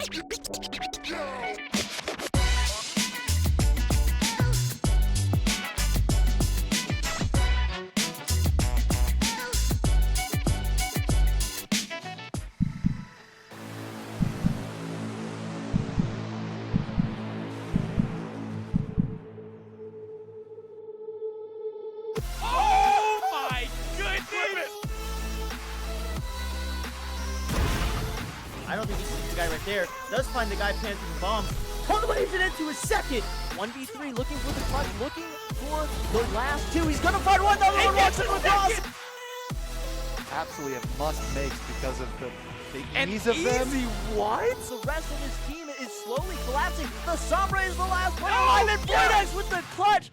I don't think he sees the guy right there. Does find the guy planting the bomb. Waves it into his second. 1v3 looking for the clutch, looking for the last two. He's gonna find one. Another one walks in across. Absolutely a must-make because of the ease of easy them. What? The rest of his team is slowly collapsing. The Sombra is the last player alive, and Boydex with the clutch.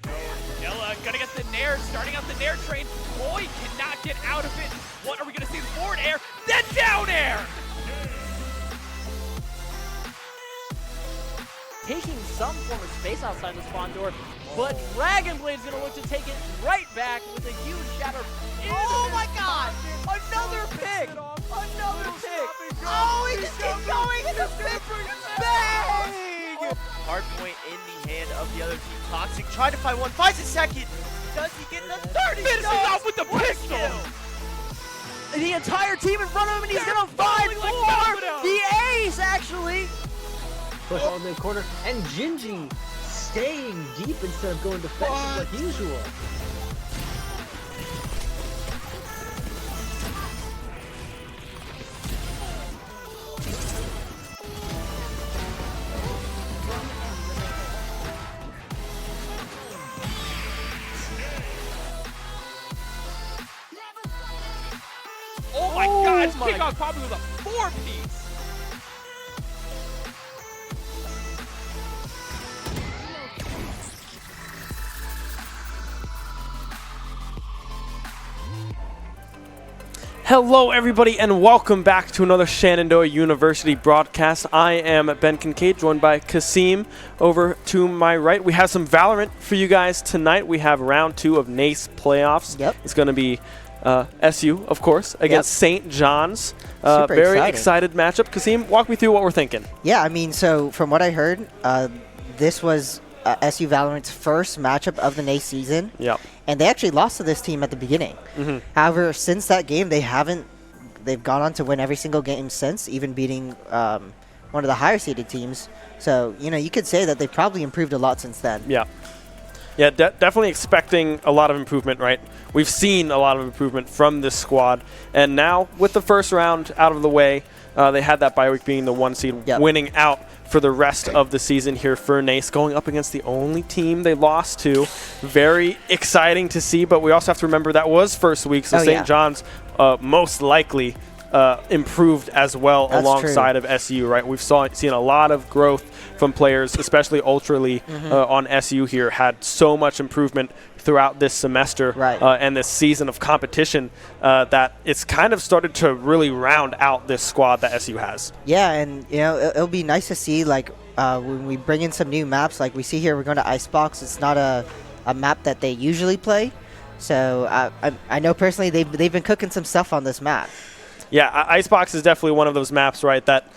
Yella gonna get the Nair, starting out the Nair train. Boy cannot get out of it. What are we gonna see? The forward air, then down air. Taking some form of space outside the spawn door, but Dragon Blade's gonna look to take it right back with a huge shatter. Oh my god! Another pick! Another pick! Oh, he just keeps going and the pick bang! Hard point in the hand of the other team. Toxic trying to find one, finds a second. Does he get the third? He Finishes off with the pistol! The entire team in front of him, and he's gonna find more! The ace, actually! Push all in the corner, and Gingy staying deep instead of going defensive like usual. Oh my god, kickoff probably was a 4-piece. Hello everybody and welcome back to another Shenandoah University broadcast. I am Ben Kincaid, joined by Kasim over to my right. We have some Valorant for you guys tonight. We have round 2 of NACE playoffs. Yep. It's going to be SU, of course, against St. John's. Very excited matchup. Kasim, walk me through what we're thinking. Yeah, I mean, so from what I heard, this was SU Valorant's first matchup of the NACE season. Yep. And they actually lost to this team at the beginning. However, since that game, they've gone on to win every single game since, even beating one of the higher seeded teams. So, you know, you could say that they've probably improved a lot since then. Yeah. Yeah, definitely expecting a lot of improvement, right? We've seen a lot of improvement from this squad. And now, with the first round out of the way, they had that bye week being the 1 seed, winning out for the rest of the season here for NACE, going up against the only team they lost to. Very exciting to see, but we also have to remember that was first week, so St. John's most likely improved as well. That's alongside of SU, right? We've seen a lot of growth from players, especially Ultraly on SU here, had so much improvement throughout this semester and this season of competition that it's kind of started to really round out this squad that SU has. Yeah, and you know, it'll be nice to see, like, when we bring in some new maps, like we see here, we're going to Icebox. It's not a map that they usually play. So I know personally they've been cooking some stuff on this map. Yeah, Icebox is definitely one of those maps, right, that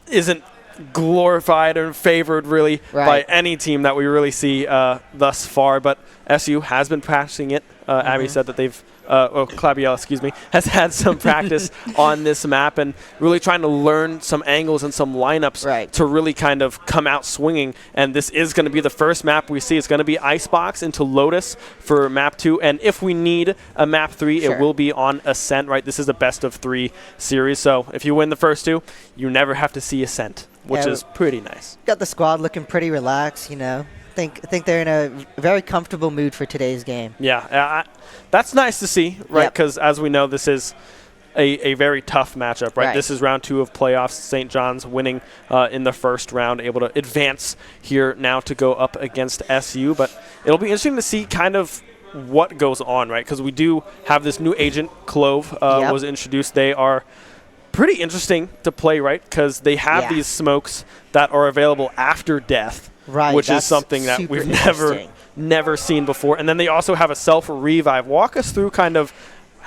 isn't glorified and favored really by any team that we really see thus far, but SU has been practicing it. Abby said that they've Claviel, excuse me, has had some practice on this map and really trying to learn some angles and some lineups to really kind of come out swinging. And this is going to be the first map we see. It's going to be Icebox into Lotus for map 2. And if we need a map 3, it will be on Ascent, right? This is a best of 3 series. So if you win the first 2, you never have to see Ascent, which is pretty nice. Got the squad looking pretty relaxed, you know. I think they're in a very comfortable mood for today's game. Yeah, that's nice to see, right? Because as we know, this is a very tough matchup, right? This is round 2 of playoffs. St. John's winning in the first round, able to advance here now to go up against SU. But it'll be interesting to see kind of what goes on, right? Because we do have this new agent, Clove, was introduced. They are pretty interesting to play, right? Because they have these smokes that are available after death. Which is something that we've never seen before. And then they also have a self-revive. Walk us through kind of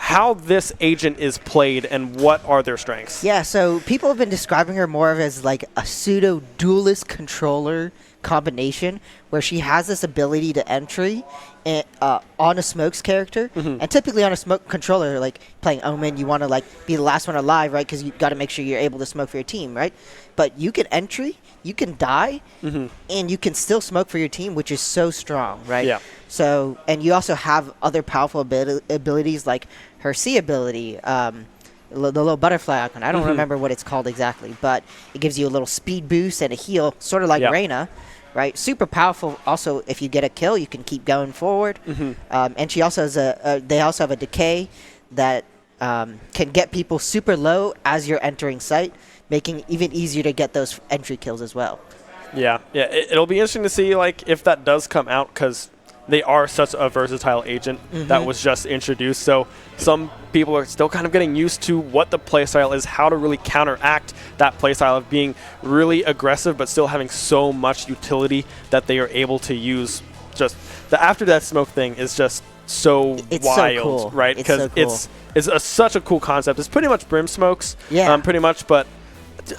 how this agent is played and what are their strengths. Yeah, so people have been describing her more of as like a pseudo duelist controller combination where she has this ability to entry and, on a Smokes character. And typically on a Smoke controller, like playing Omen, you want to like be the last one alive, right? Because you got to make sure you're able to smoke for your team, right? But you can entry, you can die, and you can still smoke for your team, which is so strong, right? Yeah. So, and you also have other powerful abilities like her C ability, the little butterfly icon. I don't remember what it's called exactly, but it gives you a little speed boost and a heal, sort of like Reyna, right? Super powerful. Also, if you get a kill, you can keep going forward. And she also has they also have a decay that can get people super low as you're entering site, making it even easier to get those entry kills as well. Yeah, it'll be interesting to see like if that does come out because they are such a versatile agent that was just introduced. So some people are still kind of getting used to what the playstyle is, how to really counteract that playstyle of being really aggressive but still having so much utility that they are able to use. Just the after death smoke thing is just so It's wild, so cool. right? It's so cool. it's such a cool concept. It's pretty much brim smokes, pretty much, but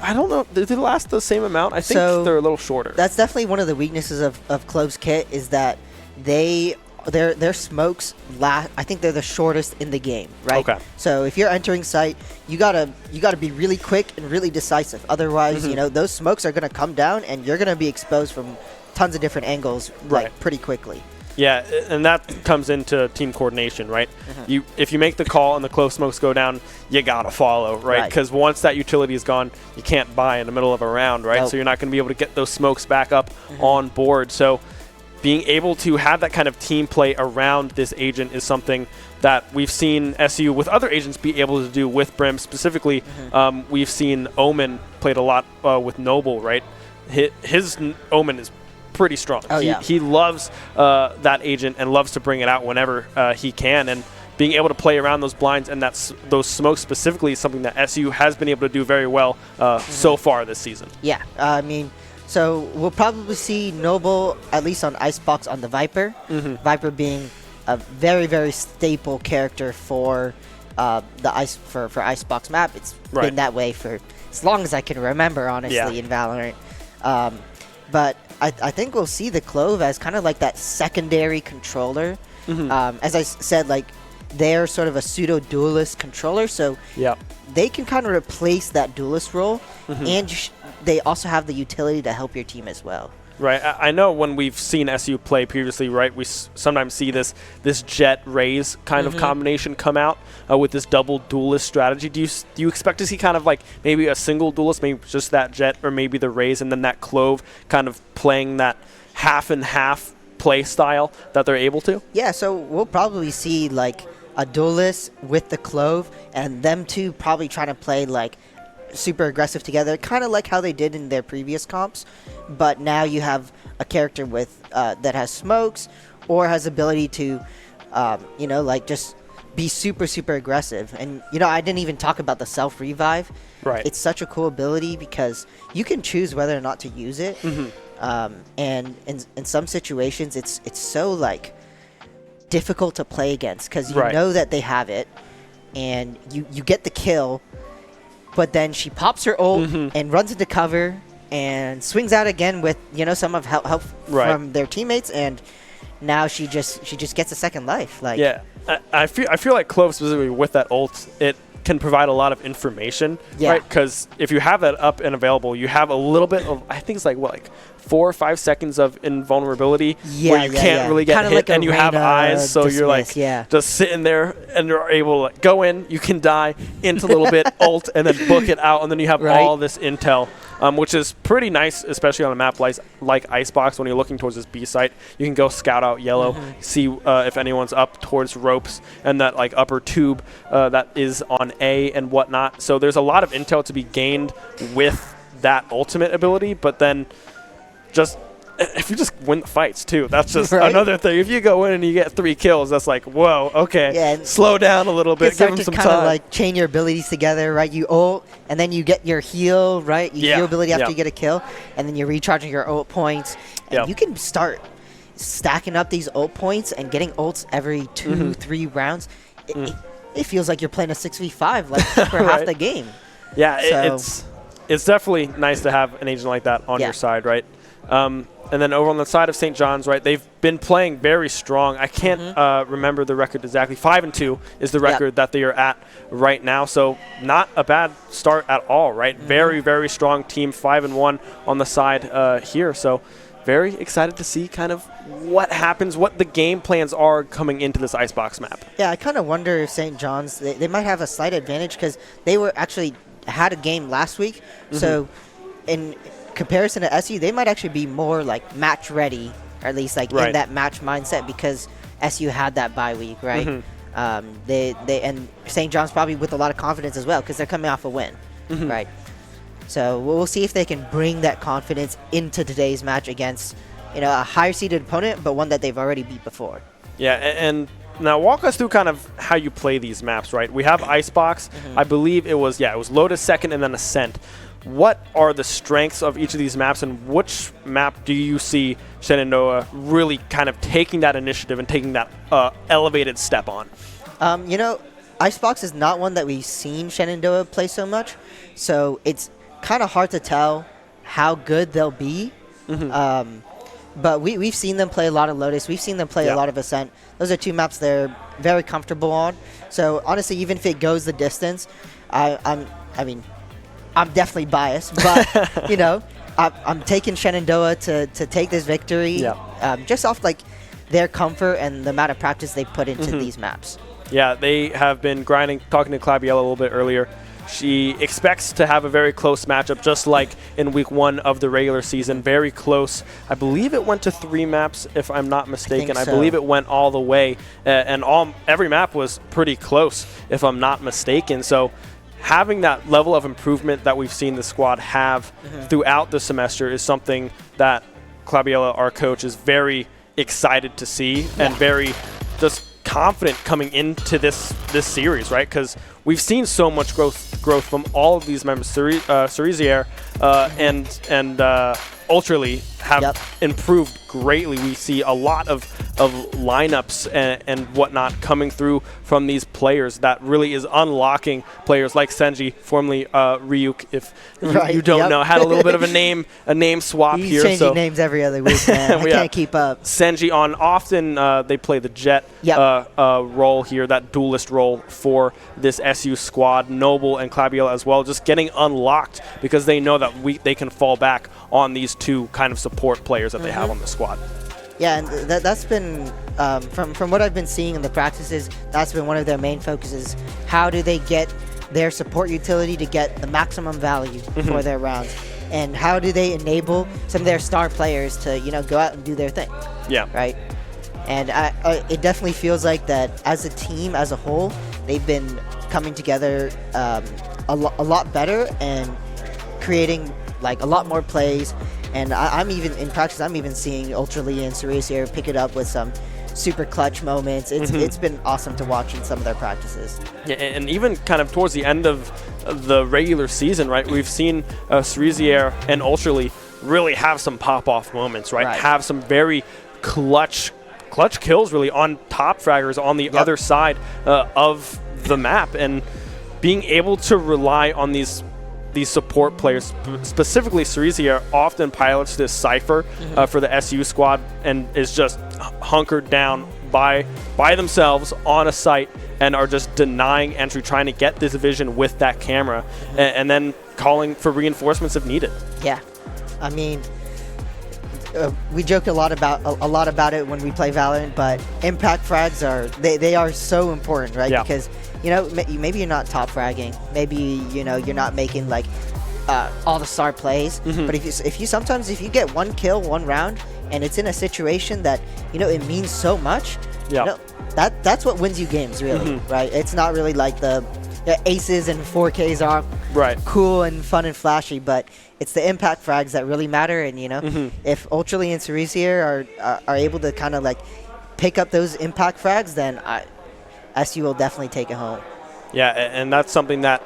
I don't know. Do they last the same amount? I think So they're a little shorter. That's definitely one of the weaknesses of Clove's kit is that their smokes I think they're the shortest in the game, right? Okay. So if you're entering site, you gotta be really quick and really decisive. Otherwise, you know, those smokes are gonna come down and you're gonna be exposed from tons of different angles, like pretty quickly. Yeah, and that comes into team coordination, right? If you make the call and the close smokes go down, you gotta follow, right? Because once that utility is gone, you can't buy in the middle of a round, right? So you're not gonna be able to get those smokes back up on board. So being able to have that kind of team play around this agent is something that we've seen SU with other agents be able to do with Brim. Specifically, we've seen Omen played a lot with Noble, right? His Omen is pretty strong. He loves that agent and loves to bring it out whenever he can. And being able to play around those blinds and those smokes specifically is something that SU has been able to do very well so far this season. Yeah, I mean, so we'll probably see Noble at least on Icebox on the Viper. Viper being a very, very staple character for for Icebox map. It's been that way for as long as I can remember, honestly, in Valorant. But I think we'll see the Clove as kind of like that secondary controller. As I said, like they're sort of a pseudo duelist controller, so they can kind of replace that duelist role, and they also have the utility to help your team as well. Right. I know when we've seen SU play previously, right, we sometimes see this Jet Raze kind of combination come out with this double duelist strategy. Do you expect to see kind of like maybe a single duelist, maybe just that Jet, or maybe the Raze, and then that Clove kind of playing that half and half play style that they're able to? Yeah, so we'll probably see like a duelist with the Clove, and them two probably trying to play like super aggressive together, kind of like how they did in their previous comps. But now you have a character with that has smokes or has ability to, you know, like just be super, super aggressive. And, you know, I didn't even talk about the self-revive. Right. It's such a cool ability because you can choose whether or not to use it. And in some situations, it's so, like, difficult to play against because you know that they have it, and you get the kill, but then she pops her ult and runs into cover and swings out again with, you know, some of help from their teammates, and now she just gets a second life. Like, yeah, I feel like Clove specifically with that ult, it can provide a lot of information, right? Because if you have that up and available, you have a little bit of, I think it's like what, like 4 or 5 seconds of invulnerability where you can't really get kinda hit, like and you have eyes, so you're like dismiss, just sitting there and you're able to like, go in, you can die into a little bit, ult, and then book it out, and then you have all this intel, which is pretty nice, especially on a map like Icebox when you're looking towards this B site. You can go scout out yellow, see if anyone's up towards ropes and that like upper tube that is on A and whatnot. So there's a lot of intel to be gained with that ultimate ability, but then just if you just win the fights too, that's just another thing. If you go in and you get 3 kills, that's like, whoa, okay, slow down a little bit, give them some time. Kind of like chain your abilities together, right? You ult, and then you get your heal, right? You heal ability after you get a kill, and then you're recharging your ult points, and you can start stacking up these ult points and getting ults every 2-3 rounds. it feels like you're playing a 6v5 like for half the game. Yeah, So- it's definitely nice to have an agent like that on your side, right? And then over on the side of St. John's, right, they've been playing very strong. I can't remember the record exactly. 5-2 is the record that they are at right now. So not a bad start at all, right? Very, very strong team, 5-1 on the side here. So very excited to see kind of what happens, what the game plans are coming into this Icebox map. Yeah, I kind of wonder if St. John's, they might have a slight advantage because they were actually had a game last week. So in comparison to SU, they might actually be more like match ready, or at least like in that match mindset because SU had that bye week, right? They and St. John's probably with a lot of confidence as well because they're coming off a win, right? So we'll see if they can bring that confidence into today's match against, you know, a higher seeded opponent, but one that they've already beat before. Yeah, and now walk us through kind of how you play these maps, right? We have Icebox. I believe it was Lotus second and then Ascent. What are the strengths of each of these maps, and which map do you see Shenandoah really kind of taking that initiative and taking that elevated step on? You know, Icebox is not one that we've seen Shenandoah play so much, so it's kind of hard to tell how good they'll be. But we've seen them play a lot of Lotus. We've seen them play a lot of Ascent. Those are two maps they're very comfortable on. So honestly, even if it goes the distance, I mean, I'm definitely biased, but you know, I'm taking Shenandoah to take this victory just off like their comfort and the amount of practice they put into these maps. Yeah, they have been grinding. Talking to Clabiella a little bit earlier, she expects to have a very close matchup, just like in week 1 of the regular season. Very close. I believe it went to 3 maps, if I'm not mistaken. I believe it went all the way, and every map was pretty close, if I'm not mistaken. So having that level of improvement that we've seen the squad have throughout the semester is something that Clabiella, our coach, is very excited to see and very just confident coming into this series, right? Because we've seen so much growth from all of these members. Cerisier and Ultrally have improved greatly. We see a lot of lineups and whatnot coming through from these players that really is unlocking players like Senji, formerly Ryuk, if you don't know, had a little bit of a name swap He's here. changing names every other week, man. I can't keep up. Senji on often they play the Jet role here, that duelist role for this SU squad. Noble and Clabiella as well, just getting unlocked because they know that they can fall back on these two kind of support players that they have on the squad. Yeah, and that's been, from what I've been seeing in the practices, that's been one of their main focuses. How do they get their support utility to get the maximum value for their rounds? And how do they enable some of their star players to, you know, go out and do their thing? Yeah. Right? And it definitely feels like that as a team, as a whole, they've been coming together a lot better and creating, like, a lot more plays. And I'm even in practice, I'm even seeing Ultrally and Cerisier pick it up with some super clutch moments. It's been awesome to watch in some of their practices. Yeah, and even kind of towards the end of the regular season, right, we've seen Cerisier and Ultrally really have some pop-off moments, right? Have some very clutch kills really on top fraggers on the other side of the map. And being able to rely on these support players, specifically Cerisier, often pilots this Cypher for the SU squad and is just hunkered down by themselves on a site and are just denying entry, trying to get this vision with that camera and then calling for reinforcements if needed. Yeah, I mean, we joke a lot about it when we play Valorant, but impact frags they are so important, right? Yeah. Because, you know, maybe you're not top fragging, maybe, you know, you're not making like all the star plays, but if you get one kill, one round, and it's in a situation that, you know, it means so much, you know, that's what wins you games, really, right? It's not really like the aces and 4Ks are cool and fun and flashy, but it's the impact frags that really matter. And, you know, if Ultrally and Cerisier are able to kind of like pick up those impact frags, then SU will definitely take it home. Yeah, and that's something that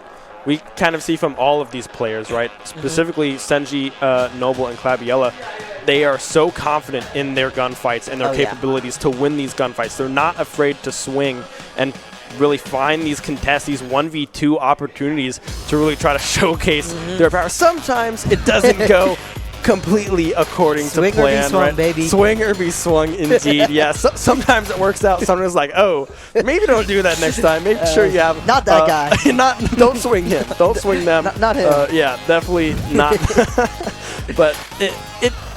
we kind of see from all of these players, right? Specifically Senji, Noble, and Clabiella. They are so confident in their gunfights and their capabilities to win these gunfights. They're not afraid to swing and really find these contests, these 1v2 opportunities to really try to showcase their power. Sometimes it doesn't go completely according to plan, Swing or be swung, right? baby. Swing or be swung, indeed. Yeah, sometimes it works out. Sometimes like, oh, maybe don't do that next time. Make sure you have not that guy. Don't swing him. Don't swing them. Not him. Yeah, definitely not. But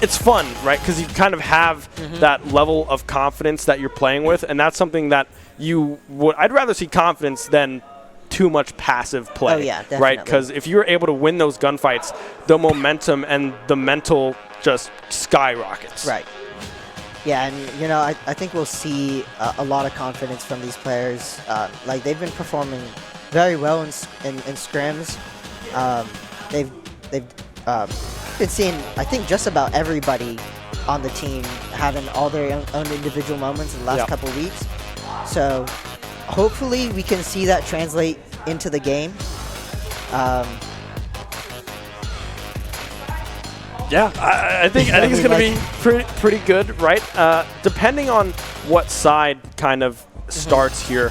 it's fun, right? Because you kind of have that level of confidence that you're playing with, and that's something that I'd rather see confidence than too much passive play. Oh, yeah, definitely. Right? Because if you're able to win those gunfights, the momentum and the mental just skyrockets. Right. Yeah, and you know, I think we'll see a lot of confidence from these players. Like they've been performing very well in scrims. They've been seeing, I think, just about everybody on the team having all their own individual moments in the last couple of weeks. So hopefully we can see that translate into the game. Yeah, I think it's going to be pretty good, right? Depending on what side kind of starts here,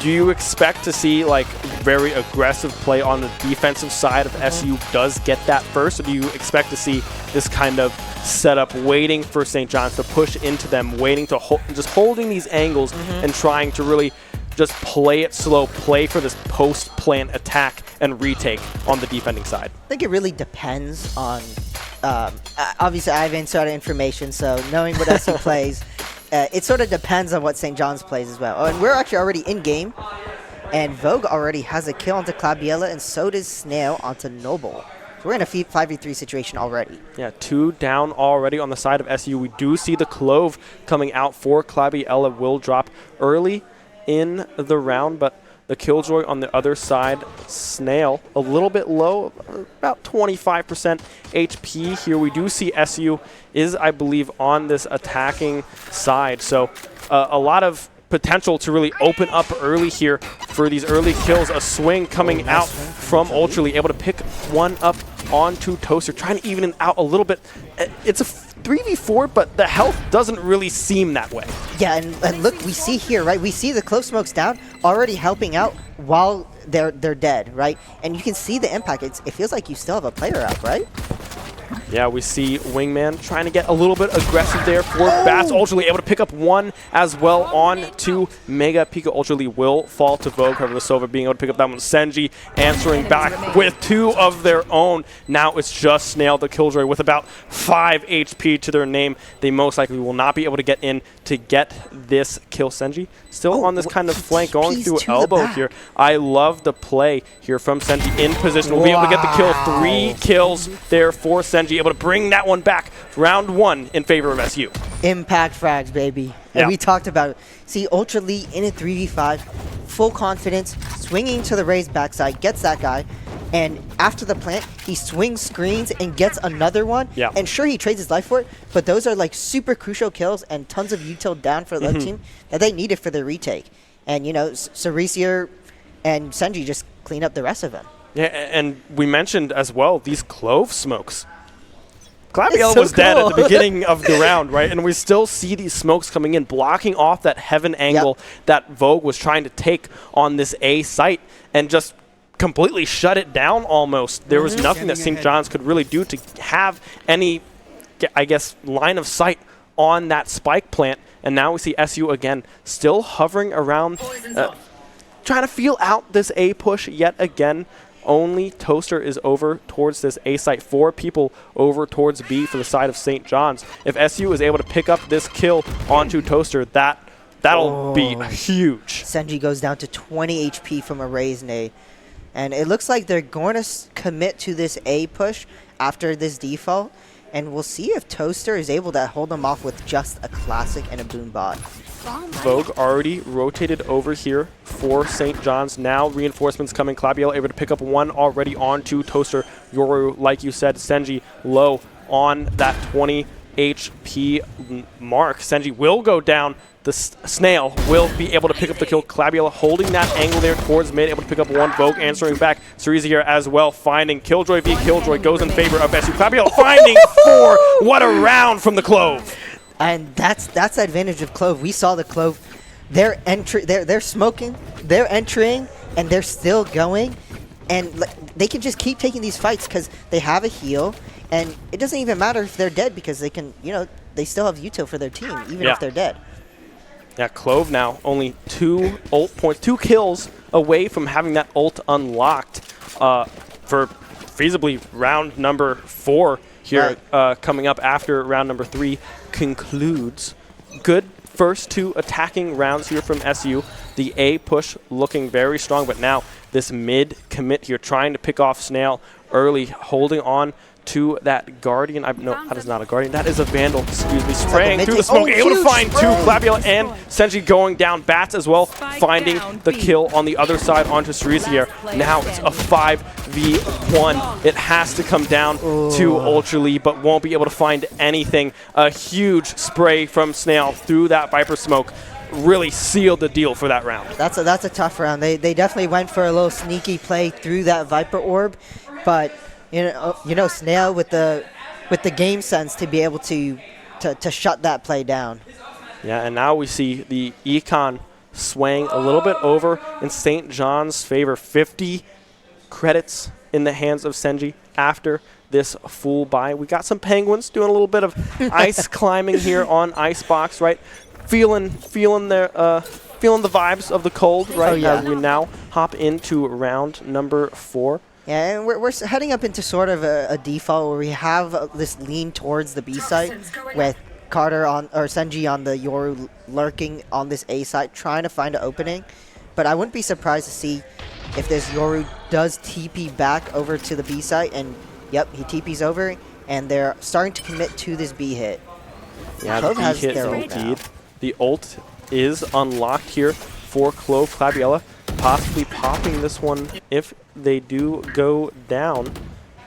do you expect to see like very aggressive play on the defensive side if SU does get that first, or do you expect to see this kind of setup, waiting for St. John's to push into them, waiting to just holding these angles and trying to really just play it slow, play for this post-plant attack and retake on the defending side? I think it really depends on, obviously I have insider information, so knowing what SU plays, it sort of depends on what St. John's plays as well. Oh, and we're actually already in game, and Vogue already has a kill onto Clabiella, and so does Snail onto Noble. So we're in a 5v3 situation already. Yeah, 2 down already on the side of SU. We do see the Clove coming out for Clabiella will drop early in the round, but the Killjoy on the other side, Snail, a little bit low, about 25% HP here. We do see SU is, I believe, on this attacking side, so a lot of potential to really open up early here for these early kills. A swing coming out from Ultraly, able to pick one up onto Toaster, trying to even it out a little bit. It's a 3v4, but the health doesn't really seem that way. Yeah, and look, we see here, right? We see the Clove Smokes down, already helping out while they're dead, right? And you can see the impact. It feels like you still have a player up, right? Yeah, we see Wingman trying to get a little bit aggressive there for Bats. Ultraly able to pick up one as well on to Mega. Pika Ultraly will fall to Vogue. However, the Sova being able to pick up that one. Senji answering back with 2 of their own. Now it's just Snail the Killjoy with about 5 HP to their name. They most likely will not be able to get in to get this kill. Senji still on this kind of flank, going through elbow here. I love the play here from Senji in position. We'll be able to get the kill. 3 kills there for Senji, able to bring that one back. Round 1 in favor of SU. Impact frags, baby. And we talked about it. See, Ultraly in a 3v5, full confidence, swinging to the raised backside, gets that guy, and after the plant, he swings screens and gets another one. And sure, he trades his life for it, but those are like super crucial kills and tons of util down for the other team that they needed for their retake. And, you know, Sarisier and Senji just clean up the rest of them. Yeah, and we mentioned as well these Clove Smokes. Clabiella was dead at the beginning of the round, right? And we still see these smokes coming in, blocking off that heaven angle that Vogue was trying to take on this A site and just completely shut it down almost. There was nothing that St. John's could really do to have any, I guess, line of sight on that spike plant. And now we see SU again still hovering around, trying to feel out this A push yet again. Only Toaster is over towards this A site. 4 people over towards B for the side of St. John's. If SU is able to pick up this kill onto Toaster, that'll be huge. Senji goes down to 20 HP from a raised nade. And it looks like they're going to commit to this A push after this default. And we'll see if Toaster is able to hold them off with just a classic and a boom bot. Vogue already rotated over here for St. John's. Now reinforcements coming. Clabiella able to pick up one already onto Toaster. Yoru, like you said, Senji low on that 20 HP mark. Senji will go down. The Snail will be able to pick up the kill. Clabiella holding that angle there towards mid, able to pick up one. Vogue answering back. Cereza here as well, finding Killjoy v Killjoy, goes in favor of SU. Clabiella finding 4. What a round from the Clove. And that's the advantage of Clove. We saw the Clove they're smoking, they're entering, and they're still going, and they can just keep taking these fights because they have a heal, and it doesn't even matter if they're dead because they can, they still have util for their team even if they're dead. Yeah, Clove now only 2 ult points, 2 kills away from having that ult unlocked for feasibly round number 4 here, coming up after round number 3 concludes. Good first 2 attacking rounds here from SU. The A push looking very strong, but now this mid commit here trying to pick off Snail early, holding on to that Guardian. No, that is not a Guardian. That is a Vandal, excuse me. Spraying through the smoke, able to find 2. Flabula and Senji going down. Bats as well, finding the kill on the other side onto Cerise here. Now it's a 5v1. It has to come down to Ultra Lee, but won't be able to find anything. A huge spray from Snail through that Viper smoke really sealed the deal for that round. That's a tough round. They definitely went for a little sneaky play through that Viper orb, but Snail with the game sense to be able to shut that play down. Yeah, and now we see the Econ swaying a little bit over in St. John's favor. 50 credits in the hands of Senji after this full buy. We got some Penguins doing a little bit of ice climbing here on Icebox, right? Feeling the vibes of the cold, right? As we now hop into round number 4. Yeah, and we're heading up into sort of a default where we have this lean towards the B site with Carter or Senji on the Yoru lurking on this A site, trying to find an opening. But I wouldn't be surprised to see if this Yoru does TP back over to the B site, and yep, he TPs over, and they're starting to commit to this B hit. Yeah, the B hit indeed. The ult is unlocked here for Clove. Claviella possibly popping this one if they do go down,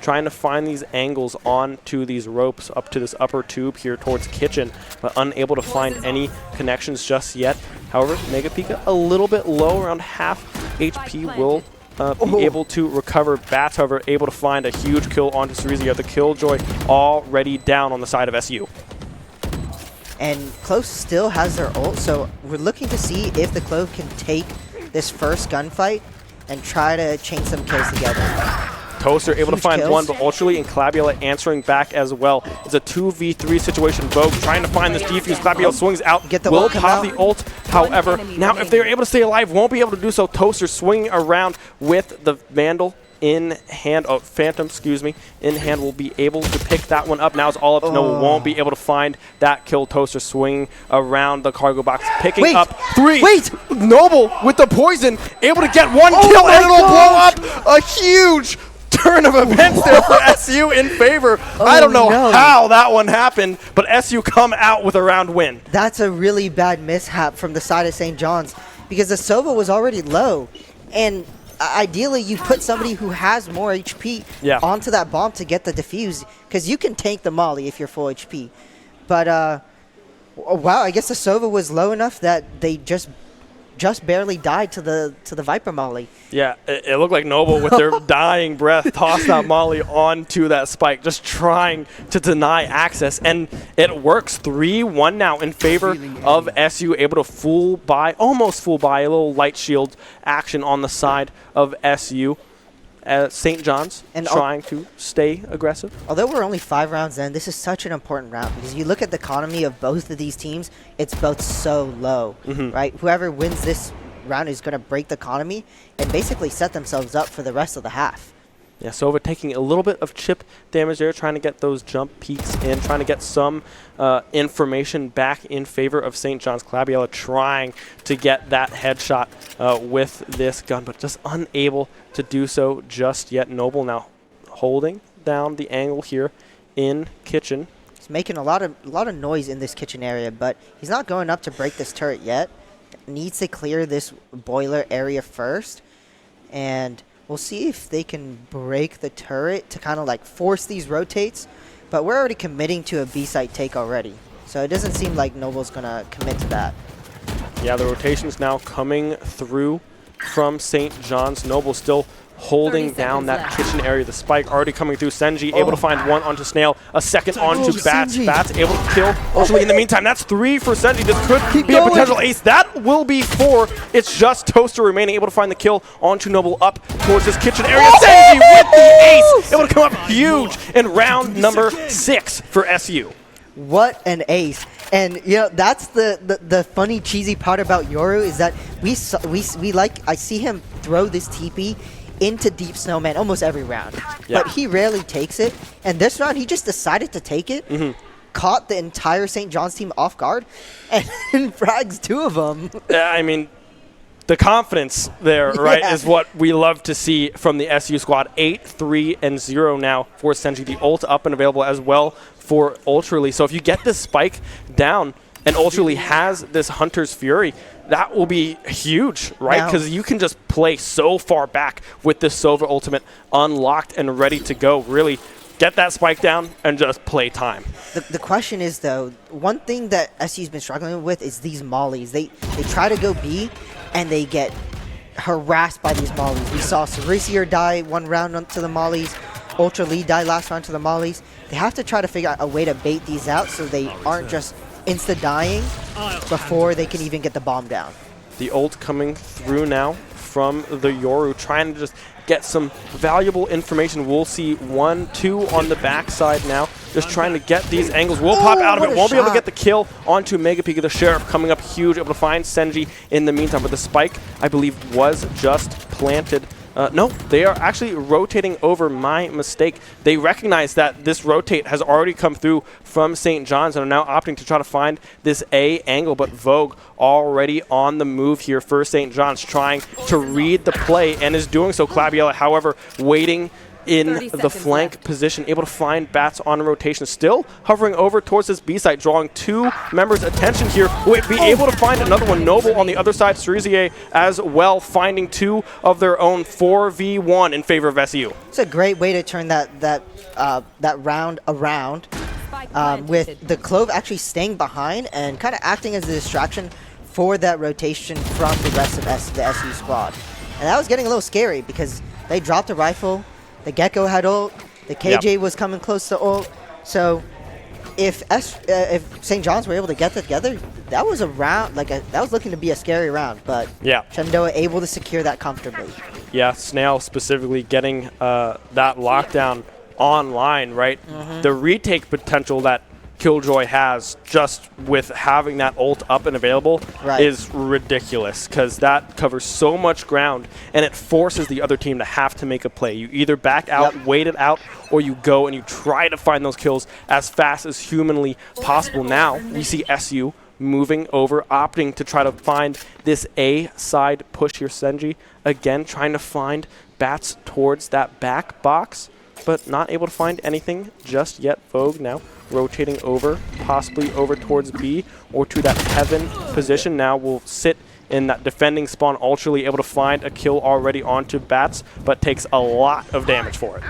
trying to find these angles onto these ropes up to this upper tube here towards Kitchen, but unable to find any connections just yet. However, Mega Pika a little bit low, around half HP, will be able to recover. Bats, however, able to find a huge kill onto Cerise. You have the Killjoy already down on the side of SU. And Clove still has their ult, so we're looking to see if the Clove can take this first gunfight and try to chain some kills together. Toaster able to find one, but Ultra Lee and Clabula answering back as well. It's a 2v3 situation. Vogue trying to find this defuse. Clabula swings out, will pop the ult. However, now if they're able to stay alive, won't be able to do so. Toaster swinging around with the Vandal in hand, Phantom, excuse me, in hand, will be able to pick that one up. Now it's all up to Noble, won't be able to find that kill. Toaster swinging around the cargo box, picking up 3. Noble with the poison, able to get 1 kill, and it'll blow up a huge turn of events there for SU in favor. I don't know how that one happened, but SU come out with a round win. That's a really bad mishap from the side of St. John's because the Sova was already low, and ideally you put somebody who has more HP onto that bomb to get the defuse, because you can tank the molly if you're full HP. But wow, I guess the Sova was low enough that they just barely died to the Viper molly. Yeah, it looked like Noble with their dying breath tossed that molly onto that spike, just trying to deny access, and it works. 3-1 now in favor of SU, able to almost full buy, a little light shield action on the side of SU. St. John's and trying to stay aggressive. Although we're only 5 rounds in, this is such an important round because you look at the economy of both of these teams, it's both so low, right? Whoever wins this round is going to break the economy and basically set themselves up for the rest of the half. Yeah, Sova taking a little bit of chip damage there, trying to get those jump peaks in, trying to get some information back in favor of St. John's. Clabiella trying to get that headshot with this gun, but just unable to do so just yet. Noble now holding down the angle here in Kitchen. He's making a lot of noise in this Kitchen area, but he's not going up to break this turret yet. Needs to clear this boiler area first, and we'll see if they can break the turret to kind of like force these rotates, but we're already committing to a B-site take already. So it doesn't seem like Noble's going to commit to that. Yeah, the rotation's now coming through from St. John's. Noble still holding down that kitchen area. The spike already coming through. Senji able to find one onto Snail, a second onto Bats. Senji. Bats able to kill. Ultimately, in the meantime, that's 3 for Senji. This could Keep be going. a potential ace. That will be 4. It's just Toaster remaining, able to find the kill onto Noble up towards this kitchen area. Senji with the ace, able to come up huge in round number 6 for SU. What an ace. And you know, that's the funny cheesy part about Yoru is that I see him throw this TP into Deep Snowman almost every round. Yeah. But he rarely takes it. And this round he just decided to take it. Caught the entire St. John's team off guard and frags 2 of them. I mean, the confidence there, right, Yeah. is what we love to see from the SU squad. 8-3-0 now for Senji. The ult up and available as well for Ultraly. So if you get this spike down and Ultraly has this Hunter's Fury, that will be huge, right? Now- Because you can just play so far back with this Sova ultimate unlocked and ready to go. Really get that spike down and just play time. The question is, though, one thing that SU's been struggling with is these mollies. They try to go B, and they get harassed by these mollies. We saw Cerisier die 1 round onto the mollies. Ultra Lee die last round to the mollies. They have to try to figure out a way to bait these out so they aren't just insta-dying before they can even get the bomb down. The ult coming through now from the Yoru, trying to just get some valuable information. We'll see 1, 2 on the backside now, just trying to get these angles. We'll pop out of what it. a Won't be able to shot. get the kill onto Mega Pika. The Sheriff coming up huge, able to find Senji in the meantime. But the spike, I believe, was just planted. No, they are actually rotating over. My mistake. They recognize that this rotate has already come through from St. John's and are now opting to try to find this A angle. But Vogue already on the move here for St. John's, trying to read the play and is doing so. Claviella, however, waiting in 30 the seconds flank left. position, able to find Bats on rotation, still hovering over towards this B site, drawing 2 members' attention here. Wait, be able to find another one. Noble on the other side, Cerisier as well, finding 2 of their own. 4v1 in favor of SU. It's a great way to turn that round around with the Clove actually staying behind and kind of acting as a distraction for that rotation from the rest of the SU squad. And that was getting a little scary because they dropped a rifle. The Gecko had ult. The KJ was coming close to ult. So if St. John's were able to get that together, that was a round that was looking to be a scary round. But Shenandoah able to secure that comfortably. Yeah, Snail specifically getting that lockdown online, right? The retake potential that Killjoy has just with having that ult up and available is ridiculous, because that covers so much ground and it forces the other team to have to make a play. You either back out, wait it out, or you go and you try to find those kills as fast as humanly possible. Now we see SU moving over, opting to try to find this A side push here. Senji again trying to find Bats towards that back box, but not able to find anything just yet. Vogue now rotating over, possibly over towards B or to that Heaven position. Now will sit in that defending spawn. Ultraly able to find a kill already onto Bats, but takes a lot of damage for it.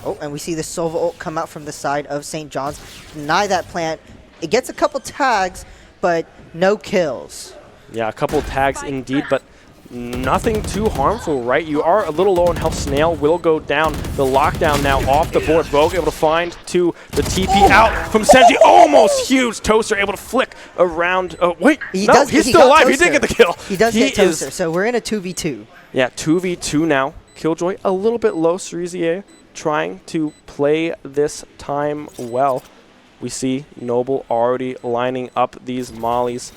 Oh, and we see the Sova ult come out from the side of St. John's. Deny that plant. It gets a couple tags, but no kills. Yeah, a couple tags indeed, but nothing too harmful, right? You are a little low on health. Snail will go down. The lockdown now off the board. Vogue able to find the TP out from Senji. Almost huge. Toaster able to flick around. Oh, wait. He's still alive. He did get the kill. He does get Toaster, so we're in a 2v2. Yeah, 2v2 now. Killjoy a little bit low. Cerisier trying to play this time well. We see Noble already lining up these mollies.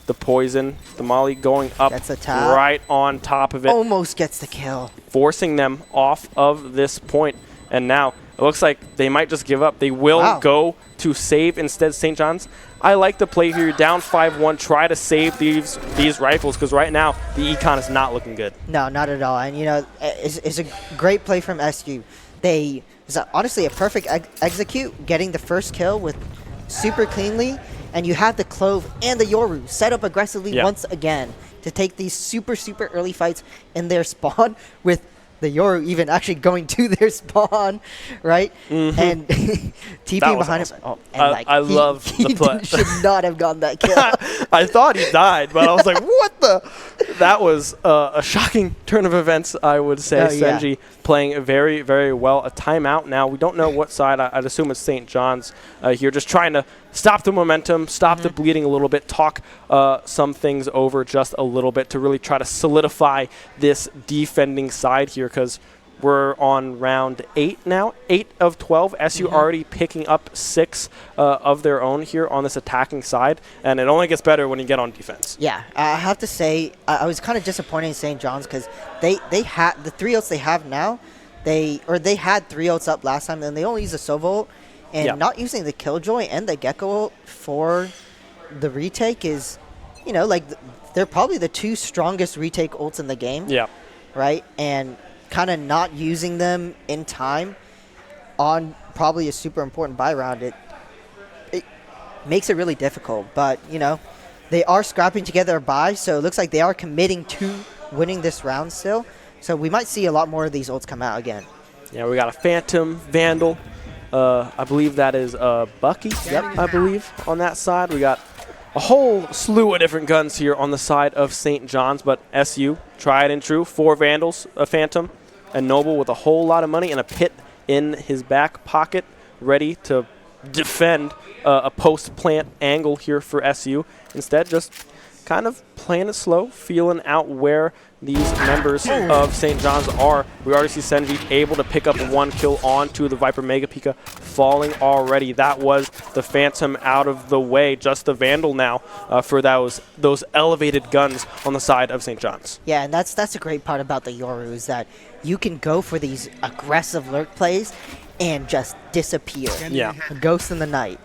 The poison, the molly going up right on top of it. Almost gets the kill. Forcing them off of this point. And now it looks like they might just give up. They will go to save instead. St. John's, I like the play here. You're down 5-1. Try to save these rifles, because right now the econ is not looking good. No, not at all. And, you know, it's a great play from SU. It's honestly a perfect execute, getting the first kill with super cleanly. And you have the Clove and the Yoru set up aggressively once again to take these super, super early fights in their spawn with the Yoru even actually going to their spawn, right? And TP That was behind awesome. him. Oh, and I love the play. should not have gotten that kill. I thought he died, but I was like, what the? That was a shocking turn of events, I would say. Oh, yeah. Senji playing very, very well. A timeout now. We don't know what side. I'd assume it's St. John's here, just trying to stop the momentum, stop the bleeding a little bit, talk some things over just a little bit to really try to solidify this defending side here, because we're on round 8 now, 8 of 12. SU already picking up 6 of their own here on this attacking side, and it only gets better when you get on defense. Yeah, I have to say, I was kind of disappointed in St. John's because they had the 3 ults they have now. They had 3 ults up last time, and they only use a Sova ult, and not using the Killjoy and the Gecko ult for the retake is, you know, like they're probably the 2 strongest retake ults in the game. Yeah. Right, and kind of not using them in time on probably a super important buy round, it makes it really difficult. But, you know, they are scrapping together a buy, so it looks like they are committing to winning this round still. So we might see a lot more of these ults come out again. Yeah, we got a Phantom, Vandal. I believe that is Bucky, I believe, on that side. We got a whole slew of different guns here on the side of St. John's, but SU, tried and true, 4 Vandals, a Phantom, and Noble with a whole lot of money and a pit in his back pocket, ready to defend a post-plant angle here for SU. Instead, just kind of playing it slow, feeling out where these members of St. John's are. We already see Senji able to pick up 1 kill onto the Viper Mega Pika, falling already. That was the Phantom out of the way. Just the Vandal now for those elevated guns on the side of St. John's. Yeah, and that's a great part about the Yoru is that you can go for these aggressive lurk plays and just disappear. Yeah. A ghost in the night.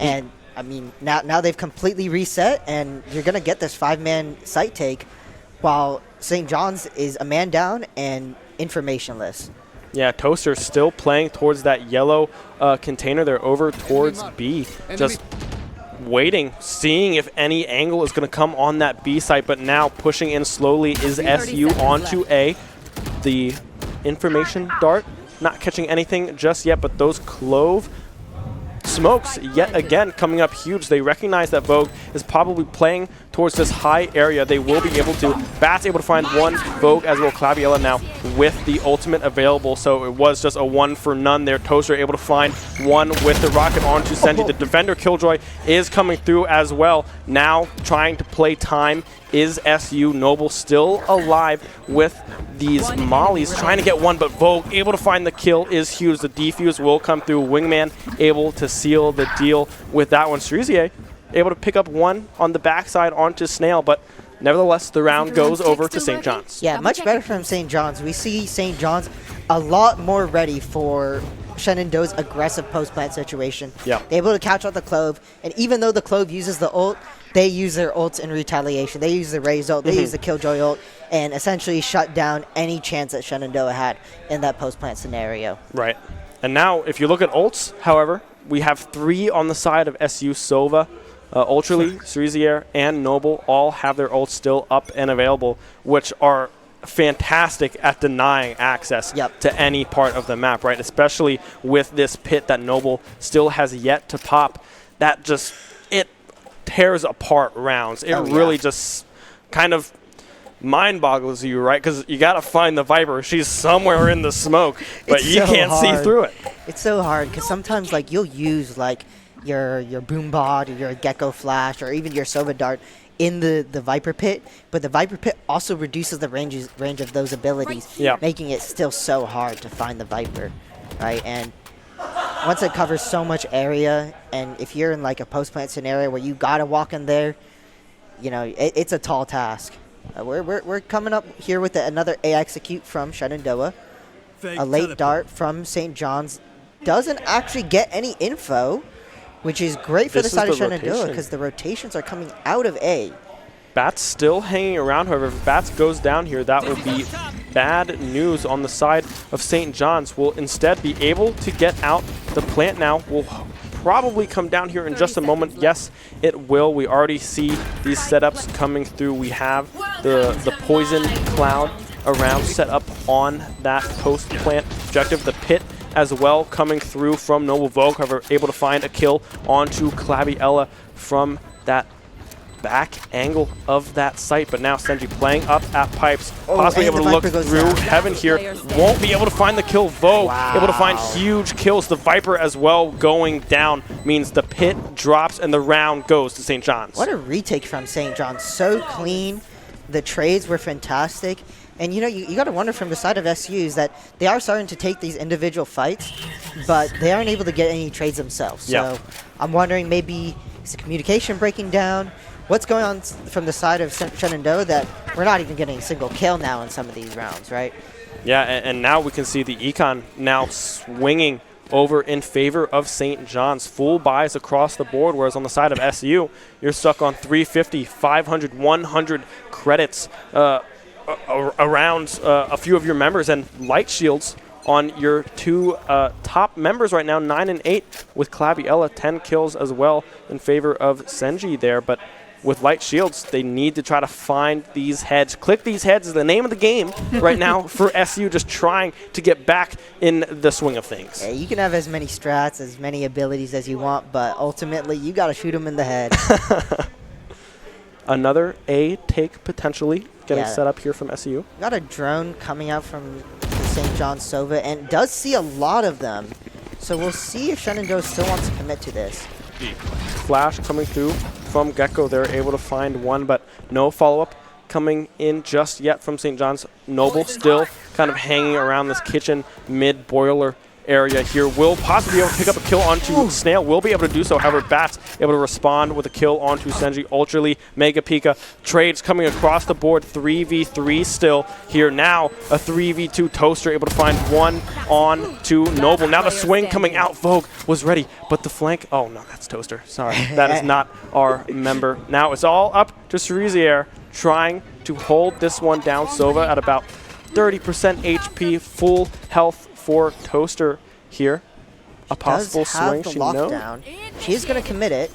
And, I mean, now they've completely reset, and you're going to get this 5-man site take while St. John's is a man down and informationless. Yeah, Toaster still playing towards that yellow container. They're over towards B, just waiting, seeing if any angle is going to come on that B site, but now pushing in slowly is SU onto A. The information dart, not catching anything just yet, but those Clove smokes yet again coming up huge. They recognize that Vogue is probably playing towards this high area. They will be able to. Bat's able to find 1 Vogue, as well Claviella now with the ultimate available. So it was just a 1 for none there. Toaster able to find 1 with the rocket onto Senji. The defender Killjoy is coming through as well. Now trying to play time is SU. Noble still alive with these mollies, trying to get 1, but Vogue able to find the kill is huge. The defuse will come through. Wingman able to seal the deal with that one. Strizier able to pick up 1 on the backside onto Snail, but nevertheless, the round goes over to St. John's. Yeah, much better from St. John's. We see St. John's a lot more ready for Shenandoah's aggressive post-plant situation. Yeah. They're able to catch out the Clove, and even though the Clove uses the ult, they use their ults in retaliation. They use the Raze ult, they use the Killjoy ult, and essentially shut down any chance that Shenandoah had in that post-plant scenario. Right. And now, if you look at ults, however, we have 3 on the side of SU. Sova, Ultraly, Cerizier, and Noble all have their ults still up and available, which are fantastic at denying access to any part of the map, right? Especially with this pit that Noble still has yet to pop. That just, it tears apart rounds. It really just kind of mind boggles you, right? Because you got to find the Viper. She's somewhere in the smoke, but you can't see through it. It's so hard because sometimes like you'll use like your boom bot or your Gecko flash or even your Sova dart in the Viper pit, but the Viper pit also reduces the range of those abilities, making it still so hard to find the Viper, right? And once it covers so much area, and if you're in like a post-plant scenario where you gotta walk in there, you know, it's a tall task. We're coming up here with another A execute from Shenandoah. A late dart from St. John's doesn't actually get any info, which is great for the side of Shenandoah because the rotations are coming out of A. Bats still hanging around, however. If Bats goes down here, that would be bad news on the side of St. John's. Will instead be able to get out. The plant now will probably come down here in just a moment. Yes, it will. We already see these setups coming through. We have the poison cloud a round set up on that post plant objective. The pit as well coming through from Noble Vogue, however, able to find a kill onto Claviella from that back angle of that site. But now Senji playing up at pipes, possibly able to look through Heaven here. Won't be able to find the kill. Vogue able to find huge kills. The Viper as well going down means the pit drops and the round goes to St. John's. What a retake from St. John's. So clean. The trades were fantastic. And you know, you got to wonder from the side of SUs that they are starting to take these individual fights, but they aren't able to get any trades themselves. So I'm wondering, maybe is the communication breaking down? What's going on from the side of Shenandoah that we're not even getting a single kill now in some of these rounds, right? Yeah, and now we can see the Econ now swinging over in favor of St. John's. Full buys across the board, whereas on the side of SU, you're stuck on 350, 500, 100 credits around a few of your members, and light shields on your two top members right now, 9 and 8, with Claviella, 10 kills as well in favor of Senji there. But with light shields, they need to try to find these heads. Click these heads is the name of the game right now for SU, just trying to get back in the swing of things. Yeah, you can have as many strats, as many abilities as you want, but ultimately you got to shoot them in the head. Another A take potentially getting set up here from SU. Got a drone coming out from the St. John's Sova, and does see a lot of them. So we'll see if Shenandoah still wants to commit to this. Flash coming through from Gecko. They're able to find one, but no follow-up coming in just yet from St. John's. Noble still kind of hanging around this kitchen mid-boiler area here. Will possibly be able to pick up a kill onto Snail. Will be able to do so. However, Bats able to respond with a kill onto Senji. Ultrally, Mega Pika. Trades coming across the board. 3v3 still here. Now a 3v2 Toaster able to find one on to Noble. Now the swing coming out. Vogue was ready, but the flank. Oh no, that's Toaster. Sorry, that is not our member. Now it's all up to Cerisier trying to hold this one down. Sova at about 30% HP, full health for Toaster here. A possible swing, she knows. She's going to commit it.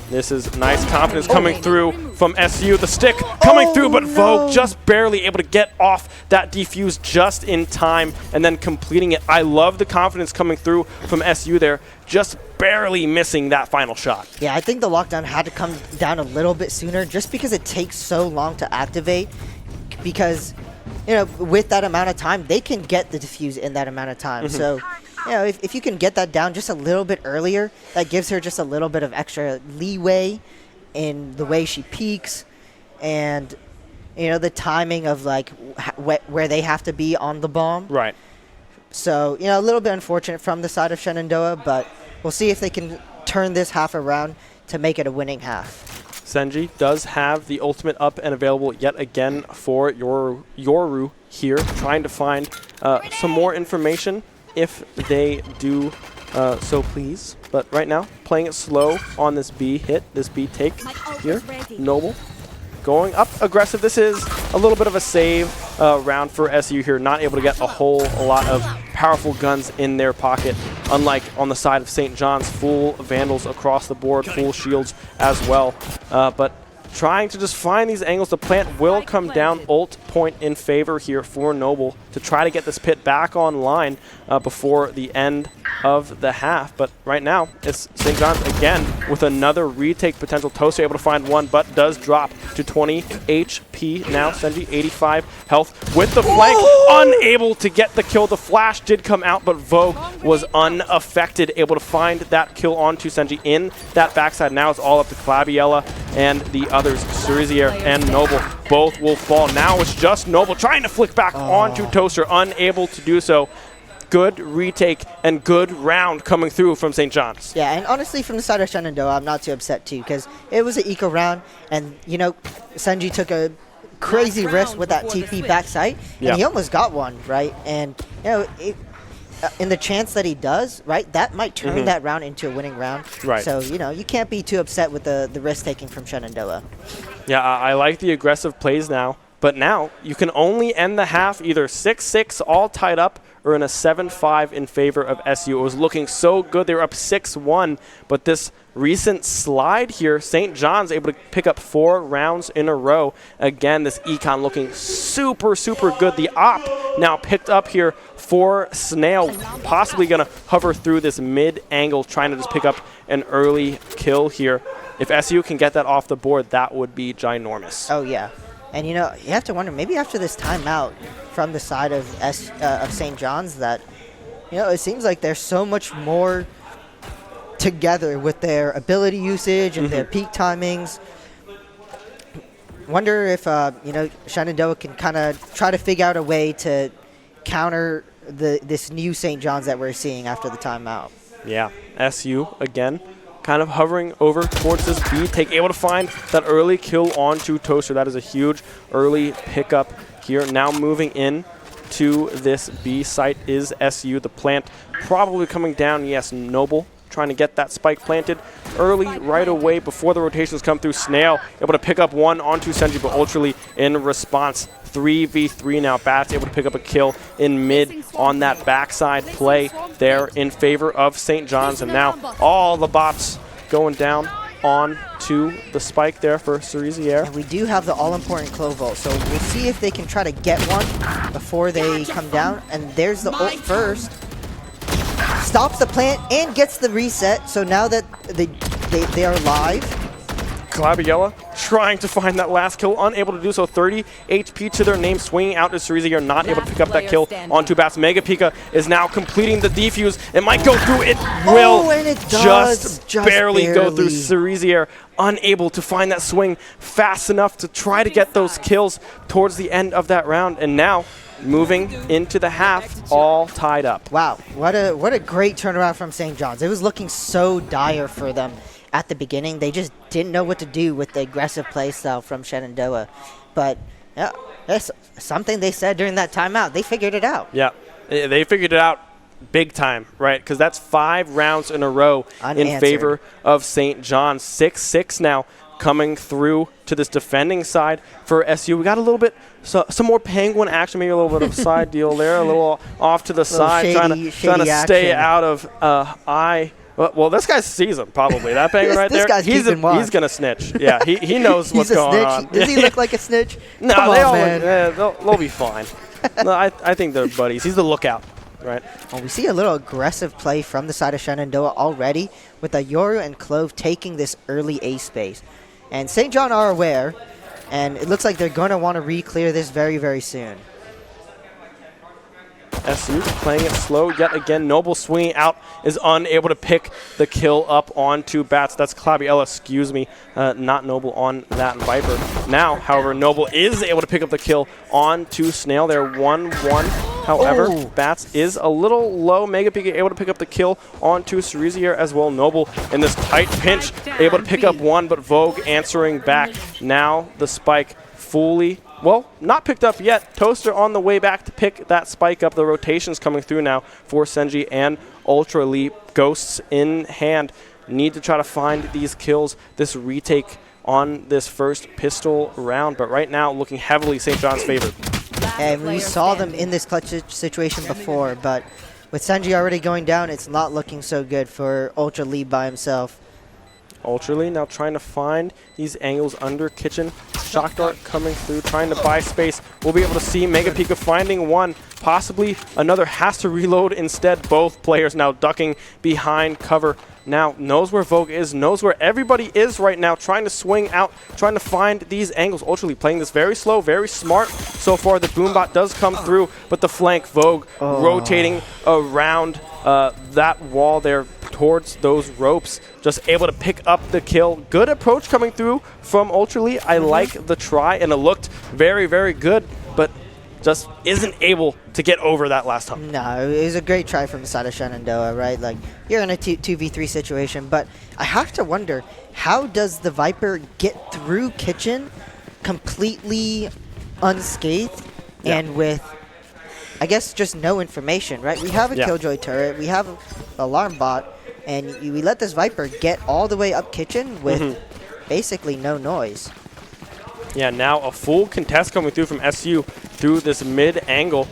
This is nice confidence coming through from SU. The stick coming through, but Vogue just barely able to get off that defuse just in time and then completing it. I love the confidence coming through from SU there, just barely missing that final shot. Yeah, I think the lockdown had to come down a little bit sooner just because it takes so long to activate, because you know, with that amount of time, they can get the defuse in that amount of time. So, you know, if you can get that down just a little bit earlier, that gives her just a little bit of extra leeway in the way she peaks and, you know, the timing of, like, where they have to be on the bomb. Right. So, you know, a little bit unfortunate from the side of Shenandoah, but we'll see if they can turn this half around to make it a winning half. Senji does have the ultimate up and available yet again for Yoru here, trying to find some more information if they do so please. But right now, playing it slow on this B hit, this B take here. Noble going up aggressive. This is a little bit of a save round for SU here, not able to get a whole lot of powerful guns in their pocket, unlike on the side of St. John's. Full Vandals across the board, full shields as well. But trying to just find these angles. The plant will come down. Ult point in favor here for Noble to try to get this pit back online before the end of the half. But right now, it's St. John's again with another retake potential. Toaster able to find one, but does drop to 20 HP. Now Senji 85 health with the flank, unable to get the kill. The flash did come out, but Vogue was unaffected, able to find that kill onto Senji in that backside. Now it's all up to Claviella and the others, Cerisier and Noble. Both will fall. Now it's just Noble trying to flick back onto Toaster, unable to do so. Good retake and good round coming through from St. John's. Yeah, and honestly, from the side of Shenandoah, I'm not too upset too, because it was an eco round, and you know, Senji took a crazy risk with that TP backside, and he almost got one, right? And you know, in the chance that he does, right, that might turn that round into a winning round. Right. So you know, you can't be too upset with the risk taking from Shenandoah. Yeah, I like the aggressive plays now, but now you can only end the half either 6-6 all tied up or in a 7-5 in favor of SU. It was looking so good. They were up 6-1, but this recent slide here. St. John's able to pick up 4 rounds in a row. Again, this econ looking super, super good. The op now picked up here for Snail, possibly going to hover through this mid angle, trying to just pick up an early kill here. If SU can get that off the board, that would be ginormous. Oh, yeah. And, you know, you have to wonder, maybe after this timeout from the side of St. John's that, you know, it seems like they're so much more together with their ability usage and their peak timings. Wonder if, you know, Shenandoah can kind of try to figure out a way to counter this new St. John's that we're seeing after the timeout. Yeah, SU again, kind of hovering over towards this B take, able to find that early kill onto Toaster. That is a huge early pickup here. Now moving in to this B site is SU. The plant probably coming down. Yes, Noble trying to get that spike planted early right away before the rotations come through. Snail able to pick up one onto Senji, but Ultraly in response. 3v3 now. Bats able to pick up a kill in mid on that backside play there in favor of St. John's. And now all the bots going down on to the spike there for Cerisier. And we do have the all-important Clovolt, so we'll see if they can try to get one before they come down. And there's the ult first. Stops the plant and gets the reset, so now that they are live. Claviella trying to find that last kill, unable to do so. 30 HP to their name, swinging out to Cerisier, not able to pick up that kill onto Bats. Mega Pika is now completing the defuse. It might go through. It will, and it just barely go through. Cerisier unable to find that swing fast enough to try to get those kills towards the end of that round. And now moving into the half, all tied up. Wow, what a great turnaround from St. John's. It was looking so dire for them at the beginning. They just didn't know what to do with the aggressive play style from Shenandoah. But yeah, that's something they said during that timeout. They figured it out. Yeah, they figured it out big time, right? Because that's 5 rounds in a row in favor of St. John's. 6-6 now coming through to this defending side for SU. We got a little bit, some more Penguin action, maybe a little bit of a side deal there, a little off to the side, trying to stay out of eye. Well, this guy sees him, probably. That Penguin right there, he's going to snitch. Yeah, he knows what's going on. Does he look like a snitch? No, man. They'll be fine. No, I think they're buddies. He's the lookout, right? Well, we see a little aggressive play from the side of Shenandoah already, with the Yoru and Clove taking this early A space. And St. John are aware, and it looks like they're going to want to re-clear this very, very soon. SU playing it slow yet again. Noble swinging out is unable to pick the kill up onto Bats. That's Claviella, excuse me, not Noble on that Viper. Now, however, Noble is able to pick up the kill onto Snail. They're 1-1. However, Bats is a little low. Mega Pika able to pick up the kill onto Cerisier as well. Noble in this tight pinch, able to pick up one, but Vogue answering back. Now the spike fully, well, not picked up yet. Toaster on the way back to pick that spike up. The rotations coming through now for Senji and Ultra Leap. Ghosts in hand. Need to try to find these kills, this retake on this first pistol round. But right now, looking heavily St. John's favored. And we saw them in this clutch situation before, but with Senji already going down, it's not looking so good for Ultra Leap by himself. Ultraly now trying to find these angles under kitchen. Shock Dart coming through, trying to buy space. We'll be able to see Mega Pika finding one. Possibly another has to reload instead. Both players now ducking behind cover. Now knows where Vogue is, knows where everybody is right now, trying to swing out, trying to find these angles. Ultraly playing this very slow, very smart so far. The Boombot does come through, but the flank, Vogue rotating around that wall there towards those ropes, just able to pick up the kill. Good approach coming through from Ultraly. I like the try, and it looked very, very good, but just isn't able to get over that last time. No, it was a great try from the side of Shenandoah, right? Like, you're in a 2v3 situation, but I have to wonder, how does the Viper get through kitchen completely unscathed and with, I guess, just no information, right? We have a Killjoy turret, we have an alarm bot, and we let this Viper get all the way up kitchen with basically no noise. Yeah, now a full contest coming through from SU through this mid angle.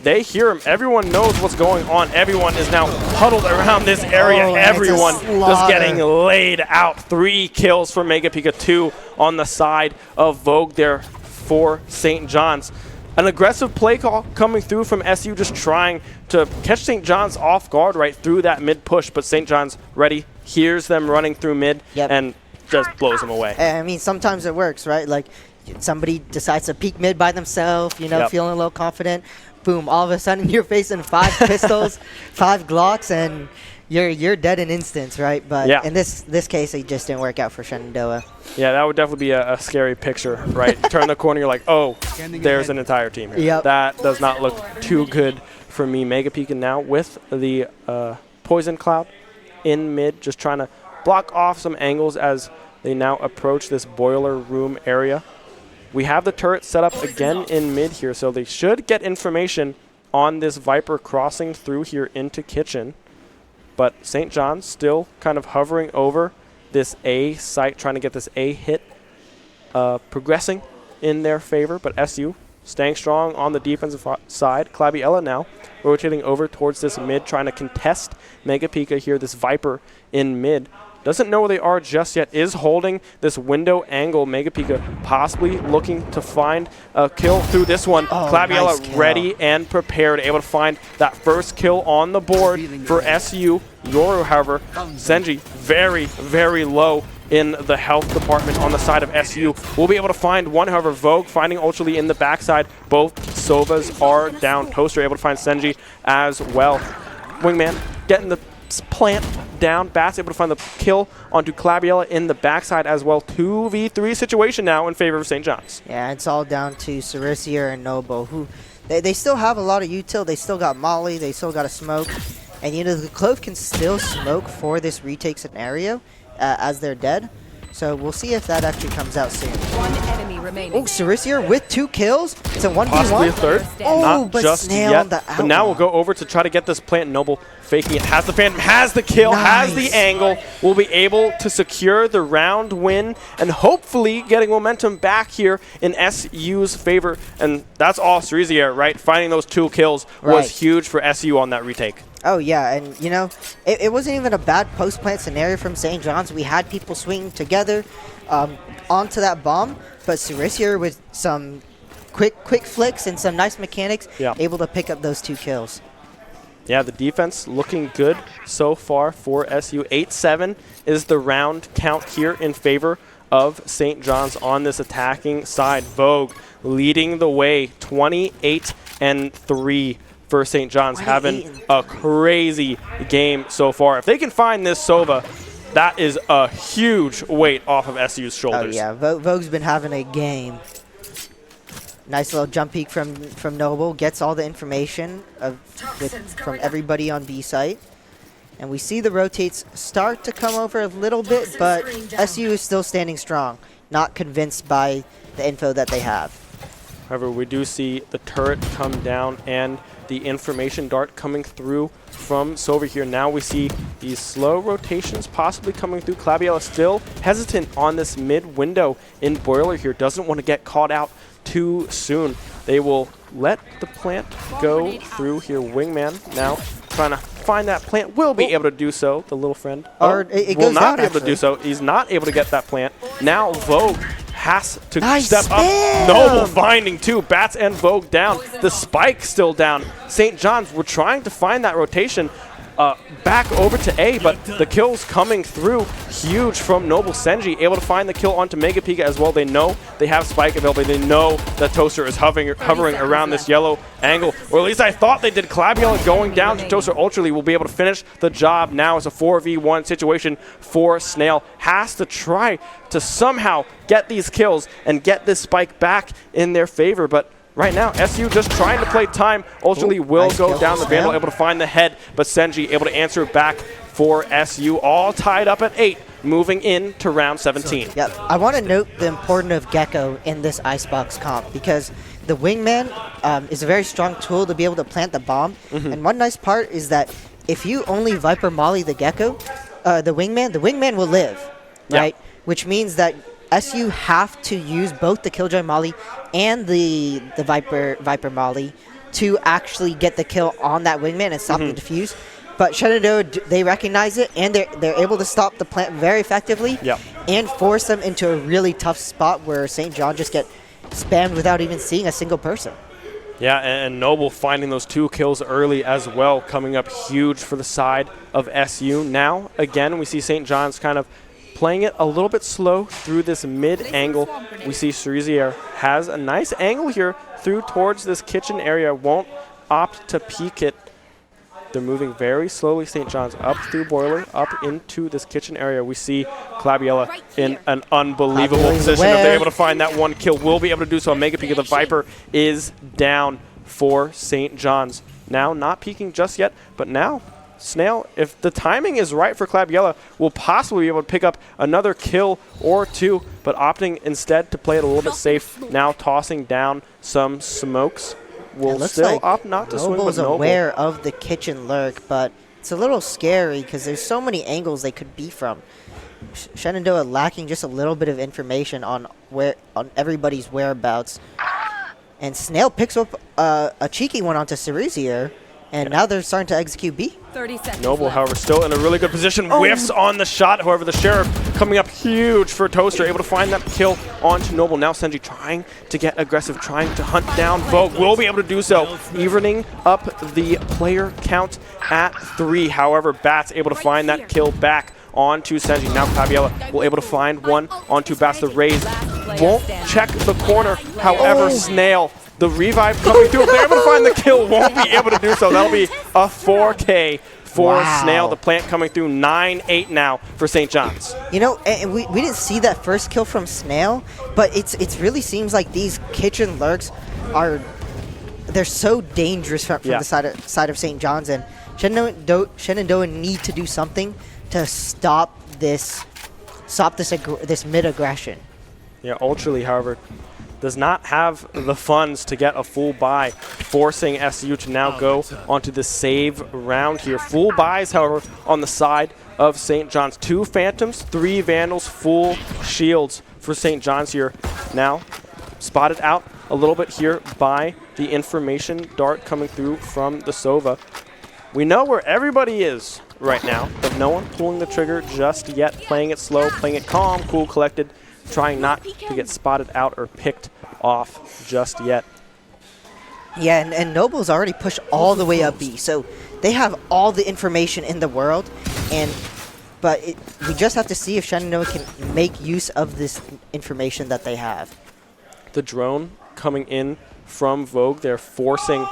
They hear him. Everyone knows what's going on. Everyone is now huddled around this area. Oh, Everyone it's a just slaughter. getting laid out. 3 kills for Mega Pika, 2 on the side of Vogue there for St. John's. An aggressive play call coming through from SU, just trying to catch St. John's off guard right through that mid push, but St. John's ready, hears them running through mid, and just blows them away. I mean, sometimes it works, right? Like, somebody decides to peek mid by themselves, you know, feeling a little confident. Boom, all of a sudden you're facing 5 pistols, 5 Glocks, and you're dead in instants, right? But in this case, it just didn't work out for Shenandoah. Yeah, that would definitely be a scary picture, right? Turn the corner, you're like, oh, there's an entire team here. Yep. That does not look too good for me. Mega Pika now with the Poison Cloud in mid, just trying to block off some angles as they now approach this boiler room area. We have the turret set up again in mid here, so they should get information on this Viper crossing through here into kitchen. But St. John's still kind of hovering over this A site, trying to get this A hit progressing in their favor. But SU staying strong on the defensive side. Claviella now rotating over towards this mid, trying to contest Mega Pika here, this Viper in mid. Doesn't know where they are just yet, is holding this window angle. Mega Pika possibly looking to find a kill through this one. Claviella nice kill. ready and prepared, able to find that first kill on the board for SU. Yoru, however, Senji very, very low in the health department on the side of SU. We'll be able to find one, however, Vogue finding Ultra in the backside. Both Sovas are down. Toaster able to find Senji as well. Wingman getting the plant down. Bats able to find the kill onto Claviella in the backside as well. 2v3 situation now in favor of St. John's. Yeah, it's all down to Sarisier and Noble, who they still have a lot of util. They still got Molly. They still got a smoke. And, you know, the Clove can still smoke for this retake scenario as they're dead. So we'll see if that actually comes out soon. One enemy remaining. Oh, Sarisier with 2 kills. It's a 1v1. Possibly a third. Oh, Not but just Snail yet. on the But now we'll go over to try to get this plant. Noble faking it. Has the Phantom, has the kill, has the Nice. angle. Will be able to secure the round win and hopefully getting momentum back here in SU's favor. And that's all Cerisier, right? Finding those 2 kills was huge for SU on that retake. Oh, yeah, and, you know, it wasn't even a bad post-plant scenario from St. John's. We had people swinging together onto that bomb, but Cerisier with some quick flicks and some nice mechanics, able to pick up those 2 kills. Yeah, the defense looking good so far for SU. 8-7 is the round count here in favor of St. John's on this attacking side. Vogue leading the way, 28-3. For St. John's, having a crazy game so far. If they can find this Sova, that is a huge weight off of SU's shoulders. Oh, yeah. Vogue's been having a game. Nice little jump peek from Noble. Gets all the information from everybody on B site. And we see the rotates start to come over a little bit, but SU is still standing strong. Not convinced by the info that they have. However, we do see the turret come down and the information dart coming through from Sova here. Now we see these slow rotations possibly coming through. Claviella still hesitant on this mid window in Boiler here. Doesn't want to get caught out too soon. They will let the plant go through here. Wingman now trying to find that plant. Will be able to do so, the little friend. Or it will goes not out, be able to do actually. so. He's not able to get that plant. Now Vogue has to Nice step spam. up. Noble finding 2. Bats and Vogue down. The spike still down. St. John's were trying to find that rotation back over to A, but the kills coming through huge from Noble. Senji able to find the kill onto Mega Pika as well. They know they have spike available. They know that Toaster is hovering around this yellow angle, or at least I thought they did. Claviella going down to Toaster. Ultra will be able to finish the job. Now it's a 4v1 situation for Snail. Has to try to somehow get these kills and get this spike back in their favor, but right now, SU just trying to play time. Ultra will nice go kill. down the Vandal, able to find the head, but Senji able to answer back for SU. All tied up at 8, moving into round 17. Yep. I want to note the importance of Gecko in this Icebox comp because the Wingman is a very strong tool to be able to plant the bomb. And one nice part is that if you only Viper Molly the Gecko, the Wingman will live, right? Which means that SU have to use both the Killjoy Molly and the Viper Molly to actually get the kill on that wingman and stop the defuse. But Shenandoah, they recognize it, and they're able to stop the plant very effectively and force them into a really tough spot where St. John just get spammed without even seeing a single person. Yeah, and Noble finding those 2 kills early as well, coming up huge for the side of SU. Now, again, we see St. John's kind of playing it a little bit slow through this mid angle. We see Cerisier has a nice angle here through towards this kitchen area, won't opt to peek it. They're moving very slowly, St. John's, up through Boiler, up into this kitchen area. We see Clabiella in an unbelievable position. If they're able to find that 1 kill, will be able to do so. A mega peek of the Viper is down for St. John's. Now, not peeking just yet, but now, Snail, if the timing is right for Clabiella, will possibly be able to pick up another kill or 2, but opting instead to play it a little bit safe. Now tossing down some smokes. Will still like opt not to swing, but Noble aware of the kitchen lurk, but it's a little scary because there's so many angles they could be from. Shenandoah lacking just a little bit of information on everybody's whereabouts, and Snail picks up a cheeky one onto Cerisier, and now they're starting to execute B. 30 seconds Noble, left. however, still in a really good position. Whiffs on the shot. However, the Sheriff coming up huge for Toaster, able to find that kill onto Noble. Now Senji trying to get aggressive, trying to hunt down Vogue. Will be able to do so, evening up the player count at 3. However, Bats able to find that kill back onto Senji. Now Clabiella will able to find one onto Bats. The Raze won't check the corner. However, Snail, the revive coming through. If they're able to find the kill, won't be able to do so. That'll be a 4K for Snail. The plant coming through 9-8 now for St. John's. You know, and we didn't see that first kill from Snail, but it really seems like these kitchen lurks they're so dangerous from the side of St. John's, and Shenandoah need to do something to stop this mid aggression. Yeah, Ultrally, however, does not have the funds to get a full buy, forcing SU to now go onto the save round here. Full buys, however, on the side of St. John's. 2 Phantoms, 3 Vandals, full shields for St. John's here. Now spotted out a little bit here by the information dart coming through from the Sova. We know where everybody is right now, but no one pulling the trigger just yet. Playing it slow, playing it calm, cool, collected, trying not to get spotted out or picked off just yet. Yeah, and Noble's already pushed all the way up B, so they have all the information in the world, but we just have to see if Shenandoah can make use of this information that they have. The drone coming in from Vogue, they're forcing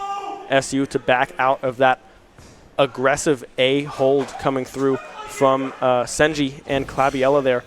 SU to back out of that aggressive A hold coming through from Senji and Clabiella there.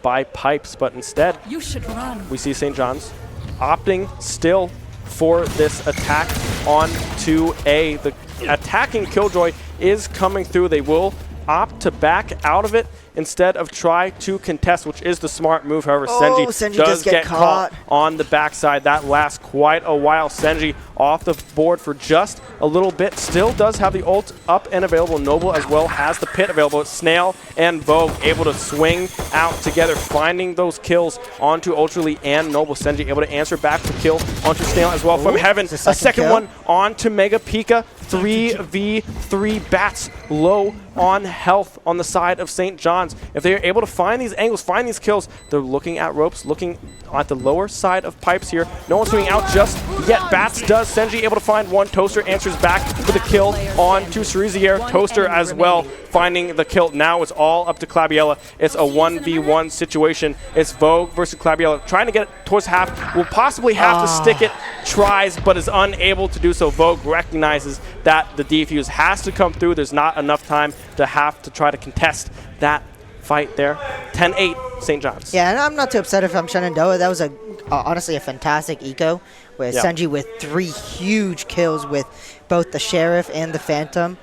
By Pipes, but instead we see St. John's opting still for this attack on to A. The attacking Killjoy is coming through. They will opt to back out of it instead of try to contest, which is the smart move. However, Senji does get caught on the backside. That lasts quite a while. Senji off the board for just a little bit. Still does have the ult up and available. Noble as well has the pit available. Snail and Vogue able to swing out together, finding those kills onto Ultrally and Noble. Senji able to answer back the kill onto Snail as well from Heaven. A second one onto Mega Pika. 3v3 Bats low on health on the side of St. John's. If they are able to find these angles, find these kills, they're looking at ropes, looking at the lower side of Pipes here. No one's swinging out just yet. Bats does. Senji able to find one. Toaster answers back for the kill on to Cerisier. Toaster as well finding the kill. Now it's all up to Clabiella. It's a 1v1 situation. It's Vogue versus Clabiella. Trying to get it towards half. Will possibly have to stick it. Tries, but is unable to do so. Vogue recognizes that the defuse has to come through. There's not enough time to have to try to contest that fight there. 10-8 St. John's. Yeah, and I'm not too upset if I'm Shenandoah. That was honestly a fantastic eco with Senji with 3 huge kills with both the Sheriff and the Phantom.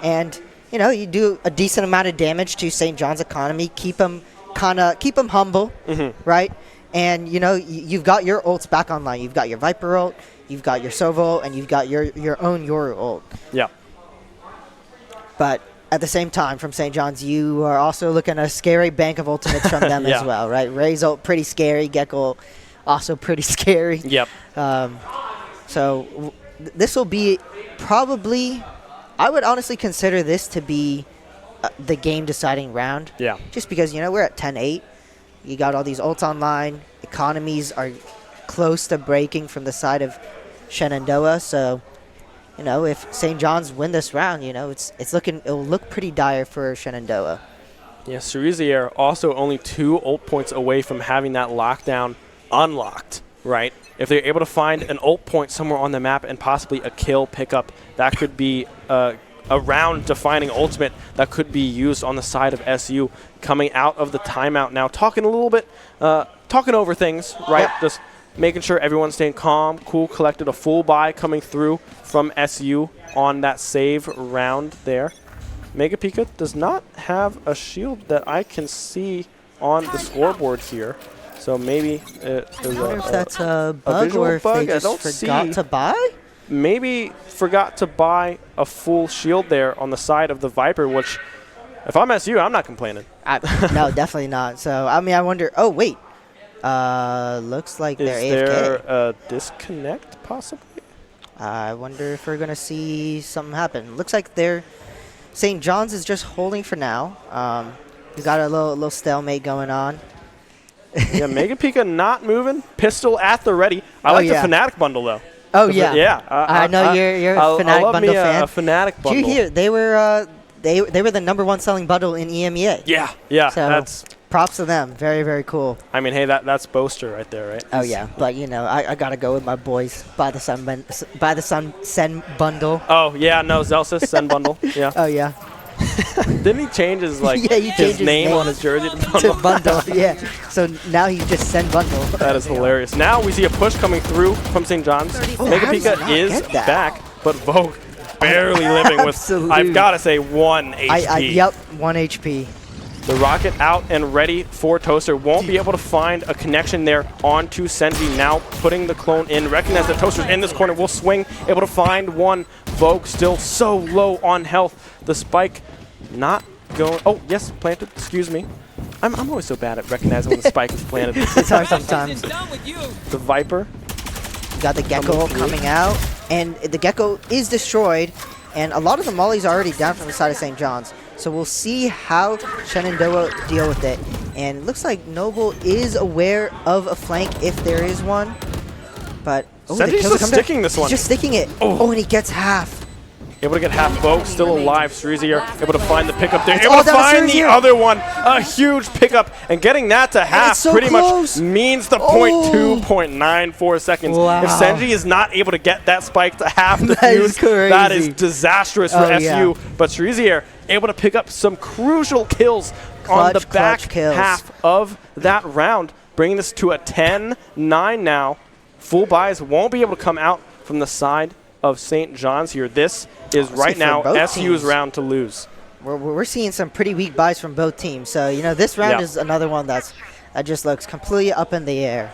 And, you know, you do a decent amount of damage to St. John's economy. Keep them humble, right? And, you know, you've got your ults back online. You've got your Viper ult, you've got your Sova ult, and you've got your own Yoru ult. Yeah. But at the same time, from St. John's, you are also looking at a scary bank of ultimates from them as well, right? Ray's ult, pretty scary. Gecko, also pretty scary. Yep. So this will be probably, I would honestly consider this to be the game deciding round. Yeah. Just because, we're at 10-8. You got all these ults online. Economies are close to breaking from the side of Shenandoah. So, if St. John's win this round, it'll look pretty dire for Shenandoah. Yeah, Cerisier also only 2 ult points away from having that lockdown unlocked, right? If they're able to find an ult point somewhere on the map and possibly a kill pickup, that could be a round-defining ultimate that could be used on the side of SU coming out of the timeout now. Talking a little bit, talking over things, right? Just making sure everyone's staying calm, cool, collected. A full buy coming through from SU on that save round there. Mega Pika does not have a shield that I can see on the scoreboard here. So maybe there's I wonder if that's a bug or if they just forgot to buy? Maybe forgot to buy a full shield there on the side of the Viper, which, if I'm SU, I'm not complaining. No, definitely not. So, I wonder. Oh, wait. Looks like they're AFK. Is there a disconnect, possibly? I wonder if we're going to see something happen. Looks like St. John's is just holding for now. We got a little stalemate going on. Yeah, Mega Pika not moving. Pistol at the ready. I like the Fnatic bundle, though. Oh, yeah. Yeah. I know you're a Fnatic bundle fan. A Fnatic bundle. Did you hear? They were the #1 selling bundle in EMEA. Yeah. So That's props to them. Very, very cool. hey, that's Boaster right there, right? Oh yeah, but I gotta go with my boys. Buy the Sun Sen bundle. Oh yeah, no Zelsis Sen bundle. Yeah. Oh yeah. Didn't he change his his name on his jersey to bundle? To bundle, yeah. So now he's just Sen bundle. That is hilarious. Now we see a push coming through from St. John's. Mega Pika is back, but Vogue barely living with, I've got to say, 1 HP. Yep, 1 HP. The rocket out and ready for Toaster. Won't be able to find a connection there onto Senji. Now putting the clone in. Recognize that Toaster's in this corner. Will swing. Able to find one. Vogue still so low on health. The spike not going. Oh, yes, planted. Excuse me. I'm always so bad at recognizing when the spike is planted. It's hard sometimes. The Viper. Got the Gecko coming out. And the Gecko is destroyed. And a lot of the mollies are already down from the side of St. John's. So we'll see how Shenandoah deal with it. And it looks like Noble is aware of a flank if there is one. But Senji's just sticking this one. He's just sticking it. Oh, and he gets half. Able to get half. Vogue still alive. Cerisier able to find the pickup there. Able to find the other one. A huge pickup. And getting that to half pretty much means the 0.2.94 seconds. Wow. If Senji is not able to get that spike to half the fuse, that is disastrous for SU. Yeah. But Cerisier able to pick up some crucial kills on the back half of that round, bringing this to a 10-9 now. Full buys won't be able to come out from the side of St. John's here. This is right now SU's round to lose. We're seeing some pretty weak buys from both teams. So, this round is another one that just looks completely up in the air.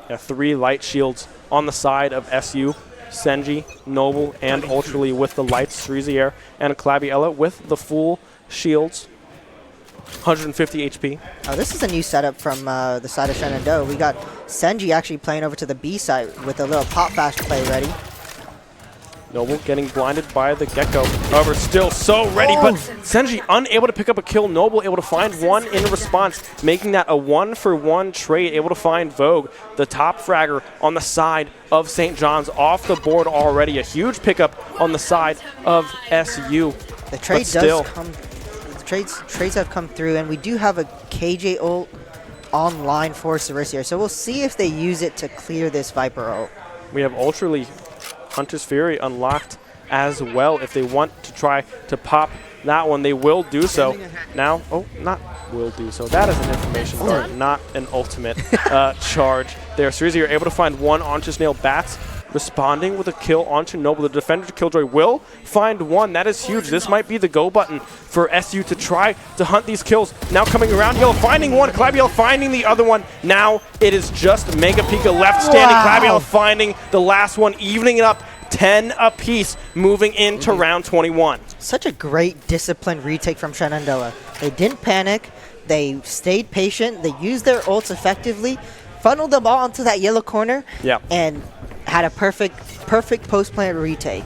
Yeah, 3 light shields on the side of SU. Senji, Noble, and Ultrally with the lights. Cerisier and Claviella with the full shields. 150 HP. Oh, this is a new setup from the side of Shenandoah. We got Senji actually playing over to the B side with a little pop fast play ready. Noble getting blinded by the Gecko. However, still so ready, but Senji unable to pick up a kill. Noble able to find one in response, making that a 1-for-1 trade. Able to find Vogue, the top fragger on the side of St. John's, off the board already. A huge pickup on the side of SU. The trade does come. Trades have come through, and we do have a KJ ult online for Cerisier. So we'll see if they use it to clear this Viper ult. We have Ultrally Hunter's Fury unlocked as well. If they want to try to pop that one, they will do so. Now, not will do so. That is an information guard, not an ultimate charge there. Cerisier are able to find one onto Snail. Bats responding with a kill onto Noble. The defender Killjoy will find one. That is huge. This might be the go button for SU to try to hunt these kills. Now coming around, Yellow finding one. Claviella finding the other one. Now it is just Mega Pika left standing. Claviella finding the last one, evening it up 10 apiece, moving into round 21. Such a great disciplined retake from Shenandoah. They didn't panic. They stayed patient. They used their ults effectively, funneled the ball onto that yellow corner, and had a perfect post-plant retake.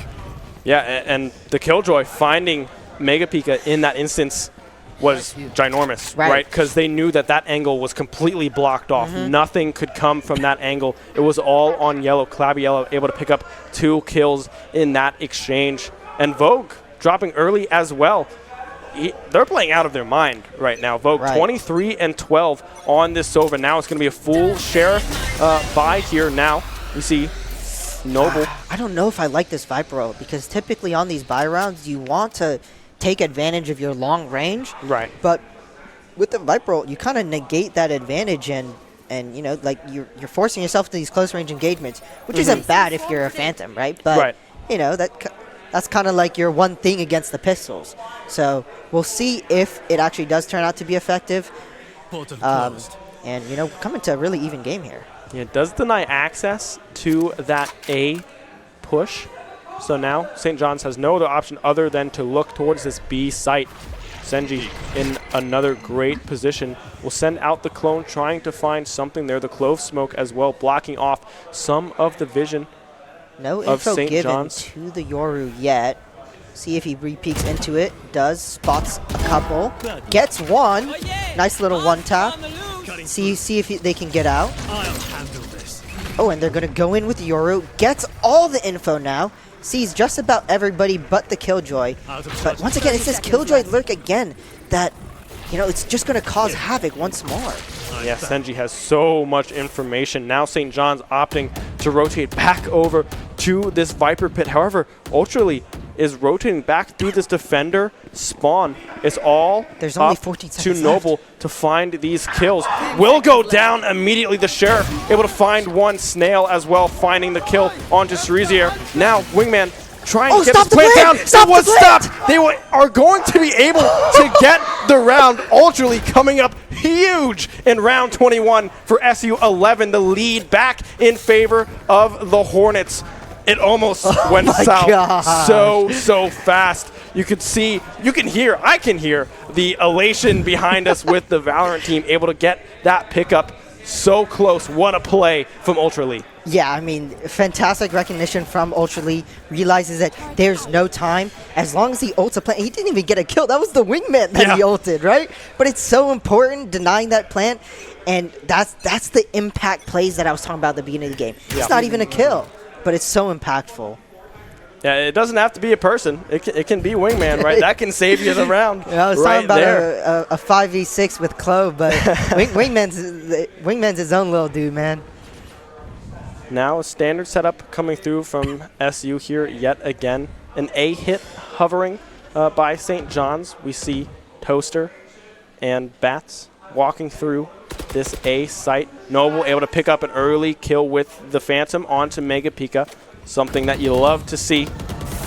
Yeah, and the Killjoy finding Mega Pika in that instance was ginormous, right? Because they knew that that angle was completely blocked off. Nothing could come from that angle. It was all on yellow. Clabby Yellow able to pick up 2 kills in that exchange. And Vogue dropping early as well. They're playing out of their mind right now. Vogue 23 and 12 on this Sova. Now it's going to be a full share buy here now. We see Noble. I don't know if I like this Viper roll because typically on these buy rounds you want to take advantage of your long range. Right. But with the Viper roll, you kind of negate that advantage and you know, like you're forcing yourself to these close range engagements, which isn't bad if you're a Phantom, right? But you know, that's kind of like your one thing against the pistols. So we'll see if it actually does turn out to be effective. And you know, coming to a really even game here. Yeah, it does deny access to that A push. So now St. John's has no other option other than to look towards this B site. Senji in another great position will send out the clone, trying to find something there. The Clove Smoke as well, blocking off some of the vision No of info St. given John's. to the Yoru yet. See if he re-peeks into it. Does, spots a couple. Gets one. Nice little one tap. See if they can get out. Oh, and they're going to go in with Yoru. Gets all the info now. Sees just about everybody but the Killjoy. But once again, it's this Killjoy lurk again that, you know, it's just going to cause havoc once more. Yeah, Senji has so much information. Now St. John's opting to rotate back over to this Viper Pit. However, Ultrally is rotating back through this defender spawn. It's all There's only up 14 to seconds Noble to find these kills. Will go down immediately. The Sheriff able to find one. Snail as well, finding the kill onto Cerezier. Now Wingman trying to get this plant down. It was stopped. They are going to be able to get the round. Ultrally coming up huge in round 21 for SU11. The lead back in favor of the Hornets. It almost went south so fast. You could see, you can hear, I can hear the elation behind us with the Valorant team able to get that pickup so close. What a play from Ultrally. Yeah, I mean, fantastic recognition from Ultrally. Realizes that there's no time. As long as he ults a plant, he didn't even get a kill. That was the Wingman that he ulted, right? But it's so important denying that plant, and that's the impact plays that I was talking about at the beginning of the game. It's not even a kill, but it's so impactful. Yeah, it doesn't have to be a person. It can be Wingman, right? That can save you the round. I was talking about a 5v6 with Clove, but Wingman's his own little dude, man. Now a standard setup coming through from SU here yet again. An A hit hovering by St. John's. We see Toaster and Bats walking through this A site. Noble able to pick up an early kill with the Phantom onto Mega Pika. Something that you love to see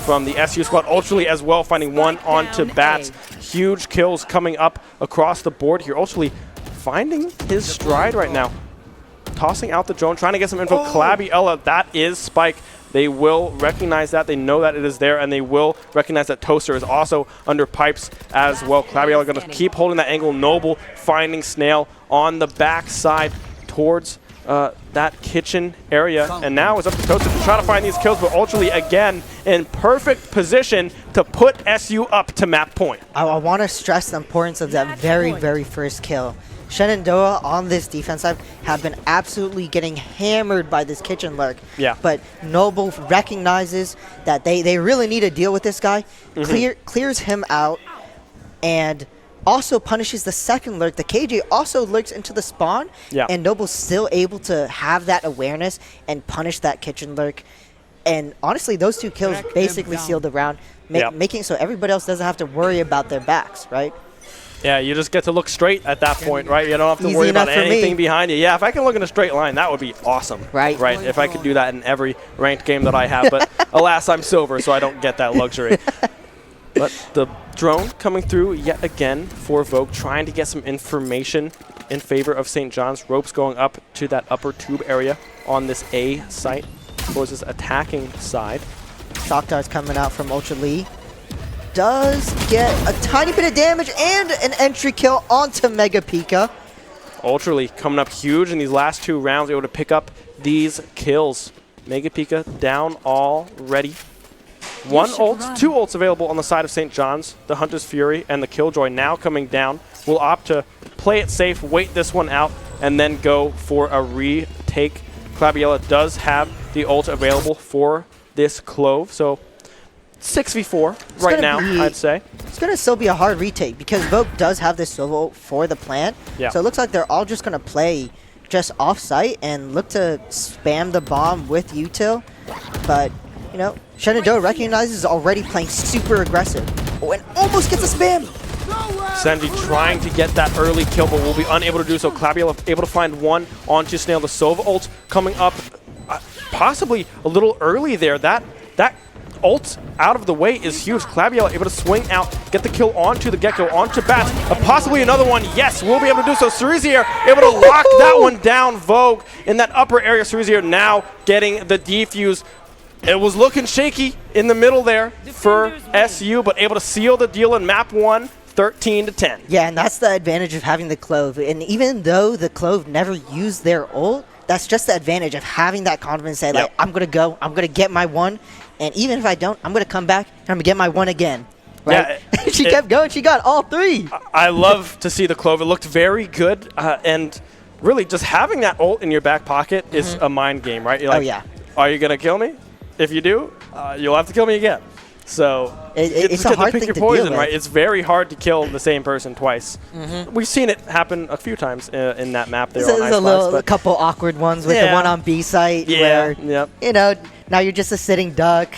from the SU squad. Ultrally as well, finding one onto Bats. Huge kills coming up across the board here. Ultrally finding his stride right now. Tossing out the drone, trying to get some info. Clabby Ella, that is Spike. They will recognize that. They know that it is there, and they will recognize that Toaster is also under pipes as well. Clabby Ella going to keep holding that angle. Noble finding Snail on the back side towards that kitchen area. And now it's up to Toaster to try to find these kills, but Ultrally again in perfect position to put SU up to map point. I want to stress the importance of that very first kill. Shenandoah on this defense side have been absolutely getting hammered by this kitchen lurk. Yeah. But Noble recognizes that they really need to deal with this guy, clears him out, and also punishes the second lurk. The KJ also lurks into the spawn, and Noble's still able to have that awareness and punish that kitchen lurk. And honestly, those two kills basically sealed the round, making it so everybody else doesn't have to worry about their backs, right? Yeah, you just get to look straight at that point, right? You don't have to worry about anything behind you. Yeah, if I can look in a straight line, that would be awesome. Right. If I could do that in every ranked game that I have. But alas, I'm silver, so I don't get that luxury. But the drone coming through yet again for Vogue, trying to get some information in favor of St. John's. Ropes going up to that upper tube area on this A site towards this attacking side. Shock darts coming out from Ultrally. Does get a tiny bit of damage and an entry kill onto Mega Pika. Ultrally coming up huge in these last two rounds, able to pick up these kills. Mega Pika down already. One ult, 2 ults available on the side of St. John's. The Hunter's Fury and the Killjoy now coming down. Will opt to play it safe, wait this one out, and then go for a retake. Claviella does have the ult available for this Clove, so 6v4 right now, I'd say. It's going to still be a hard retake because Vogue does have this solo for the plant. Yeah. So it looks like they're all just going to play just off-site and look to spam the bomb with util. But, you know, Shenandoah recognizes already playing super aggressive. Oh, and almost gets a spam. Senji trying to get that early kill, but will be unable to do so. Claviella able to find one onto Snail. The Sova ult coming up possibly a little early there. That ult out of the way is huge. Claviella able to swing out, get the kill onto the Gecko, onto Bats. Possibly another one. Yes, we'll be able to do so. Cerisier able to lock that one down. Vogue in that upper area. Cerisier now getting the defuse. It was looking shaky in the middle there for SU, but able to seal the deal in map 1, 13-10. Yeah, and that's the advantage of having the Clove. And even though the Clove never used their ult, that's just the advantage of having that confidence say, like, I'm going to go, I'm going to get my one, and even if I don't, I'm going to come back and I'm going to get my one again. Right? Yeah, she kept going. She got all 3. I love to see the Clove. It looked very good, and really just having that ult in your back pocket is a mind game, right? You're like, oh, yeah. Are you going to kill me? If you do, you'll have to kill me again. So it's a hard pick thing your to poison, deal with. right? It's very hard to kill the same person twice. We've seen it happen a few times in that map there on There's a couple awkward ones with the one on B site where, you know, now you're just a sitting duck.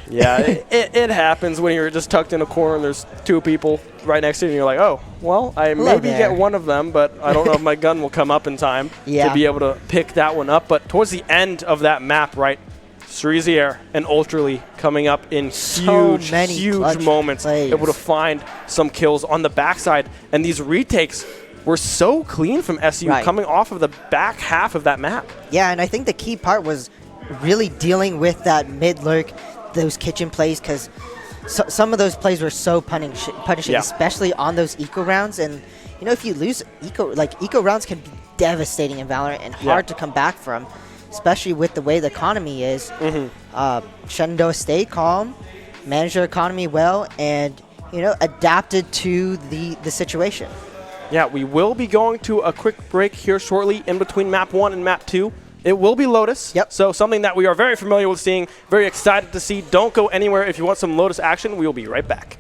Yeah, it happens when you're just tucked in a corner and there's 2 people right next to you and you're like, oh, well, I maybe get one of them, but I don't know if my gun will come up in time to be able to pick that one up. But towards the end of that map, right, Cerisier and Ultraly coming up in huge moments, able to find some kills on the backside. And these retakes were so clean from SU coming off of the back half of that map. Yeah, and I think the key part was really dealing with that mid lurk, those kitchen plays, because some of those plays were so punishing, especially on those eco rounds. And, you know, if you lose eco rounds can be devastating in Valorant and hard to come back from, especially with the way the economy is. Shenandoah stayed calm, managed their economy well, and, you know, adapted to the situation. Yeah, we will be going to a quick break here shortly in between map 1 and map 2. It will be Lotus. Yep. So something that we are very familiar with seeing, very excited to see. Don't go anywhere if you want some Lotus action. We will be right back.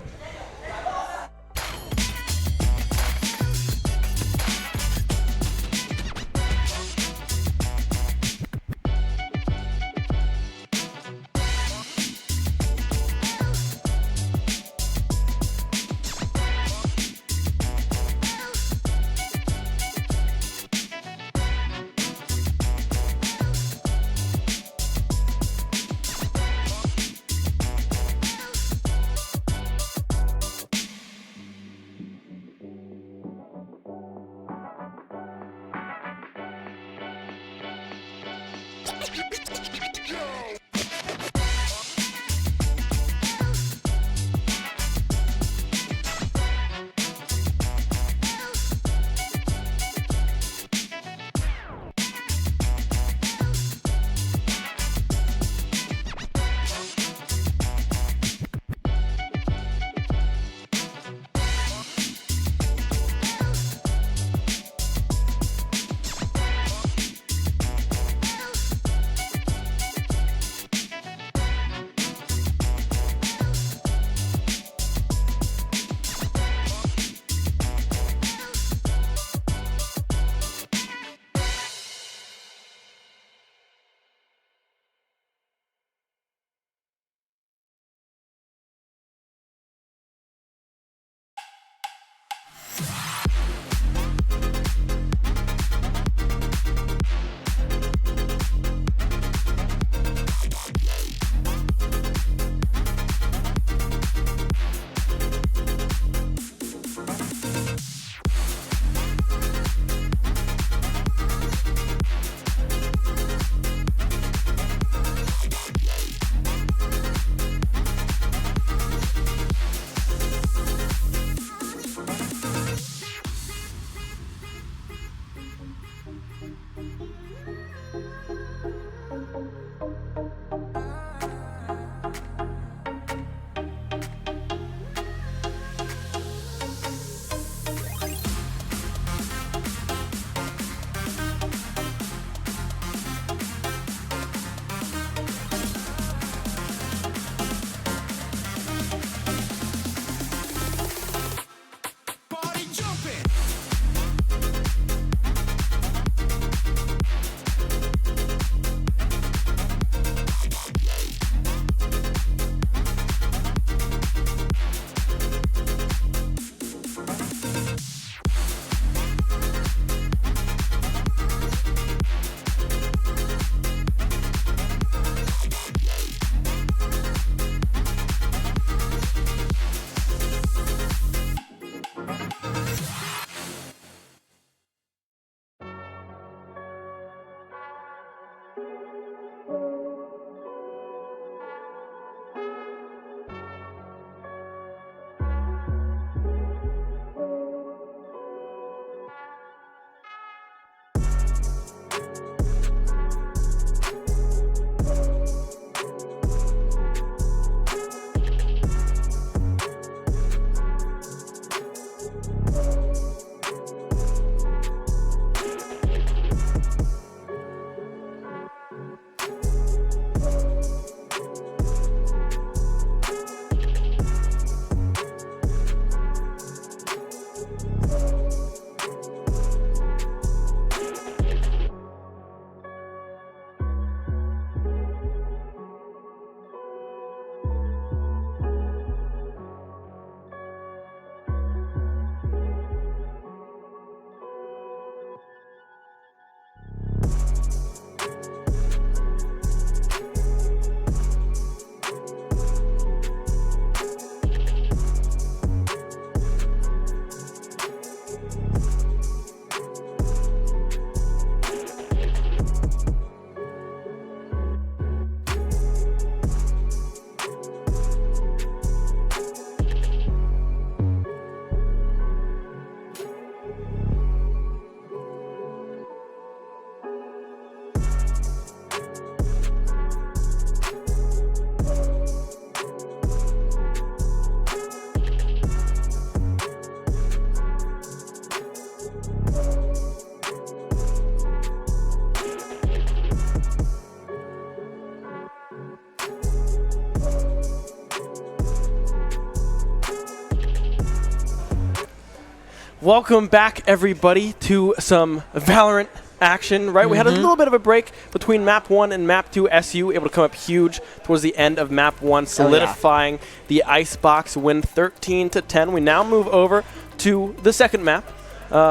Welcome back, everybody, to some Valorant action, right? We had a little bit of a break between map 1 and map 2. SU able to come up huge towards the end of map 1, solidifying the Icebox win 13-10. We now move over to the second map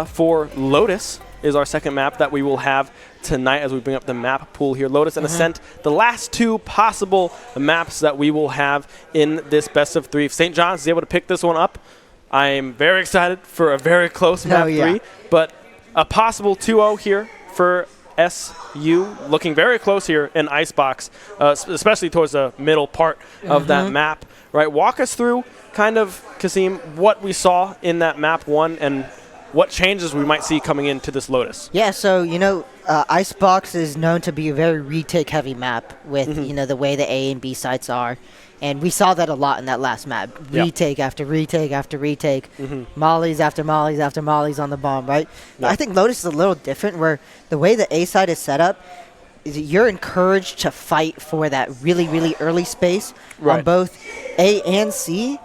for Lotus is our second map that we will have tonight as we bring up the map pool here. Lotus and Ascent, the last two possible maps that we will have in this best of 3. If St. John's is able to pick this one up, I am very excited for a very close map 3, but a possible 2-0 here for SU, looking very close here in Icebox, especially towards the middle part of that map. Right, walk us through kind of, Kasim, what we saw in that map 1 and what changes we might see coming into this Lotus. Yeah, so, you know, Icebox is known to be a very retake-heavy map with, you know, the way the A and B sites are. And we saw that a lot in that last map. Retake after retake after retake. Mollies after mollies after mollies on the bomb, right? I think Lotus is a little different where the way the A side is set up is you're encouraged to fight for that really, really early space on both A and C.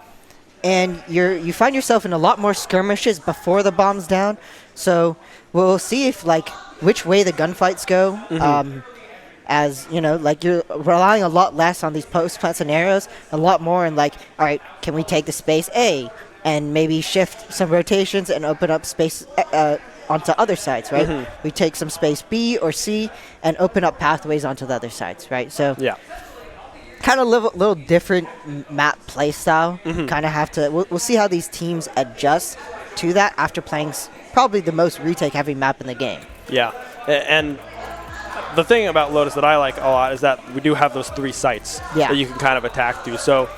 And you find yourself in a lot more skirmishes before the bomb's down. So we'll see if, like, which way the gunfights go. As, you know, like, you're relying a lot less on these post-plant scenarios, a lot more in, like, all right, can we take the space A and maybe shift some rotations and open up space onto other sides, right? We take some space B or C and open up pathways onto the other sides, right? So kind of a little different map play style. Kind of have to, we'll see how these teams adjust to that after playing probably the most retake-heavy map in the game. Yeah, and the thing about Lotus that I like a lot is that we do have those 3 sites that you can kind of attack through. So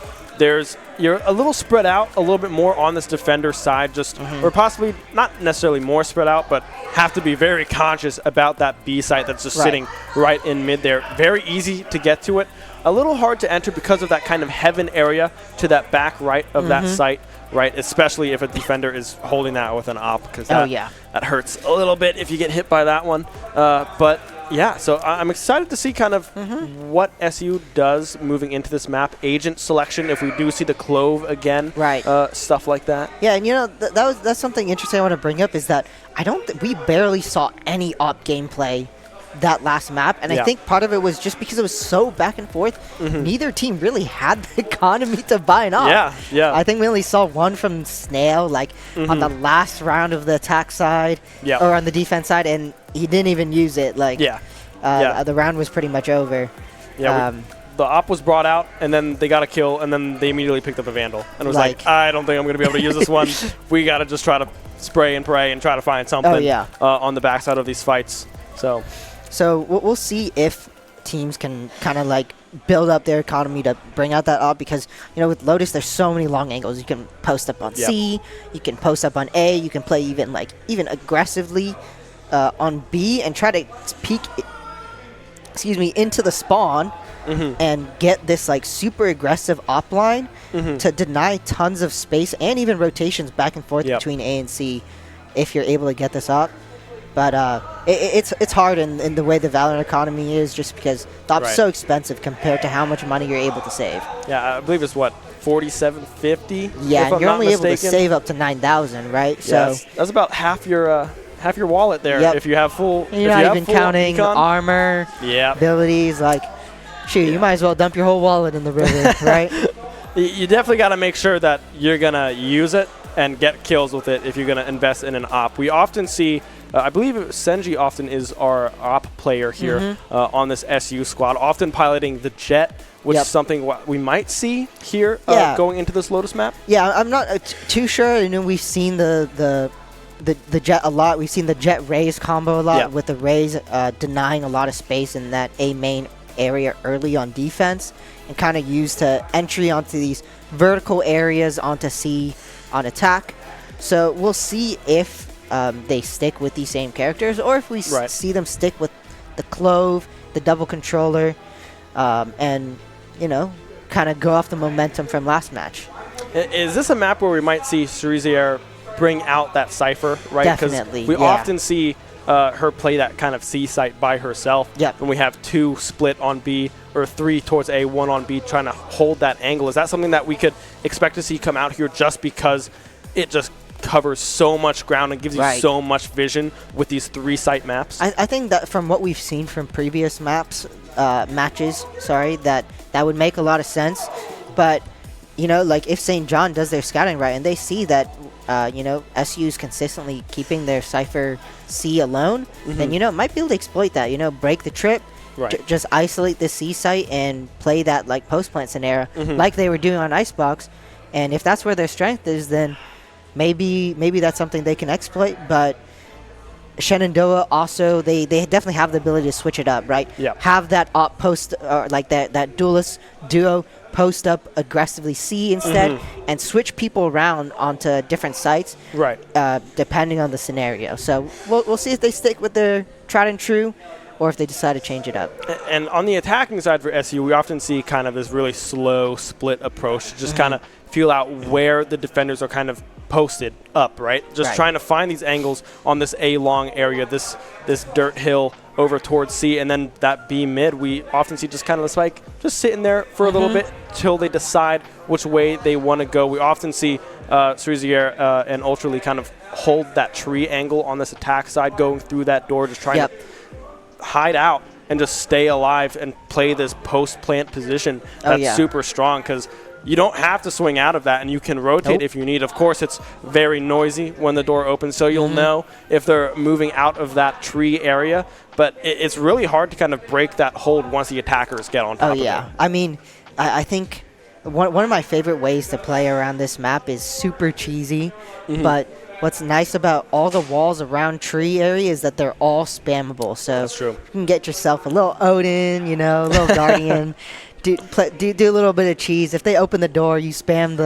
you're a little spread out, a little bit more on this defender side, just or possibly not necessarily more spread out, but have to be very conscious about that B site that's just sitting right in mid there. Very easy to get to it. A little hard to enter because of that kind of heaven area to that back right of that site, right? Especially if a defender is holding that with an op, because that hurts a little bit if you get hit by that one. But yeah, so I'm excited to see kind of what SU does moving into this map. Agent selection, if we do see the Clove again, stuff like that. Yeah, and you know, that's something interesting I want to bring up is that we barely saw any op gameplay that last map, and I think part of it was just because it was so back and forth. Neither team really had the economy to buy an op. I think we only saw one from Snail, like on the last round of the attack side, or on the defense side, and he didn't even use it. Like, the round was pretty much over. The op was brought out, and then they got a kill, and then they immediately picked up a Vandal, and it was like I don't think I'm going to be able to use this one. We got to just try to spray and pray and try to find something on the backside of these fights. So we'll see if teams can kind of like build up their economy to bring out that op, because, you know, with Lotus there's so many long angles. You can post up on C, you can post up on A, you can play even aggressively on B and try to peek into the spawn and get this like super aggressive op line to deny tons of space and even rotations back and forth between A and C if you're able to get this op. But it's hard in the way the Valorant economy is, just because the op's so expensive compared to how much money you're able to save. Yeah, I believe it's what, $47.50? Yeah, and you're only able to save up to 9,000, right? So that's about half your wallet there if you have full. And you're not even counting armor, abilities. Like, shoot, you might as well dump your whole wallet in the river, right? You definitely got to make sure that you're gonna use it and get kills with it if you're gonna invest in an op. We often see. I believe Senji often is our op player here on this SU squad, often piloting the Jet, which is something we might see here going into this Lotus map. Yeah, I'm not too sure. You know, we've seen the Jet a lot. We've seen the Jet Raze combo a lot, with the Raze denying a lot of space in that A main area early on defense, and kind of used to entry onto these vertical areas onto C on attack. So we'll see if they stick with these same characters, or if we see them stick with the Clove, the double controller, and, you know, kind of go off the momentum from last match. Is this a map where we might see Cerisier bring out that Cypher, right? Definitely, we often see her play that kind of C site by herself. When we have 2 split on B, or 3 towards A, 1 on B, trying to hold that angle. Is that something that we could expect to see come out here just because it just covers so much ground and gives you Right. so much vision with these 3-site maps. I think that from what we've seen from previous matches, that would make a lot of sense. But, you know, like if St. John does their scouting right and they see that, you know, SU is consistently keeping their Cypher C alone, then, you know, might be able to exploit that, you know, break the trip, Right. just isolate the C site and play that like post-plant scenario like they were doing on Icebox. And if that's where their strength is, then maybe that's something they can exploit. But Shenandoah also, they definitely have the ability to switch it up, right? Yep. Have that op post, or like that duelist duo post up aggressively C instead, and switch people around onto different sites, Right. depending on the scenario. So we'll see if they stick with their tried and true, or if they decide to change it up. And on the attacking side for SU, we often see kind of this really slow split approach to just kind of feel out where the defenders are kind of posted up, right? Just Right. trying to find these angles on this A long area, this dirt hill over towards C, and then that B mid, we often see just kind of the spike just sitting there for a little bit till they decide which way they want to go. We often see Cerisier and Ultrally kind of hold that tree angle on this attack side, going through that door, just trying to hide out and just stay alive and play this post-plant position that's super strong, because you don't have to swing out of that, and you can rotate if you need. Of course, it's very noisy when the door opens, so you'll know if they're moving out of that tree area, but it's really hard to kind of break that hold once the attackers get on top of it. I mean, I think one of my favorite ways to play around this map is super cheesy, but what's nice about all the walls around tree area is that they're all spammable. So That's true. you can get yourself a little Odin, you know, a little Guardian. Do a little bit of cheese. If they open the door, you spam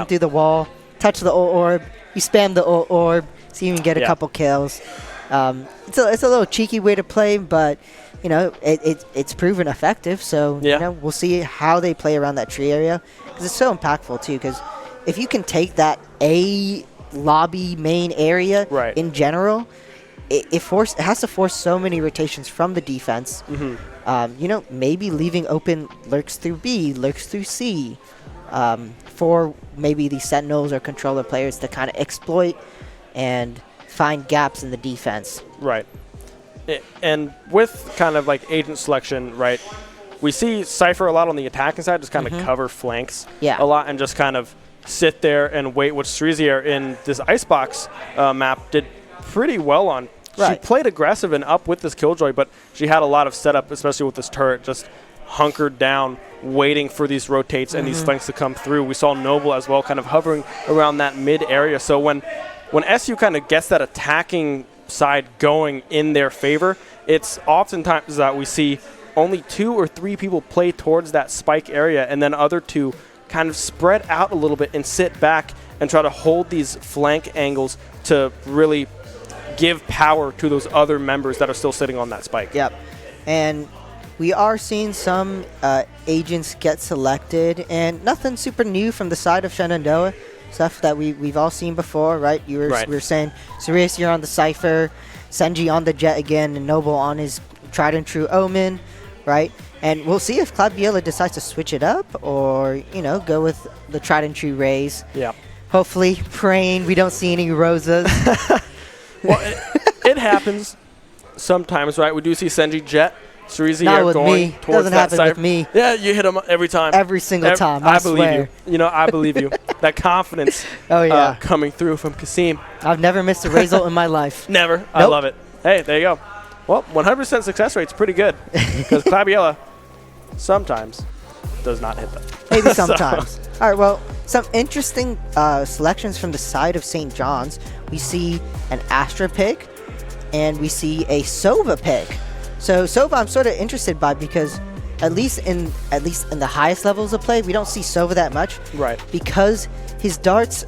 through the wall. Touch the orb. You spam the orb, so you can get a couple kills. It's a little cheeky way to play, but you know it's proven effective. So you know we'll see how they play around that tree area, because it's so impactful too. Because if you can take that A lobby main area in general, it has to force so many rotations from the defense. You know, maybe leaving open lurks through B, lurks through C, for maybe the Sentinels or controller players to kind of exploit and find gaps in the defense. Right. And with kind of like agent selection, right, we see Cypher a lot on the attacking side, just kind of cover flanks a lot and just kind of sit there and wait, which Cerisier in this Icebox map did pretty well on. She played aggressive and up with this Killjoy, but she had a lot of setup, especially with this turret, just hunkered down, waiting for these rotates and these flanks to come through. We saw Noble as well kind of hovering around that mid area. So when SU kind of gets that attacking side going in their favor, it's oftentimes that we see only 2 or 3 people play towards that spike area, and then other 2 kind of spread out a little bit and sit back and try to hold these flank angles to really give power to those other members that are still sitting on that spike. Yep. And we are seeing some agents get selected, and nothing super new from the side of Shenandoah. Stuff that we've all seen before, right? We were saying Cerisier on the Cypher, Senji on the Jet again, and Noble on his tried and true Omen, right? And we'll see if Claudiella decides to switch it up or, you know, go with the tried and true Rays. Yeah. Hopefully, praying we don't see any Rosas. Well, it happens sometimes, right? We do see Senji Jet, Cerisier Not with going me. towards Doesn't that happen side. with me. Yeah, you hit him every time. Every single time, I believe swear. you. You know, I believe you. That confidence coming through from Kasim. I've never missed a Rays ult in my life. Never. I love it. Hey, there you go. Well, 100% success rate's pretty good, because Claudiella sometimes does not hit them. Maybe sometimes. All right, well, some interesting selections from the side of St. John's. We see an Astra pick, and we see a Sova pick. So Sova I'm sort of interested by, because at least in the highest levels of play, we don't see Sova that much. Right. Because his darts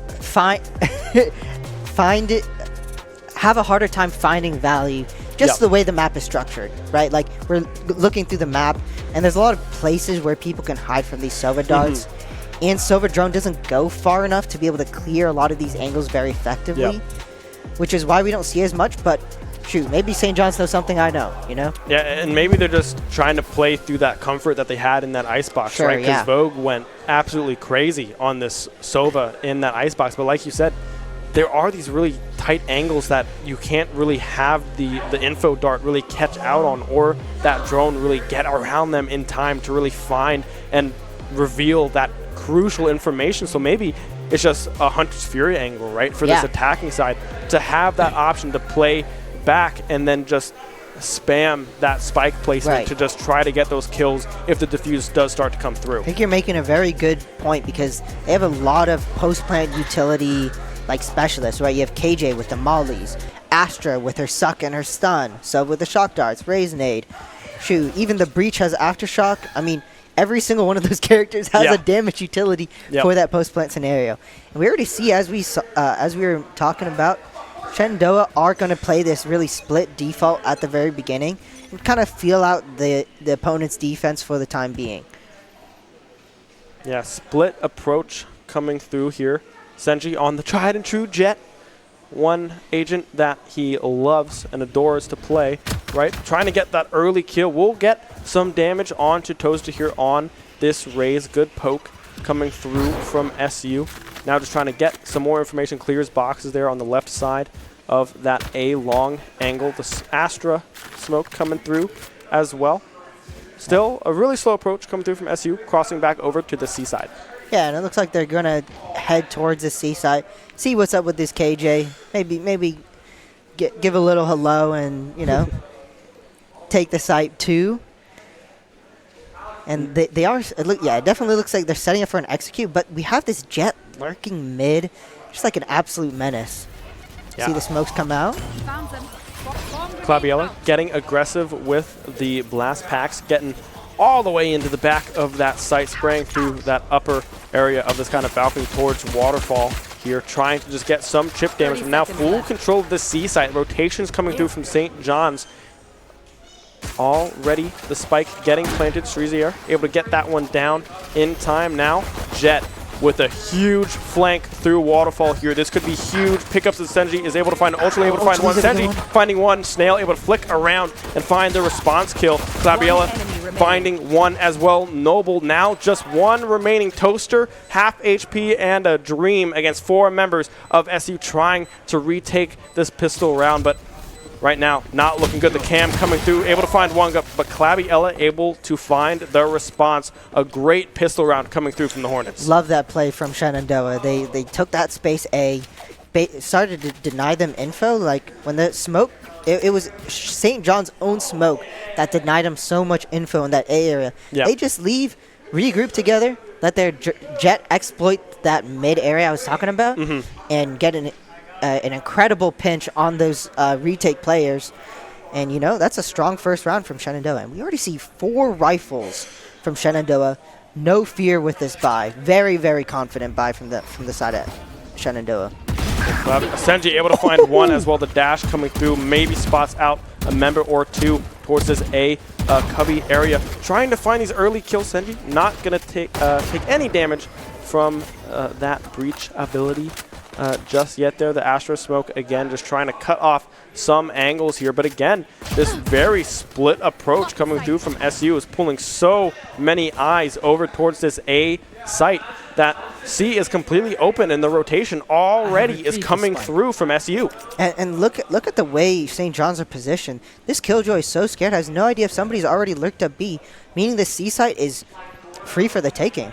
have a harder time finding value, just the way the map is structured, right? Like, we're looking through the map, and there's a lot of places where people can hide from these Sova darts, and Sova drone doesn't go far enough to be able to clear a lot of these angles very effectively, which is why we don't see as much. But shoot, maybe St. John's knows something I know, you know? Yeah, and maybe they're just trying to play through that comfort that they had in that Icebox, right? Because Vogue went absolutely crazy on this Sova in that Icebox. But like you said, there are these really tight angles that you can't really have the info dart really catch out on, or that drone really get around them in time to really find and reveal that crucial information. So maybe it's just a Hunter's Fury angle, right, for this attacking side, to have that option to play back and then just spam that spike placement to just try to get those kills if the defuse does start to come through. I think you're making a very good point, because they have a lot of post-plant utility like specialists, right? You have KJ with the mollies, Astra with her suck and her stun, Sub with the shock darts, Raisinade. Shoot, even the Breach has aftershock. I mean, every single one of those characters has a damage utility for that post-plant scenario. And we already see, as we were talking about, Shenandoah are going to play this really split default at the very beginning and kind of feel out the opponent's defense for the time being. Yeah, split approach coming through here. Senji on the tried and true Jet. One agent that he loves and adores to play, right? Trying to get that early kill. We'll get some damage onto Toaster here on this Raze. Good poke coming through from SU. Now just trying to get some more information. Clears boxes there on the left side of that A long angle. The Astra smoke coming through as well. Still a really slow approach coming through from SU, crossing back over to the C side. Yeah, and it looks like they're going to head towards the C side, see what's up with this KJ, maybe give a little hello and, you know, take the site too. And they are, it definitely looks like they're setting up for an execute, but we have this Jet lurking mid, just like an absolute menace. Yeah. See the smokes come out. Claviella getting aggressive with the blast packs, getting all the way into the back of that site, spraying through that upper area of this kind of balcony towards Waterfall here, trying to just get some chip damage. But now full control of the C site. Rotations coming through from St. John's. Already the spike getting planted. Shreezier able to get that one down in time now. Jet with a huge flank through Waterfall here. This could be huge. Pickups of Senji is able to find Ultra, able to find one. Senji finding one. Snail able to flick around and find the response kill. Claviella finding one as well. Noble now just one remaining. Toaster, half HP and a Dream against 4 members of SU trying to retake this pistol round, but right now, not looking good. The cam coming through, able to find one, but Claviella able to find the response. A great pistol round coming through from the Hornets. Love that play from Shenandoah. They took that space A, started to deny them info. Like when the smoke, it was St. John's own smoke that denied them so much info in that A area. Yep. They just leave, regroup together, let their Jet exploit that mid area I was talking about, and get an incredible pinch on those retake players. And, you know, that's a strong first round from Shenandoah. And we already see 4 rifles from Shenandoah. No fear with this buy. Very, very confident buy from the side of Shenandoah. Senji able to find one as well. The dash coming through maybe spots out a member or two towards this A cubby area. Trying to find these early kills. Senji not going to take any damage from that breach ability just yet there. The Astro smoke again just trying to cut off some angles here, but again this very split approach coming through from SU is pulling so many eyes over towards this A site that C is completely open, and the rotation already is coming through from SU. And look at the way St. John's are positioned. This Killjoy is so scared, has no idea if somebody's already lurked up B, meaning the C site is free for the taking.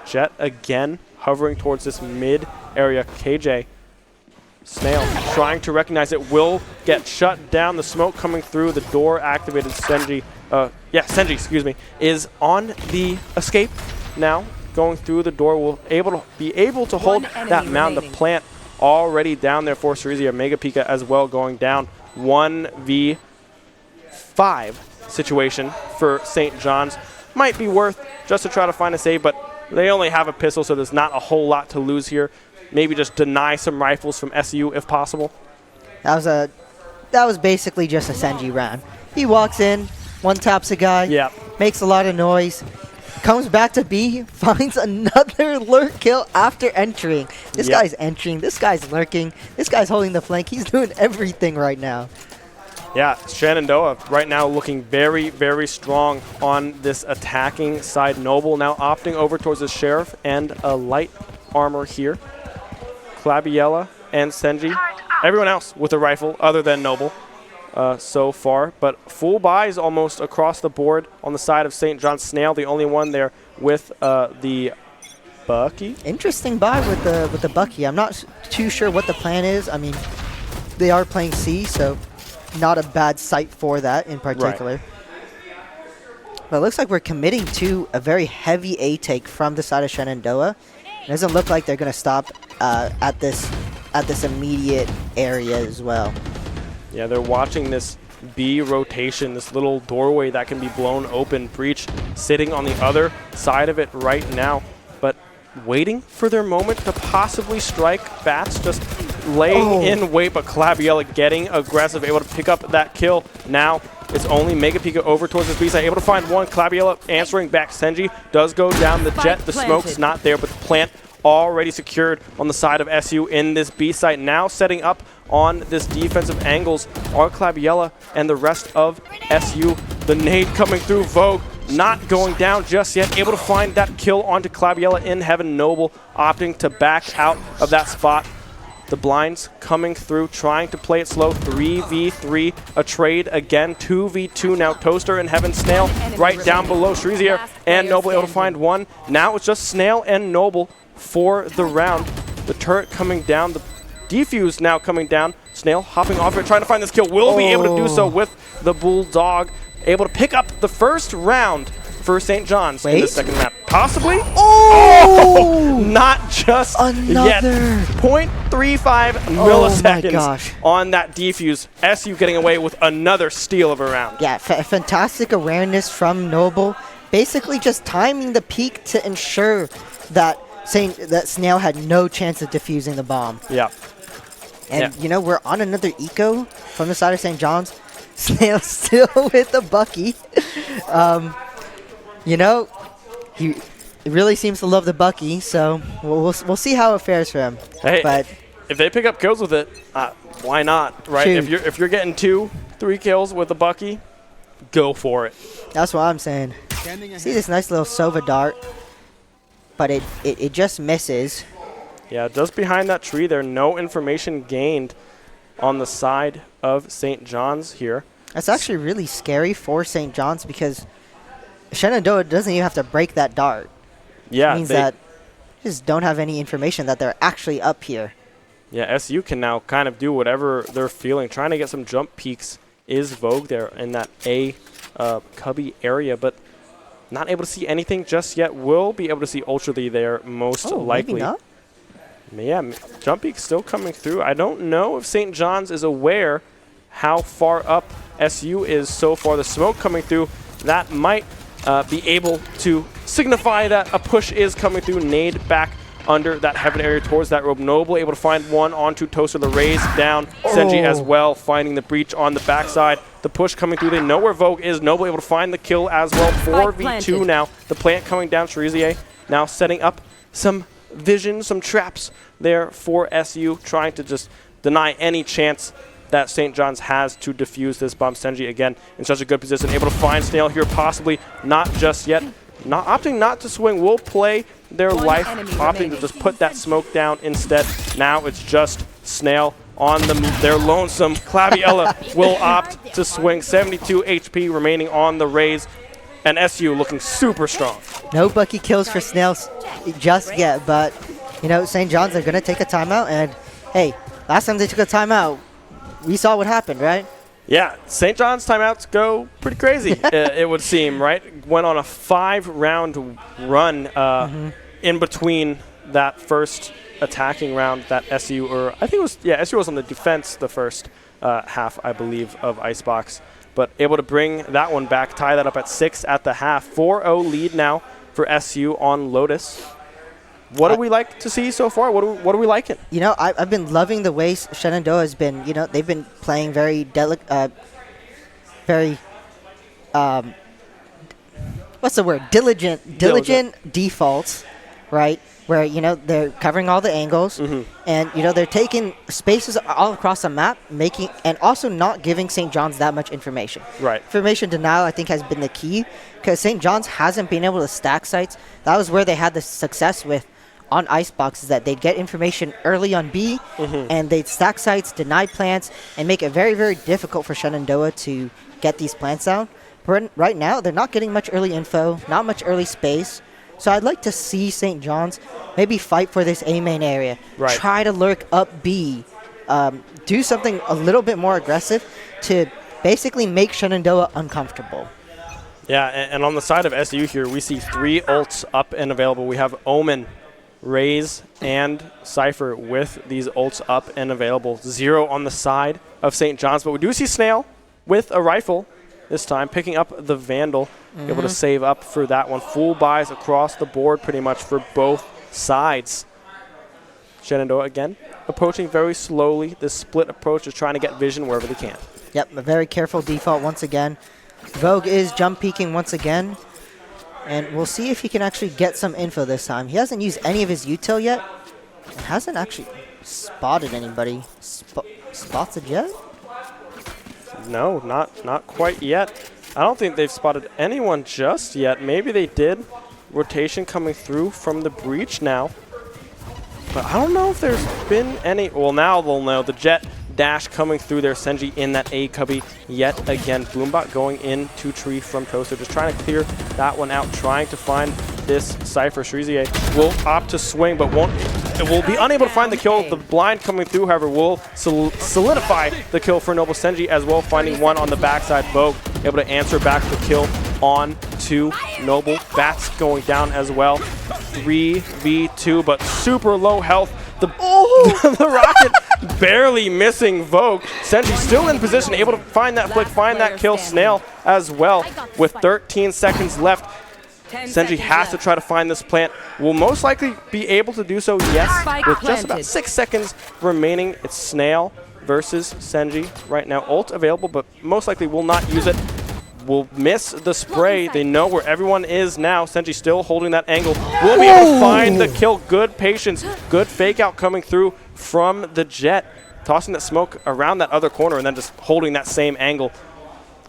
Jet again hovering towards this mid area. KJ Snail trying to recognize it, will get shut down. The smoke coming through, the door activated. Senji, excuse me, is on the escape now. Going through the door, will be able to hold that mound. The plant already down there for Cerizia. Mega Pika as well going down. 1v5 situation for St. John's. Might be worth just to try to find a save, but they only have a pistol, so there's not a whole lot to lose here. Maybe just deny some rifles from SU if possible. That was basically just a Senji round. He walks in, one taps a guy, makes a lot of noise, comes back to B, finds another lurk kill after entering. This guy's entering, this guy's lurking, this guy's holding the flank. He's doing everything right now. Yeah, Shenandoah right now looking very, very strong on this attacking side. Noble now opting over towards the Sheriff and a light armor here. Claviella and Senji. Everyone else with a rifle other than Noble so far. But full buys almost across the board on the side of St. John's. Snail, the only one there with the Bucky. Interesting buy with the Bucky. I'm not too sure what the plan is. I mean, they are playing C, so not a bad site for that in particular. Right. But it looks like we're committing to a very heavy A take from the side of Shenandoah. It doesn't look like they're going to stop at this immediate area as well. Yeah, they're watching this B rotation, this little doorway that can be blown open. Breach sitting on the other side of it right now, but waiting for their moment to possibly strike. Bats just laying in wait, but Claviella getting aggressive, able to pick up that kill. Now it's only Mega Pika over towards this B side, able to find one. Claviella answering back. Senji does go down the jet. The smoke's not there, but the plant already secured on the side of SU in this B site. Now setting up on this defensive angles are Claviella and the rest of SU. The nade coming through. Vogue not going down just yet. Able to find that kill onto Claviella in heaven. Noble opting to back out of that spot. The blinds coming through, trying to play it slow. 3v3, a trade again. 2v2 now. Toaster and Heaven. Snail right down below. Shrezier and Noble able to find one. Now it's just Snail and Noble for the round. The turret coming down. The defuse now coming down. Snail hopping off it, trying to find this kill. Will be able to do so with the Bulldog. Able to pick up the first round for St. John's in the second map. Possibly? Oh! Not just yet. 0.35 milliseconds on that defuse. SU getting away with another steal of a round. Yeah, fantastic awareness from Noble. Basically just timing the peak to ensure that Snail had no chance of defusing the bomb. Yeah. And, you know, we're on another eco from the side of St. John's. Snail still with the Bucky. You know, he really seems to love the Bucky, so we'll see how it fares for him. Hey, but if they pick up kills with it, why not, right? If you're getting 2-3 kills with the Bucky, go for it. That's what I'm saying. See this nice little Sova dart, but it just misses. Yeah, just behind that tree there, no information gained on the side of St. John's here. That's actually really scary for St. John's because Shenandoah doesn't even have to break that dart. Yeah, it means that just don't have any information that they're actually up here. Yeah, SU can now kind of do whatever they're feeling. Trying to get some jump peaks is Vogue there in that A cubby area, but not able to see anything just yet. Will be able to see Ultra Lee there most likely. Maybe not. Yeah, jump peak still coming through. I don't know if St. John's is aware how far up SU is so far. The smoke coming through, that might be able to signify that a push is coming through. Nade back under that heaven area towards that rope. Noble able to find one onto Toaster. The raise down. Senji as well, finding the breach on the backside. The push coming through. They know where Vogue is. Noble able to find the kill as well. 4v2 now. The plant coming down. Shrezier now setting up some vision, some traps there for SU, trying to just deny any chance that St. John's has to defuse this bomb. Senji again in such a good position, able to find Snail here, possibly not just yet. Opting not to swing, will play their life, opting to just put that smoke down instead. Now it's just Snail on their lonesome. Claviella will opt to swing. 72 HP remaining on the raise, and SU looking super strong. No Bucky kills for Snail just yet, but you know, St. John's are going to take a timeout, and hey, last time they took a timeout, we saw what happened, right? Yeah, St. John's timeouts go pretty crazy, it would seem, right? Went on a 5-round run in between that first attacking round that SU, or I think it was, yeah, SU was on the defense the first half, I believe, of Icebox, but able to bring that one back, tie that up at 6 at the half. 4-0 lead now for SU on Lotus. What do we like to see so far? What do we liking? You know, I've been loving the way Shenandoah has been. You know, they've been playing very what's the word? Diligent defaults, right? Where, you know, they're covering all the angles, and, you know, they're taking spaces all across the map, and also not giving St. John's that much information. Right. Information denial, I think, has been the key, because St. John's hasn't been able to stack sites. That was where they had the success with on Icebox is that they'd get information early on B, and they'd stack sites, deny plants, and make it very, very difficult for Shenandoah to get these plants down. But right now, they're not getting much early info, not much early space. So I'd like to see St. John's maybe fight for this A main area, try to lurk up B, do something a little bit more aggressive to basically make Shenandoah uncomfortable. Yeah, and on the side of SU here, we see 3 ults up and available. We have Omen, Raze, and Cypher with these ults up and available. 0 on the side of St. John's, but we do see Snail with a rifle this time, picking up the Vandal, able to save up for that one. Full buys across the board pretty much for both sides. Shenandoah again approaching very slowly. This split approach is trying to get vision wherever they can. Yep, a very careful default once again. Vogue is jump peeking once again, and we'll see if he can actually get some info this time. He hasn't used any of his util yet, and hasn't actually spotted anybody. Spots a jet? No, not quite yet. I don't think they've spotted anyone just yet. Maybe they did. Rotation coming through from the breach now. But I don't know if there's been any. Well, now they'll know. The jet dash coming through there. Senji in that A cubby yet again. Boombot going into tree from Toaster. Just trying to clear that one out. Trying to find this Cypher. Shrezier will opt to swing, but will be unable to find the kill. The blind coming through, however, will solidify the kill for Noble. Senji as well, finding one on the backside. Vogue able to answer back the kill on to Noble. Bats going down as well. 3v2, but super low health. The rocket barely missing Vogue. Senji still in position, able to find that flick, find that kill. Snail as well with 13 seconds left. Senji has to try to find this plant. Will most likely be able to do so, yes, with just about 6 seconds remaining. It's Snail versus Senji right now. Ult available, but most likely will not use it. Will miss the spray. They know where everyone is now. Senji still holding that angle. Will be able to find the kill. Good patience. Good fake out coming through from the jet. Tossing that smoke around that other corner and then just holding that same angle.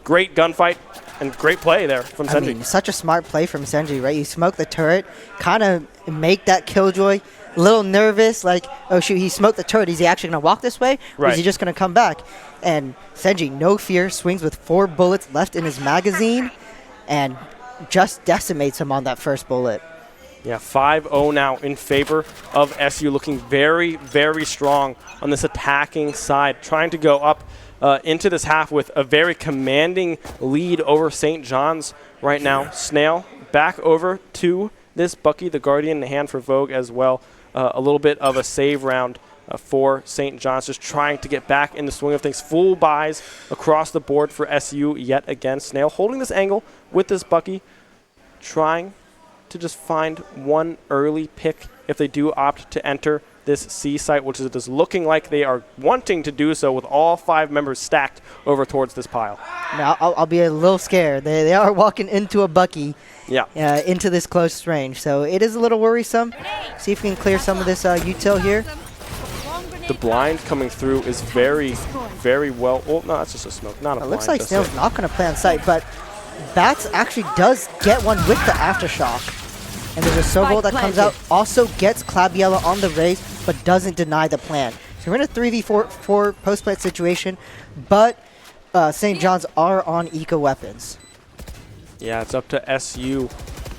Great gunfight and great play there from Senji. I mean, such a smart play from Senji, right? You smoke the turret, kind of make that Killjoy a little nervous, like, oh shoot, he smoked the turret. Is he actually going to walk this way? Or is he just going to come back? And Senji, no fear, swings with 4 bullets left in his magazine and just decimates him on that first bullet. Yeah, 5-0 now in favor of SU, looking very, very strong on this attacking side, trying to go up into this half with a very commanding lead over St. John's right now. Snail back over to this Bucky, the Guardian, in the hand for Vogue as well. A little bit of a save round for St. John's, just trying to get back in the swing of things. Full buys across the board for SU yet again. Snail holding this angle with this Bucky, trying to just find one early pick if they do opt to enter this C site, which is just looking like they are wanting to do so with all 5 members stacked over towards this pile. Now, I'll be a little scared. They are walking into a Bucky. Into this close range. So it is a little worrisome. See if we can clear some of this util here. The blind coming through is very, very well. Well, no, that's just a smoke, not a blind. It looks like Snail's not going to play on site, but Bats actually does get one with the Aftershock. And there's a Sobol that comes out, also gets Clabiella on the raise, but doesn't deny the plan. So we're in a 3v4 post-plant situation, but St. John's are on eco weapons. Yeah, it's up to SU.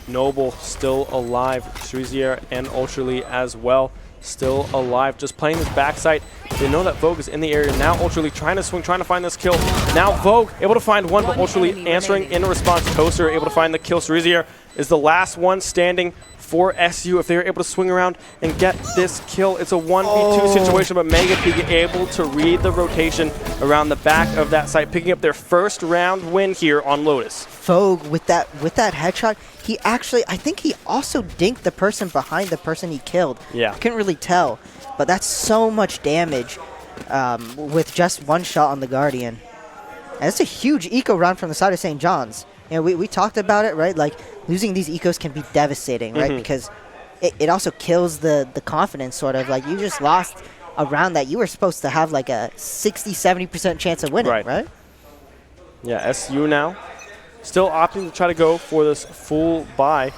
Noble still alive. Shrezier and Ultrally as well still alive. Just playing this backside. They know that Vogue is in the area. Now Ultrally trying to swing, trying to find this kill. Now Vogue able to find one, but Ultrally answering in response. Toaster able to find the kill. Shrezier is the last one standing for SU. If they're able to swing around and get this kill, it's a 1v2 situation, but Mega Pig able to read the rotation around the back of that site, picking up their first round win here on Lotus. Vogue with that headshot, he actually, I think he also dinked the person behind the person he killed. Yeah. I couldn't really tell, but that's so much damage with just one shot on the Guardian. And it's a huge eco round from the side of St. John's. You know, we talked about it, right? Like, losing these ecos can be devastating, right? Because it also kills the confidence, sort of. Like, you just lost a round that you were supposed to have, like, a 60-70% chance of winning, right? Yeah, SU now still opting to try to go for this full buy.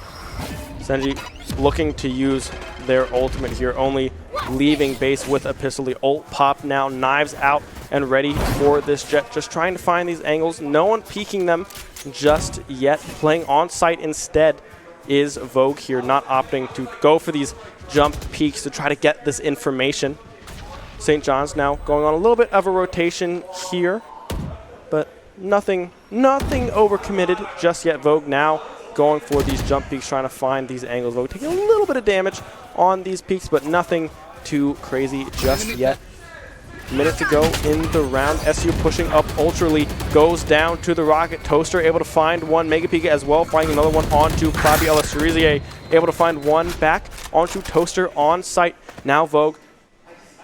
Senji looking to use their ultimate here, only leaving base with a pistol. The ult pop now, knives out and ready for this jet. Just trying to find these angles. No one peeking them just yet. Playing on site instead is Vogue here, not opting to go for these jump peaks to try to get this information. St. John's now going on a little bit of a rotation here, but nothing overcommitted just yet. Vogue now going for these jump peaks, trying to find these angles. Vogue taking a little bit of damage on these peaks, but nothing too crazy just yet. Minute to go in the round. SU pushing up ultrally, goes down to the rocket. Toaster able to find one. Mega Pika as well, finding another one onto Claviella. Cerisier able to find one back onto Toaster on site. Now Vogue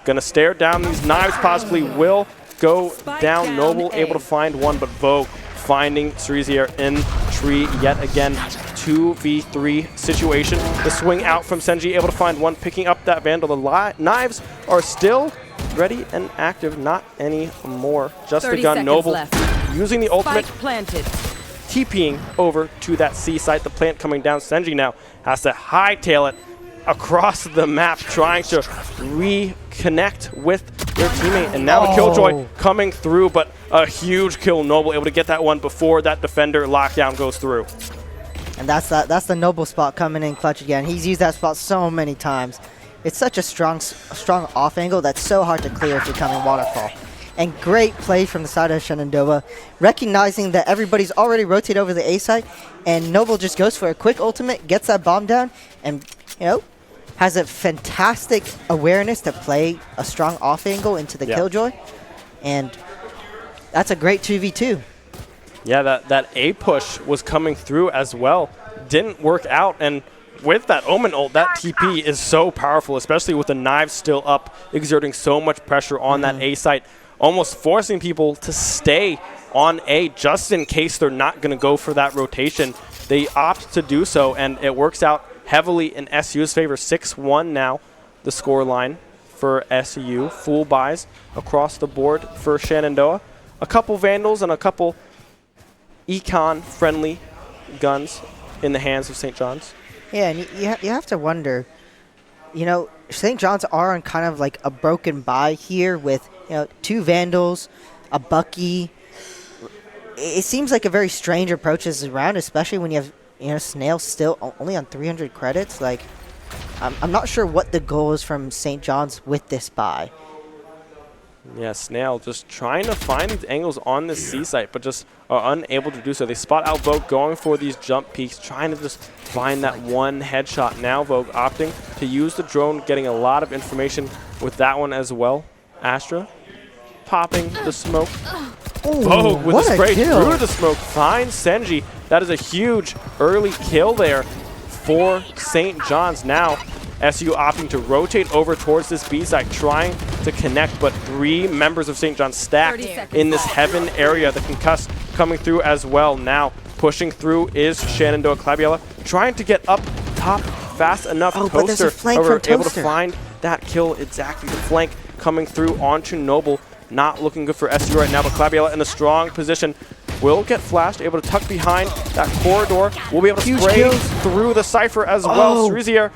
gonna stare down these knives, possibly will go down. Noble able to find one, but Vogue finding Cerisier in tree yet again. 2v3 situation. The swing out from Senji, able to find one, picking up that Vandal. The knives are still ready and active, not anymore. Just begun. Noble using the ultimate, TPing over to that C site. The plant coming down. Senji now has to hightail it across the map, trying to reconnect with their teammate. And now the Killjoy coming through, but a huge kill. Noble able to get that one before that defender lockdown goes through. And that's the Noble spot coming in clutch again. He's used that spot so many times. It's such a strong off angle that's so hard to clear if you're coming waterfall. And great play from the side of Shenandoah, recognizing that everybody's already rotated over the A side, and Noble just goes for a quick ultimate, gets that bomb down, and has a fantastic awareness to play a strong off angle into the Killjoy, and that's a great 2v2. Yeah, that A push was coming through as well. Didn't work out, and with that Omen ult, that TP is so powerful, especially with the knives still up, exerting so much pressure on that A site, almost forcing people to stay on A just in case they're not going to go for that rotation. They opt to do so, and it works out heavily in SU's favor. 6-1 now, the score line for SU. Full buys across the board for Shenandoah. A couple Vandals and a couple Econ-friendly guns in the hands of St. John's. Yeah, and you have to wonder, St. John's are on kind of like a broken buy here with, 2 Vandals, a Bucky. It seems like a very strange approach this round, especially when you have, Snail still only on 300 credits. Like, I'm not sure what the goal is from St. John's with this buy. Yeah, Snail just trying to find these angles on this C site, but just are unable to do so. They spot out Vogue going for these jump peaks, trying to just find that one headshot. Now Vogue opting to use the drone, getting a lot of information with that one as well. Astra popping the smoke. Ooh, Vogue with the spray kill. through the smoke finds Senji. That is a huge early kill there for St. John's. Now SU opting to rotate over towards this B site, trying to connect, but 3 members of St. John's stacked in this heaven area. The concuss coming through as well. Now pushing through is Shenandoah. Claviella trying to get up top fast enough. But there's a flank from able to Toaster. find that kill exactly. The flank coming through onto Noble. Not looking good for SU right now, but Claviella in a strong position. Will get flashed, able to tuck behind that corridor. Will be able to spray through the Cypher as well. Cerisier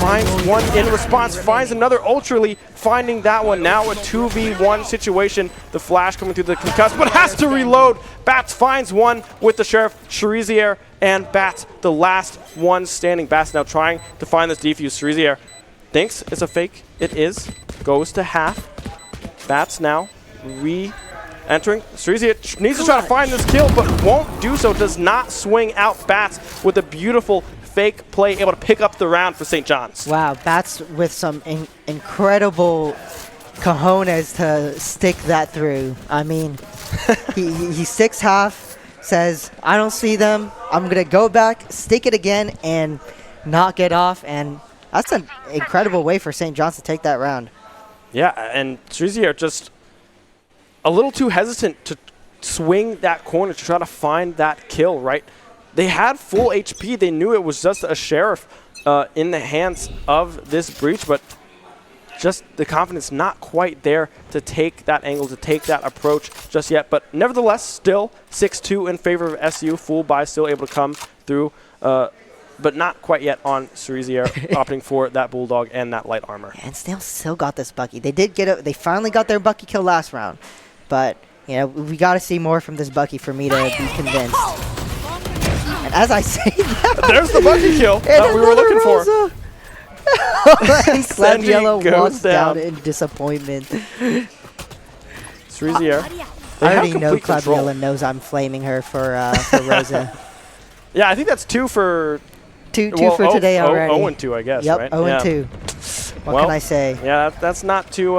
finds one in response, finds another ultrally, finding that one. Now a 2v1 situation. The flash coming through the concuss, but has to reload. Bats finds one with the Sheriff. Cerisier and Bats, the last one standing. Bats now trying to find this defuse. Cerisier thinks it's a fake. It is. Goes to half. Bats now re-entering. Cerisier needs to try to find this kill, but won't do so. Does not swing out Bats with a beautiful fake play, able to pick up the round for St. John's. Wow, Bats with some incredible cojones to stick that through. I mean, he sticks half, says, I don't see them. I'm going to go back, stick it again, and not get off. And that's an incredible way for St. John's to take that round. Yeah, and Cerisier just a little too hesitant to swing that corner to try to find that kill, right? They had full HP. They knew it was just a Sheriff in the hands of this breach, but just the confidence not quite there to take that angle, to take that approach just yet. But nevertheless, still 6-2 in favor of SU. Full buy still able to come through. but not quite yet on Cerisier, opting for that Bulldog and that light armor. And Snail still got this Bucky. They did get it. They finally got their Bucky kill last round, but you know we got to see more from this Bucky for me to be convinced. And as I say that, there's the Bucky kill that we were looking for. Club Yellow goes walks down down in disappointment. Cerisier. I already know Club Yellow knows I'm flaming her for Rosa. Yeah, I think that's 2 for... Two for today already. 0-2, I guess, yep, right? 0-2. What can I say? Yeah, that's not too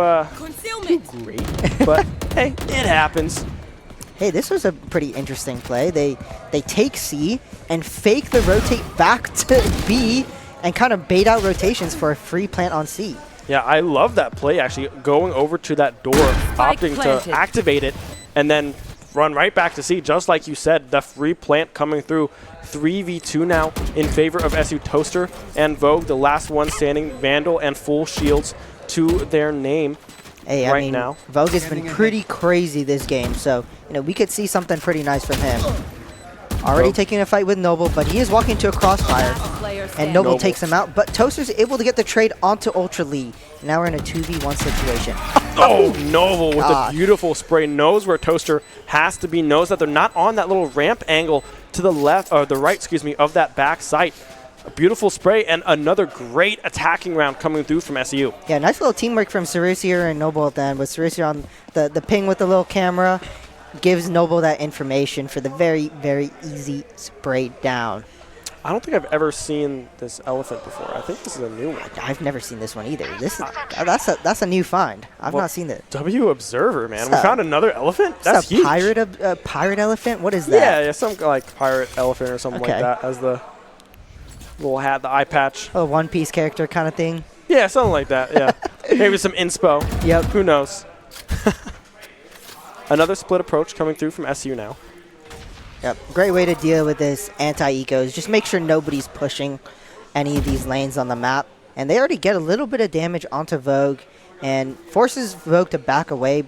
great, but hey, it happens. Hey, this was a pretty interesting play. They take C and fake the rotate back to B and kind of bait out rotations for a free plant on C. Yeah, I love that play, actually, going over to that door, opting to activate it, and then run right back to C, just like you said, the free plant coming through. 3v2 now in favor of SU Toaster and Vogue, the last one standing, Vandal and full shields to their name. Hey, I mean, now. Vogue has been pretty crazy this game, so you know we could see something pretty nice from him. Already taking a fight with Noble, but he is walking into a crossfire, and Noble takes him out. But Toaster's able to get the trade onto Ultra Lee. Now we're in a 2v1 situation. Oh, Noble with a beautiful spray. Knows where Toaster has to be. Knows that they're not on that little ramp angle to the left, or the right, excuse me, of that back site. A beautiful spray and another great attacking round coming through from SU. Yeah, nice little teamwork from Cerisier and Noble at the end. With Cerisier on the ping with the little camera, gives Noble that information for the very, very easy spray down. I don't think I've ever seen this elephant before. I think this is a new one. I've never seen this one either. This is that's a new find. I've not seen it. W Observer, man. We found another elephant? That's huge. Pirate elephant? What is that? Yeah, some like pirate elephant or something like that as the little hat, the eye patch. A One Piece character kind of thing. Yeah, something like that, yeah. Maybe some inspo. Yep. Who knows? Another split approach coming through from SU now. Yep, great way to deal with this anti-ecos. Just make sure nobody's pushing any of these lanes on the map. And they already get a little bit of damage onto Vogue and forces Vogue to back away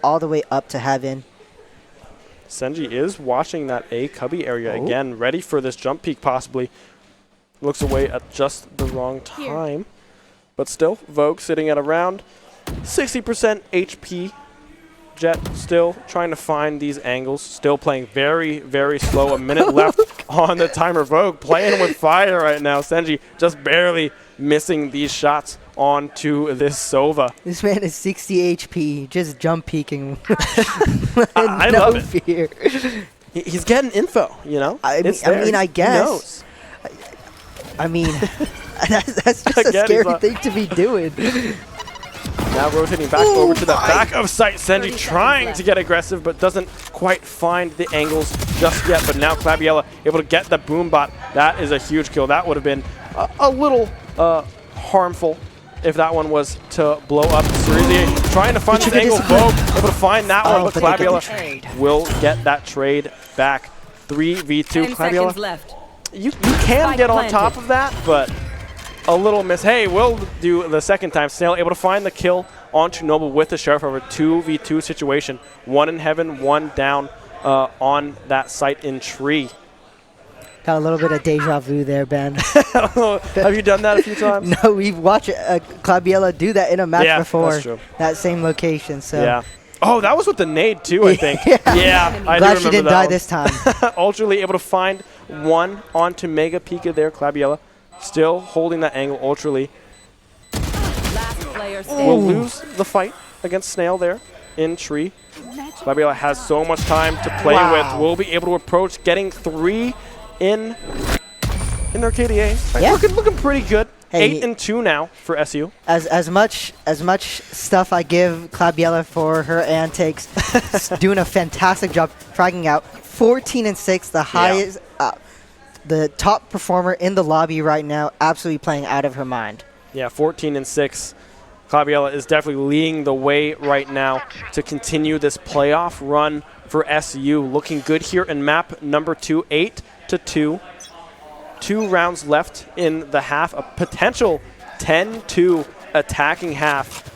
all the way up to heaven. Senji is watching that A cubby area again, ready for this jump peek possibly. Looks away at just the wrong time. But still, Vogue sitting at around 60% HP. Jet still trying to find these angles, still playing very, very slow. A minute left on the timer. Vogue playing with fire right now. Senji just barely missing these shots onto this Sova. This man is 60 HP, just jump peeking. I no love it. fear. He's getting info, you know? I mean, I guess. I mean, that's just a scary thing to be doing. Now rotating back over to the back of sight. Senji trying to get aggressive, but doesn't quite find the angles just yet. But now Claviella able to get the boom bot. That is a huge kill. That would have been a little harmful if that one was to blow up. Cerisier trying to find this angle. Vogue able to find that one, but Claviella will get that trade back. 3v2. Claviella, you can get on top of that, but a little miss. Hey, we'll do the second time. Snail able to find the kill onto Noble with the Sheriff over 2v2 situation. One in heaven, one down on that site in tree. Got a little bit of deja vu there, Ben. Have you done that a few times? No, we've watched Claviella do that in a match before. That's true. That same location. So. Yeah. Oh, that was with the nade too, I think. Yeah, I glad she didn't die this time. Ultra Lee able to find one onto Mega Pika there. Claviella still holding that angle. Ultra Lee will lose the fight against Snail there in tree. Claviella has so much time to play with. Will be able to approach, getting 3 in their KDA. Yeah. Looking pretty good. Hey, 8-2 now for SU. As much stuff I give Claviella for her antics, doing a fantastic job fragging out. 14-6, the highest, the top performer in the lobby right now, absolutely playing out of her mind. Yeah, 14-6. Claviella is definitely leading the way right now to continue this playoff run for SU. Looking good here in map number 2, 8-2. 2 rounds left in the half. A potential 10-2 attacking half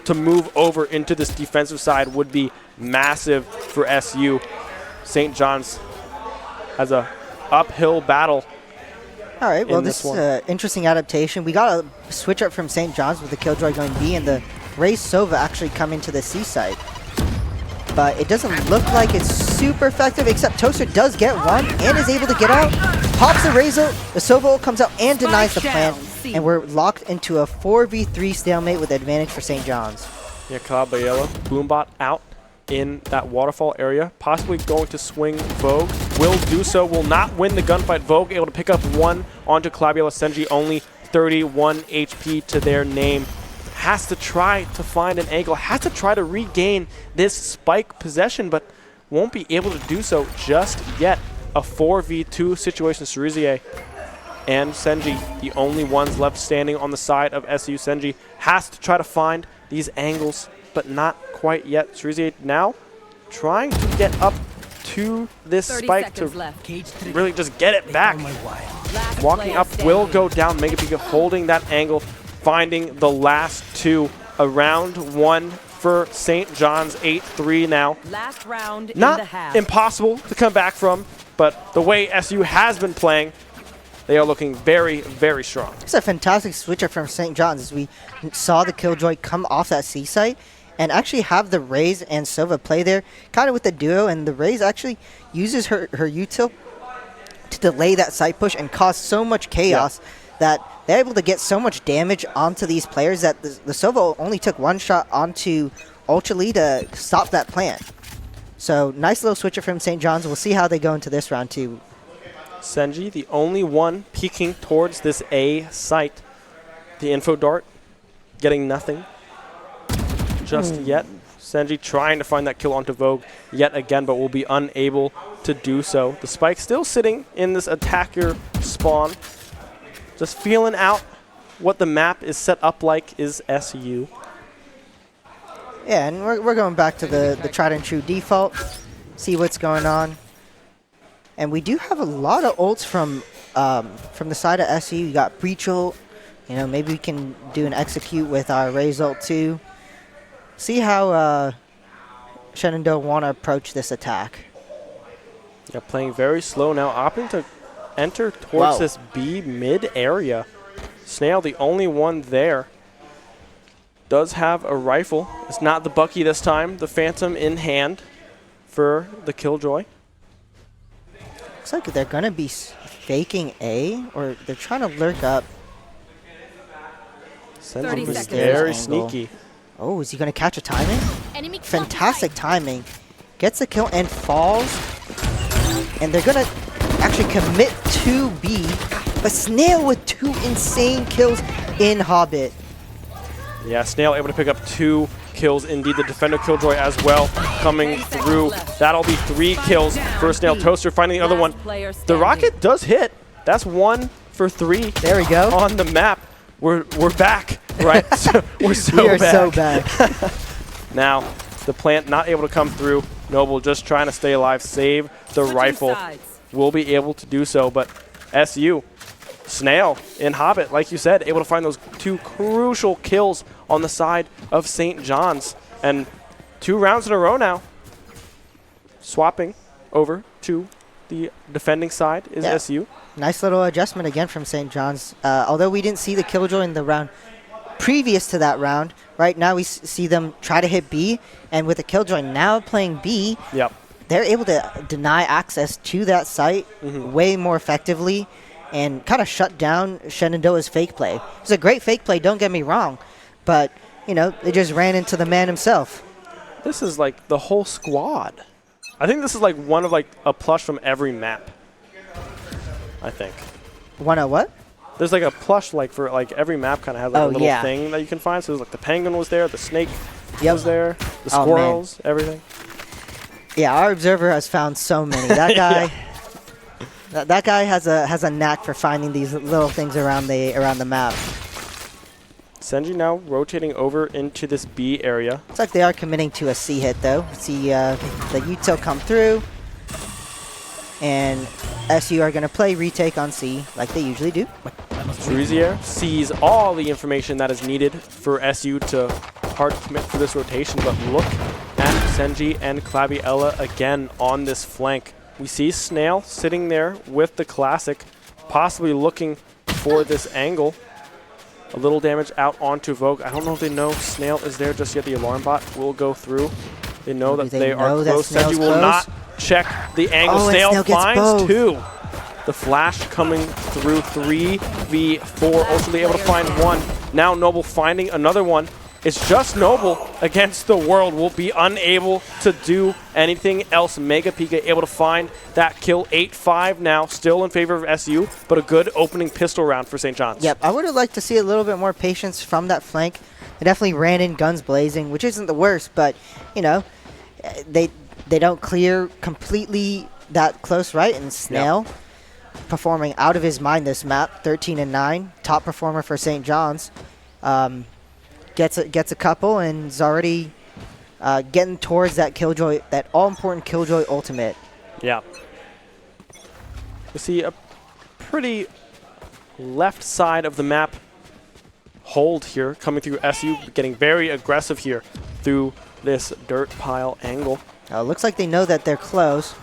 to move over into this defensive side would be massive for SU. St. John's has a uphill battle All right, well, in this this is one. an interesting adaptation. We got a switch up from St. John's with the Killjoy going B and the Raze Sova actually coming to the C side. But it doesn't look like it's super effective, except Toaster does get one and is able to get out. Pops the Razer, the Sova comes out and denies the plant. And we're locked into a 4v3 stalemate with advantage for St. John's. Yeah, Caballero, Boombot out in that waterfall area, possibly going to swing Vogue. Will do so, will not win the gunfight. Vogue able to pick up one onto Clabiola. Senji only 31 HP to their name. Has to try to find an angle, has to try to regain this spike possession, but won't be able to do so just yet. A 4v2 situation. Ceruzier and Senji, the only ones left standing on the side of SU. Senji has to try to find these angles, but not quite yet. Ceruzier now trying to get up to this spike to really just get it back. Walking up will go down. Mega Pika holding that angle, finding the last two. Around one for St. John's, 8-3 now. Last round Not in the half. impossible to come back from, but the way SU has been playing, they are looking very, very strong. It's a fantastic switcher from St. John's as we saw the Killjoy come off that C site and actually have the Raze and Sova play there, kind of with the duo, and the Raze actually uses her util to delay that side push and cause so much chaos that they're able to get so much damage onto these players that the Sova only took one shot onto Ultra Lee to stop that plant. So nice little switcher from St. John's. We'll see how they go into this round too. Senji, the only one peeking towards this A site. The info dart getting nothing just yet. Senji trying to find that kill onto Vogue yet again, but will be unable to do so. The spike still sitting in this attacker spawn. Just feeling out what the map is set up like is SU. Yeah, and we're going back to the tried and true default, see what's going on. And we do have a lot of ults from the side of SU. You got Breach ult. You know, maybe we can do an execute with our Raze ult too. See how Shenandoah want to approach this attack. Yeah, playing very slow now, opting to enter towards this B mid area. Snail, the only one there, does have a rifle. It's not the Bucky this time. The Phantom in hand for the Killjoy. Looks like they're going to be faking A, or they're trying to lurk up. 30 was seconds very left. sneaky. Oh, is he going to catch a timing? Enemy Fantastic timing. Gets the kill and falls. And they're going to actually commit to B. But Snail with 2 insane kills in Hobbit. Yeah, Snail able to pick up 2 kills. Indeed, the Defender Killjoy as well coming through. That'll be 3 kills for Snail. Toaster finding the other one. The rocket does hit. That's 1 for 3. There we go. On the map. We're back, right? We're so We are back. so back. Now, the plant not able to come through. Noble just trying to stay alive, save the rifle. Will be able to do so, but SU, Snail in Hobbit, like you said, able to find those 2 crucial kills on the side of St. John's. And 2 rounds in a row now. Swapping over to the defending side is SU. Nice little adjustment again from St. John's. Although we didn't see the Killjoy in the round previous to that round, right now we see them try to hit B, and with the Killjoy now playing B, they're able to deny access to that site way more effectively and kind of shut down Shenandoah's fake play. It's a great fake play, don't get me wrong, but, you know, they just ran into the man himself. This is like the whole squad. I think this is like one of like a plush from every map. I think. One of what? There's like a plush like for like every map kind of has like a little thing that you can find. So there's like the penguin was there, the snake was there, the squirrels, everything. Yeah, our observer has found so many. That guy, that guy has a knack for finding these little things around the map. Senji now rotating over into this B area. Looks like they are committing to a C hit though. See the util come through, and SU are going to play retake on C like they usually do. Druzier sees all the information that is needed for SU to hard commit for this rotation, but look at Senji and Clabby Ella again on this flank. We see Snail sitting there with the classic, possibly looking for this angle. A little damage out onto Vogue. I don't know if they know Snail is there just yet. The alarm bot will go through. They know that they are close. Senji will not check the angle. Snail finds 2. The flash coming through 3v4. Ultimately able to find 1. Now Noble finding another one. It's just Noble against the world. Will be unable to do anything else. Mega Pika able to find that kill. 8-5 now, still in favor of SU, but a good opening pistol round for St. John's. Yep, I would have liked to see a little bit more patience from that flank. They definitely ran in guns blazing, which isn't the worst, but, you know, they don't clear completely that close, right? And Snail performing out of his mind this map, 13-9, top performer for St. John's. Gets a couple and is already getting towards that Killjoy, that all-important Killjoy ultimate. Yeah. You see a pretty left side of the map hold here coming through SU, getting very aggressive here through this dirt pile angle. Looks like they know that they're close.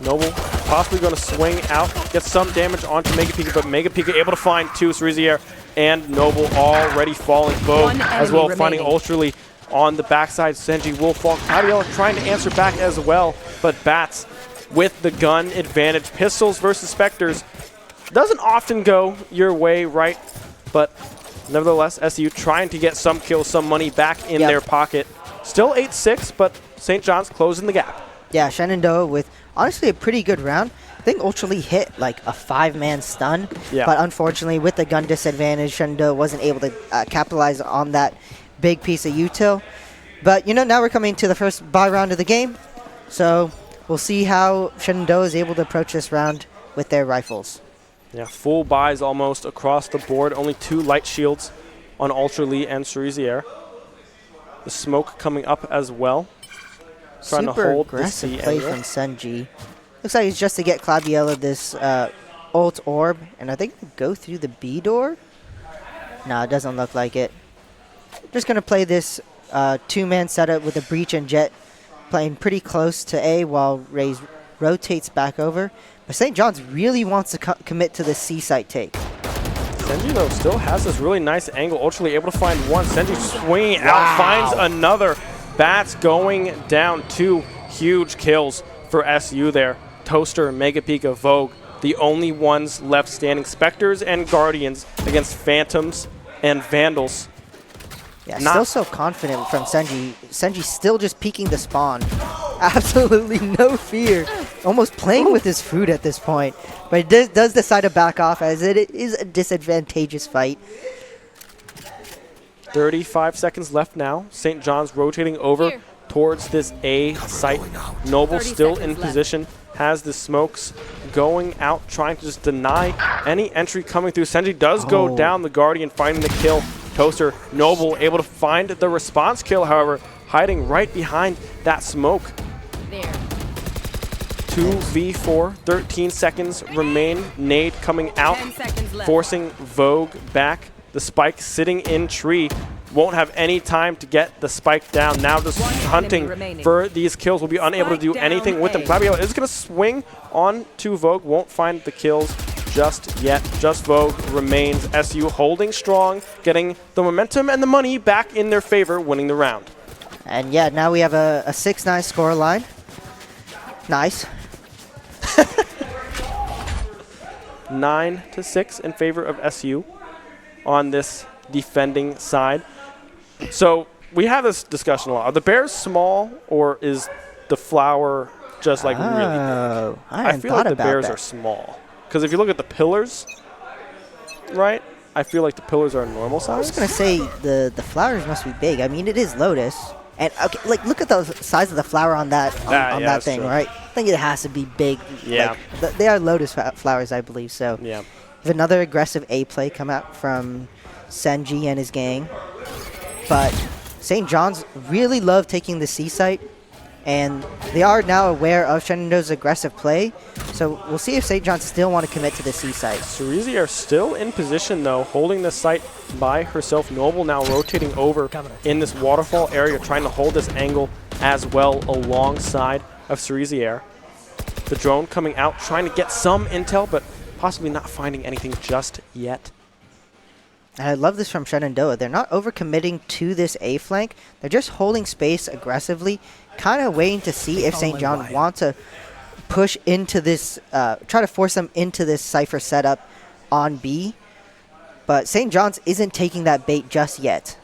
Noble possibly going to swing out, get some damage onto Mega Pika, but Mega Pika able to find 2. Cerizier and Noble already falling. Vogue as well, finding Ultrally on the backside. Senji will fall. Cloudiella trying to answer back as well, but Bats with the gun advantage. Pistols versus Spectres doesn't often go your way, right? But nevertheless, SU trying to get some kills, some money back in their pocket. Still 8-6, but St. John's closing the gap. Yeah, Shenandoah with honestly a pretty good round. I think Ultrally hit like a 5-man stun, but unfortunately with the gun disadvantage, Shenandoah wasn't able to capitalize on that big piece of util. But, you know, now we're coming to the first buy round of the game, so we'll see how Shenandoah is able to approach this round with their rifles. Yeah, full buys almost across the board. Only 2 light shields on Ultrally and Cerizier. The smoke coming up as well. Trying Super to hold aggressive play from Senji. Looks like it's just to get Cloudiella this ult orb, and I think they go through the B door. No, it doesn't look like it. Just going to play this 2-man setup with a Breach and Jet playing pretty close to A while Raze rotates back over. But St. John's really wants to commit to the C site take. Senji, though, still has this really nice angle. Ultrally able to find 1. Senji swinging out, finds another. Bats going down. 2 huge kills for SU there. Toaster, Mega Pika, Vogue, the only ones left standing. Spectres and Guardians against Phantoms and Vandals. Yeah, still so confident from Senji. Senji still just peeking the spawn. Absolutely no fear. Almost playing with his food at this point. But it does decide to back off as it is a disadvantageous fight. 35 seconds left now. St. John's rotating over towards this A site. Noble still in position. Has the smokes going out, trying to just deny any entry coming through. Senji does go down. The Guardian finding the kill. Toaster, Noble able to find the response kill, however, hiding right behind that smoke. 2v4, 13 seconds remain. Nade coming out, forcing Vogue back. The spike sitting in tree. Won't have any time to get the spike down. Now just hunting for these kills. Will be unable to do anything with them. Cloudiella is going to swing on to Vogue. Won't find the kills just yet. Just Vogue remains. SU holding strong, getting the momentum and the money back in their favor, winning the round. And yeah, now we have a 6-9 score line. Nice. 9-6 in favor of SU on this defending side. So we have this discussion a lot. Are the bears small, or is the flower just like really big? I feel like the bears are small. Because if you look at the pillars, right, I feel like the pillars are normal size. I was going to say the flowers must be big. I mean, it is Lotus. And okay, like, look at the size of the flower on that that thing, true. Right? I think it has to be big. Yeah. Like, they are Lotus flowers, I believe. So yeah. If another aggressive A play come out from Senji and his gang. But St. John's really love taking the C site, and they are now aware of Shenandoah's aggressive play. So we'll see if St. John's still want to commit to the C site. Cerizi are still in position, though, holding the site by herself. Noble now rotating over in this waterfall area, trying to hold this angle as well alongside of Cerizier. The drone coming out, trying to get some intel, but possibly not finding anything just yet. And I love this from Shenandoah. They're not overcommitting to this A flank. They're just holding space aggressively, kind of waiting to see if St. John want to push into this, try to force them into this Cypher setup on B. But St. John's isn't taking that bait just yet.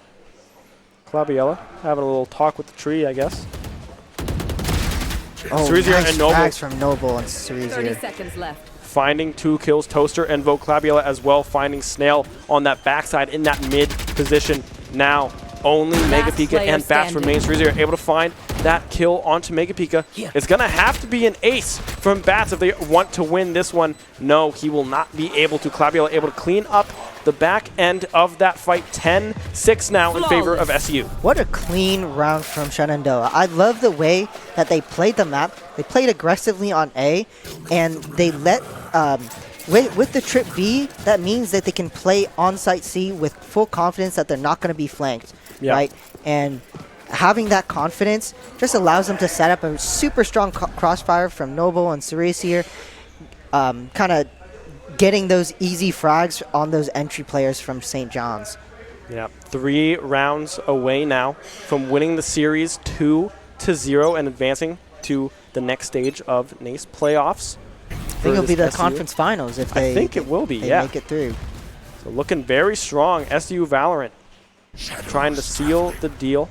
Claviella having a little talk with the tree, I guess. Oh, Cerezier nice and Noble. frags from Noble and 30 Cerezier. seconds left. Finding 2 kills. Toaster and Vogue Claviella as well, finding Snail on that backside in that mid position. Now only Mega Pika player and Bats standing. remain. Cerezier able to find that kill onto Mega Pika. It's going to have to be an ace from Bats if they want to win this one. No, he will not be able to. Claviella able to clean up the back end of that fight. 10-6 now in favor of SU. What a clean round from Shenandoah. I love the way that they played the map. They played aggressively on A, and they let, with the trip B, that means that they can play on-site C with full confidence that they're not going to be flanked, right? And having that confidence just allows them to set up a super strong crossfire from Noble and Cerezier, kind of getting those easy frags on those entry players from St. John's. Yeah, 3 rounds away now from winning the series 2-0 and advancing to the next stage of NACE playoffs. I think it'll be the conference finals if they, I think it will be, they make it through. So looking very strong. SU Valorant trying to seal the deal.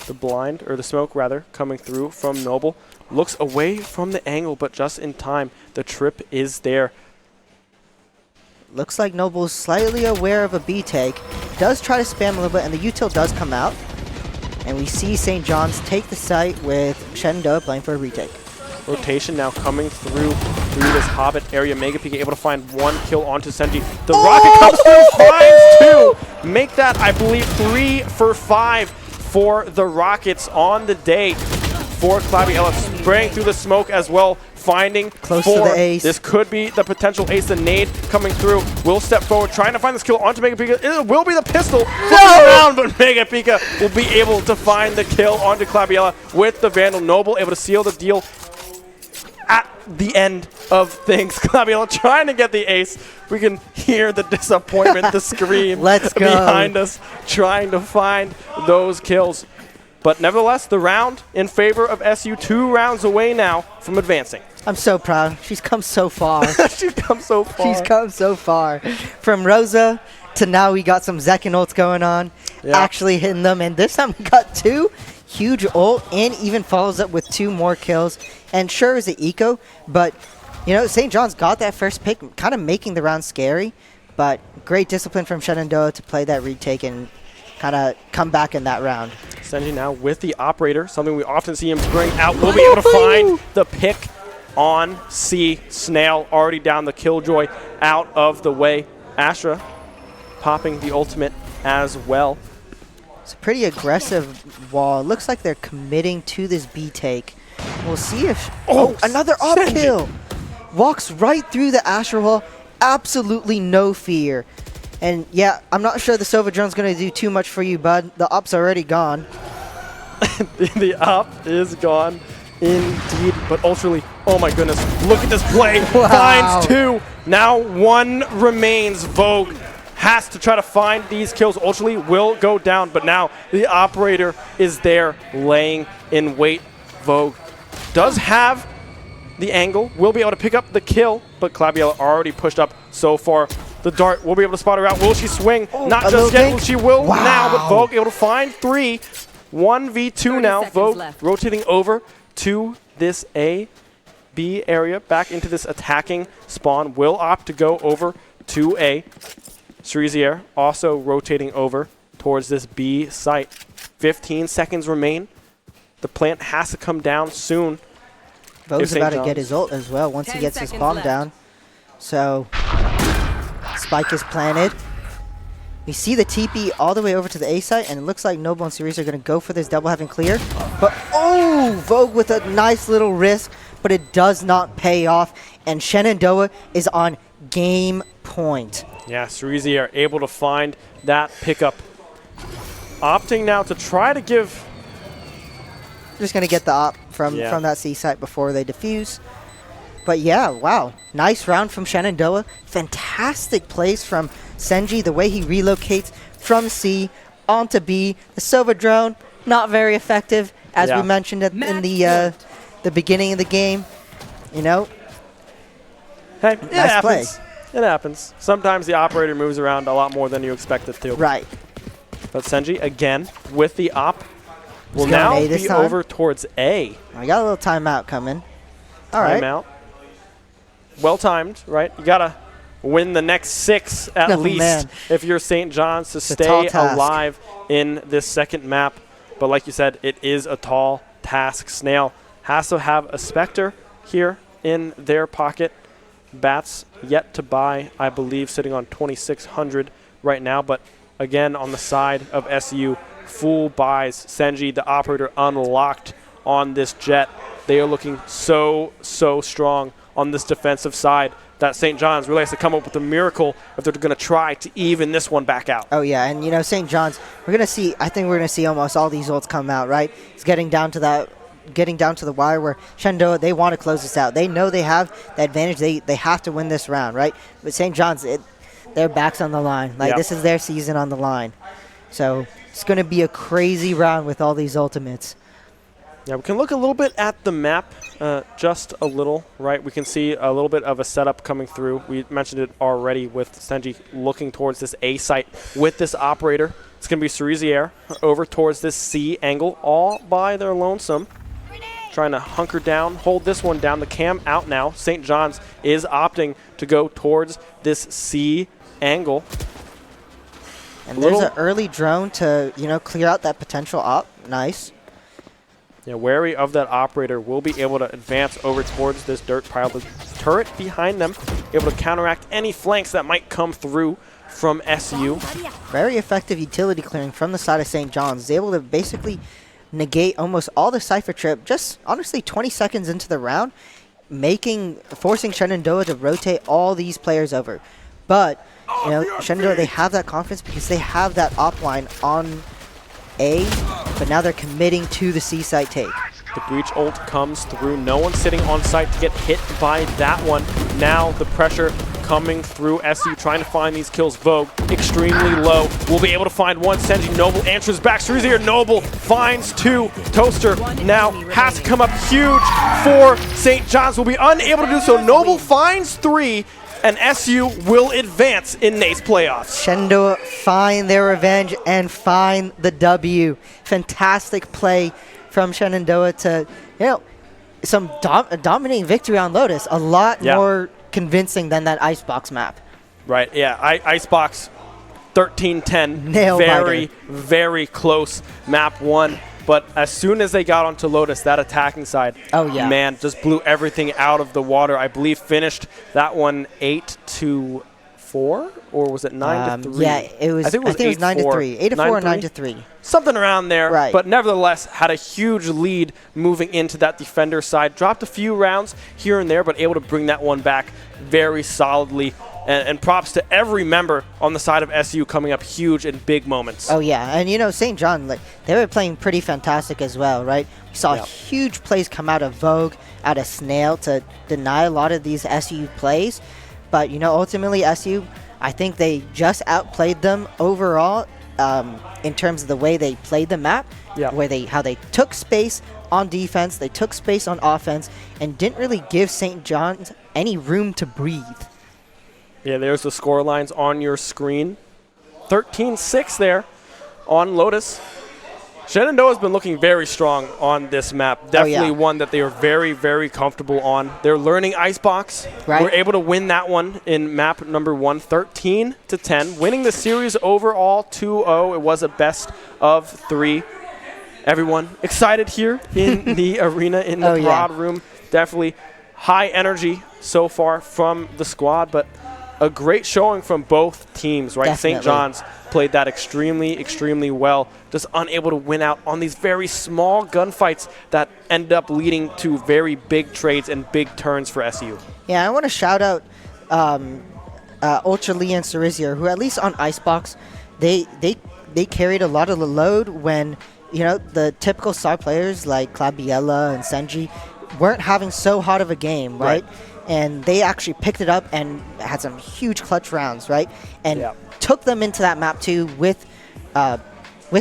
The blind, or the smoke rather, coming through from Noble. Looks away from the angle, but just in time. The trip is there. Looks like Noble's slightly aware of a B take. Does try to spam a little bit, and the util does come out. And we see St. John's take the site with Shenandoah playing for a retake. Rotation now coming through this Hobbit area. Mega Pika able to find 1 kill onto Senji. The rocket comes through, finds 2. Make that, I believe, 3 for 5 for the Rockets on the day. For Claviella, spraying through the smoke as well, finding Close 4. to the ace. This could be the potential ace. The nade coming through. Will step forward, trying to find this kill onto Mega Pika. It will be the pistol. Around, but Mega Pika will be able to find the kill onto Claviella with the Vandal. Noble able to seal the deal at the end of things. Claviella trying to get the ace. We can hear the disappointment, the scream Let's go. behind us, trying to find those kills. But nevertheless, the round in favor of SU, 2 rounds away now from advancing. I'm so proud. She's come so far. She's come so far. She's come so far. From Rosa to now we got some Zekin ults going on. Yeah. Actually hitting them. And this time we got 2 huge ult and even follows up with 2 more kills. And sure is an eco, but you know, St. John's got that first pick, kind of making the round scary. But great discipline from Shenandoah to play that retake and kind of come back in that round. Senji now with the operator, something we often see him bring out. We'll be able to find the pick on C. Snail already down, the Killjoy out of the way. Astra popping the ultimate as well. It's a pretty aggressive wall. It looks like they're committing to this B take. We'll see if... Oh, another op Senji. kill! Walks right through the Astra wall. Absolutely no fear. And yeah, I'm not sure the Sova drone's going to do too much for you, bud. The op's already gone. The op is gone indeed, but Ultrally, oh my goodness, look at this play. Wow. Finds 2. Now 1 remains. Vogue has to try to find these kills. Ultrally will go down, but now the operator is there laying in wait. Vogue does have the angle, will be able to pick up the kill, but Claviella already pushed up so far. The dart will be able to spot her out. Will she swing? Not just yet. She will now, but Vogue able to find 3. 1v2 now. Vogue left. rotating over to this A, B area, back into this attacking spawn. Will opt to go over to A. Cerezier also rotating over towards this B site. 15 seconds remain. The plant has to come down soon. Vogue's St. about to John's. get his ult as well once he 10 gets his seconds bomb left. down. So, spike is planted. We see the TP all the way over to the A site, and it looks like Noble and Cerezier are going to go for this double heaven clear. But, oh, Vogue with a nice little risk, but it does not pay off. And Shenandoah is on game point. Yeah, Cerezier able to find that pickup. Opting now to try to give... Just going to get the op from Yeah. that C site before they defuse. But yeah, wow. Nice round from Shenandoah. Fantastic plays from Senji, the way he relocates from C onto B. The Sova drone, not very effective, as we mentioned in the beginning of the game. You know? Hey, Nice play. It happens. Sometimes the operator moves around a lot more than you expect it to. Right. But Senji, again, with the op, will He's going now A this be time. over towards A. I got a little timeout coming. All right. Timeout. Well timed, right? You got to win the next 6 at Oh, least man. if you're St. John's to a stay tall task. alive in this second map. But like you said, it is a tall task. Snail has to have a Spectre here in their pocket. Bats yet to buy, I believe, sitting on 2,600 right now. But again, on the side of SU, full buys. Senji, the operator, unlocked on this Jet. They are looking so strong on this defensive side that St. John's really has to come up with a miracle if they're going to try to even this one back out. Oh, yeah. And, you know, St. John's, I think we're going to see almost all these ults come out, right? It's getting down to the wire where Shenandoah, they want to close this out. They know they have the advantage. They have to win this round, right? But St. John's, their back's on the line. Like, this is their season on the line. So it's going to be a crazy round with all these ultimates. Yeah, we can look a little bit at the map, just a little, right? We can see a little bit of a setup coming through. We mentioned it already with Senji looking towards this A site with this operator. It's going to be Cerisier over towards this C angle, all by their lonesome. Trying to hunker down, hold this one down. The cam out now. St. John's is opting to go towards this C angle. And there's an early drone to, you know, clear out that potential op. Nice. Yeah, wary of that operator, will be able to advance over towards this dirt pile. The turret behind them, able to counteract any flanks that might come through from SU. Very effective utility clearing from the side of St. John's. Is able to basically negate almost all the Cypher trip, just honestly 20 seconds into the round, forcing Shenandoah to rotate all these players over. But, you know, Shenandoah, they have that confidence because they have that op line on A, but now they're committing to the C site take. The breach ult comes through. No one sitting on site to get hit by that one. Now the pressure coming through. SU trying to find these kills. Vogue extremely low. Will be able to find one. Senji Noble answers back. Cerisier Noble finds 2. Toaster now has to come up huge for St. John's. Will be unable to do so. Noble finds 3. And SU will advance in NACE playoffs. Shenandoah find their revenge and find the W. Fantastic play from Shenandoah to, you know, some dominating victory on Lotus. A lot more convincing than that Icebox map. Right, yeah. Icebox 13-10. Nail very, biter. very close map 1. But as soon as they got onto Lotus, that attacking side, man, just blew everything out of the water. I believe finished that one 8-4, or was it 9-3? Yeah, it was. I think it was 9-3, 8-4 or 9-3. Something around there. Right. But nevertheless, had a huge lead moving into that defender side. Dropped a few rounds here and there, but able to bring that one back very solidly. And props to every member on the side of SU coming up huge in big moments. Oh, yeah. And, you know, St. John, like, they were playing pretty fantastic as well, right? We saw huge plays come out of Vogue, out of Snail to deny a lot of these SU plays. But, you know, ultimately SU, I think they just outplayed them overall in terms of the way they played the map, how they took space on defense, they took space on offense, and didn't really give St. John's any room to breathe. Yeah, there's the score lines on your screen. 13-6 there on Lotus. Shenandoah's been looking very strong on this map. Definitely one that they are very, very comfortable on. They're learning Icebox. Right. We're able to win that one in map number 1, 13-10. Winning the series overall 2-0. It was a best of 3. Everyone excited here in the arena, in the prod room. Definitely high energy so far from the squad, but a great showing from both teams, right? St. John's played that extremely, extremely well. Just unable to win out on these very small gunfights that end up leading to very big trades and big turns for SU. Yeah, I want to shout out Ultra Lee and Cerisier, who at least on Icebox, they carried a lot of the load when, you know, the typical star players like Clabiella and Senji weren't having so hot of a game, right? And they actually picked it up and had some huge clutch rounds, right? And took them into that map 2 with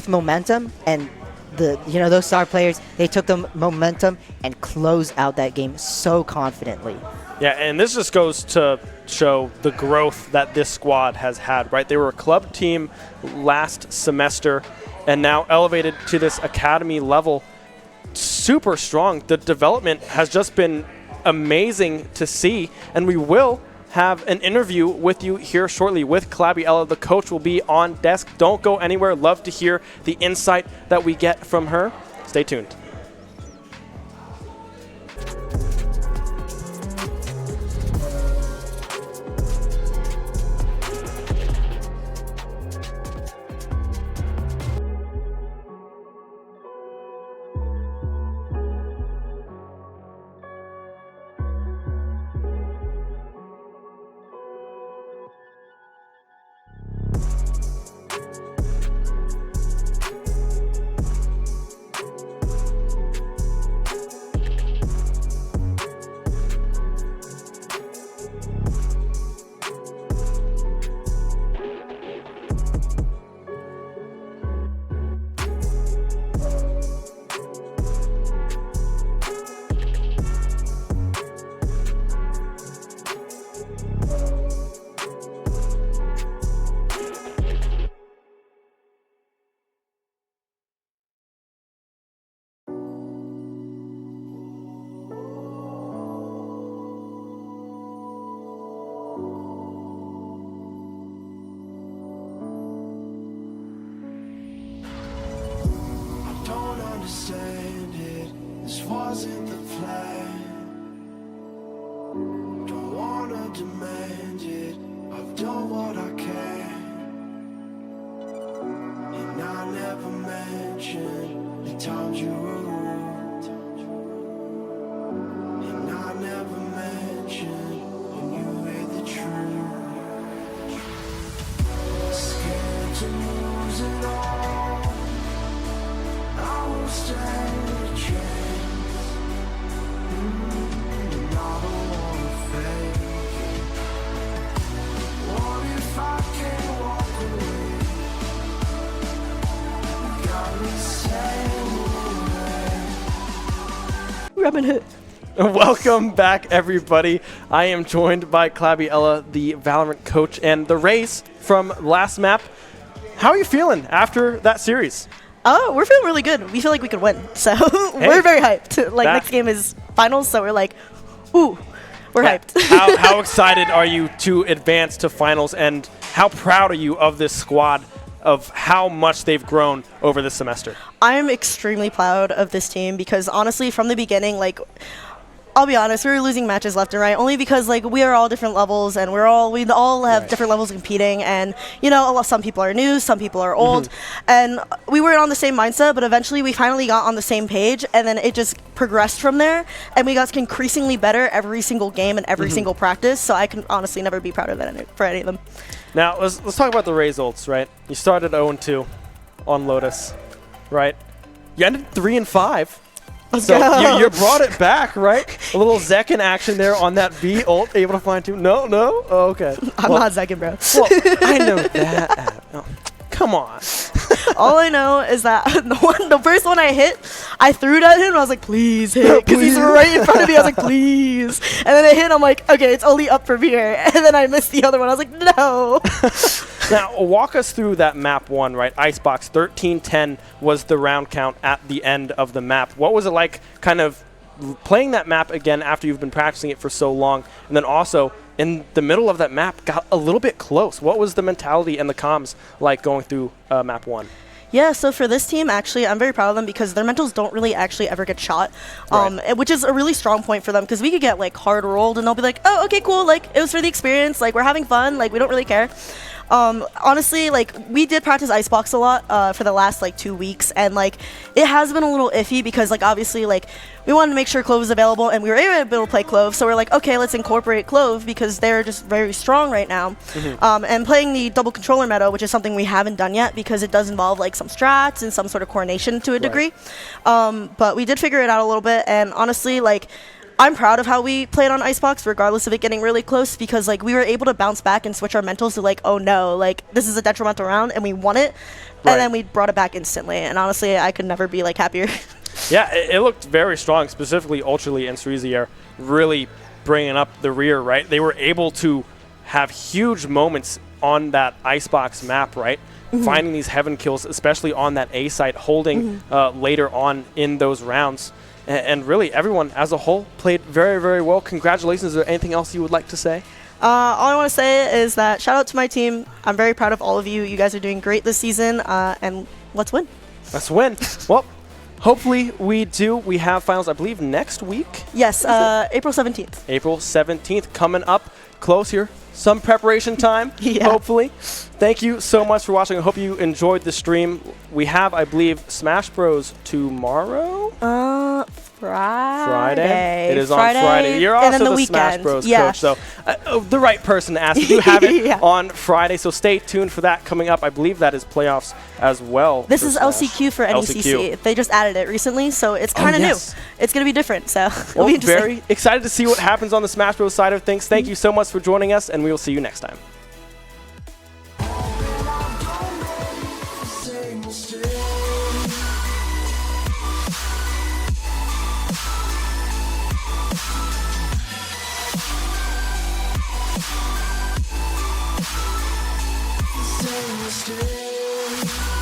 momentum, and those star players, they took the momentum and closed out that game so confidently. Yeah, and this just goes to show the growth that this squad has had, right? They were a club team last semester and now elevated to this academy level. Super strong. The development has just been amazing to see, and we will have an interview with you here shortly with Clabby Ella. The coach will be on desk. Don't go anywhere. Love to hear the insight that we get from her. Stay tuned. Understand it, this wasn't the plan. Don't wanna demand it, I've done what I can. And I never mentioned the times you were rude. And I never mentioned when you heard the truth. Scared to lose it all, I will stand a chance, and I don't wanna fake it. What if I can't walk away? You got me saying Rubbing hood. Welcome back, everybody. I am joined by Clabby Ella, the Valorant coach, and the Rays from last map. How are you feeling after that series? Oh, we're feeling really good. We feel like we could win. So we're very hyped. Like, next game is finals, so we're like, ooh, we're hyped. How excited are you to advance to finals, and how proud are you of this squad, of how much they've grown over this semester? I'm extremely proud of this team because, honestly, from the beginning, like, I'll be honest, we were losing matches left and right only because, like, we are all different levels and we all have different levels of competing, and some people are new, some people are old, and we were on the same mindset, but eventually we finally got on the same page, and then it just progressed from there, and we got increasingly better every single game and every single practice. So I can honestly never be proud of it for any of them. Now let's talk about the Rays ults, right? You started 0-2 on Lotus, right? You ended 3-5. So you brought it back, right? A little Zekin action there on that V ult, able to find two. No? Oh, okay. I'm not Zekin, bro. Well, I know that. Oh, come on. All I know is that the first one I hit, I threw it at him and I was like, please hit, because he's right in front of me. I was like, please. And then I hit, I'm like, okay, it's only up from here. And then I missed the other one. I was like, no. Now, walk us through that map 1, right? Icebox, 13-10 was the round count at the end of the map. What was it like kind of playing that map again after you've been practicing it for so long? And then also, in the middle of that map, got a little bit close. What was the mentality and the comms like going through map 1? Yeah, so for this team, actually, I'm very proud of them because their mentals don't really actually ever get shot, which is a really strong point for them because we could get, like, hard rolled and they'll be like, oh, okay, cool, like, it was for the experience, like, we're having fun, like, we don't really care. Honestly, like, we did practice Icebox a lot for the last, like, 2 weeks, and, like, it has been a little iffy because, like, obviously, like, we wanted to make sure Clove was available, and we were able to play Clove, so we're like, okay, let's incorporate Clove because they're just very strong right now. And playing the double controller meta, which is something we haven't done yet because it does involve, like, some strats and some sort of coordination to a degree. But we did figure it out a little bit, and honestly, like, I'm proud of how we played on Icebox, regardless of it getting really close, because like we were able to bounce back and switch our mentals to like, oh no, like this is a detrimental round, and we won it, and then we brought it back instantly. And honestly, I could never be like happier. Yeah, it looked very strong, specifically Ultrally and Cerisier really bringing up the rear, right? They were able to have huge moments on that Icebox map, right? Finding these heaven kills, especially on that A site, holding later on in those rounds. And really, everyone as a whole played very, very well. Congratulations. Is there anything else you would like to say? All I want to say is that shout out to my team. I'm very proud of all of you. You guys are doing great this season, and let's win. Let's win. Well, hopefully we do. We have finals, I believe, next week. Yes, April 17th. April 17th coming up close here. Some preparation time, hopefully. Thank you so much for watching. I hope you enjoyed the stream. We have, I believe, Smash Bros. Tomorrow? Friday. It is on Friday. You're also the Smash Bros. Coach, so the right person to ask. You do have it on Friday, so stay tuned for that coming up. I believe that is playoffs as well. This is LCQ for NECC. They just added it recently, so it's kind of new. It's going to be different, so it'll be interesting. Very excited to see what happens on the Smash Bros. Side of things. Thank you so much for joining us, and we will see you next time. Stay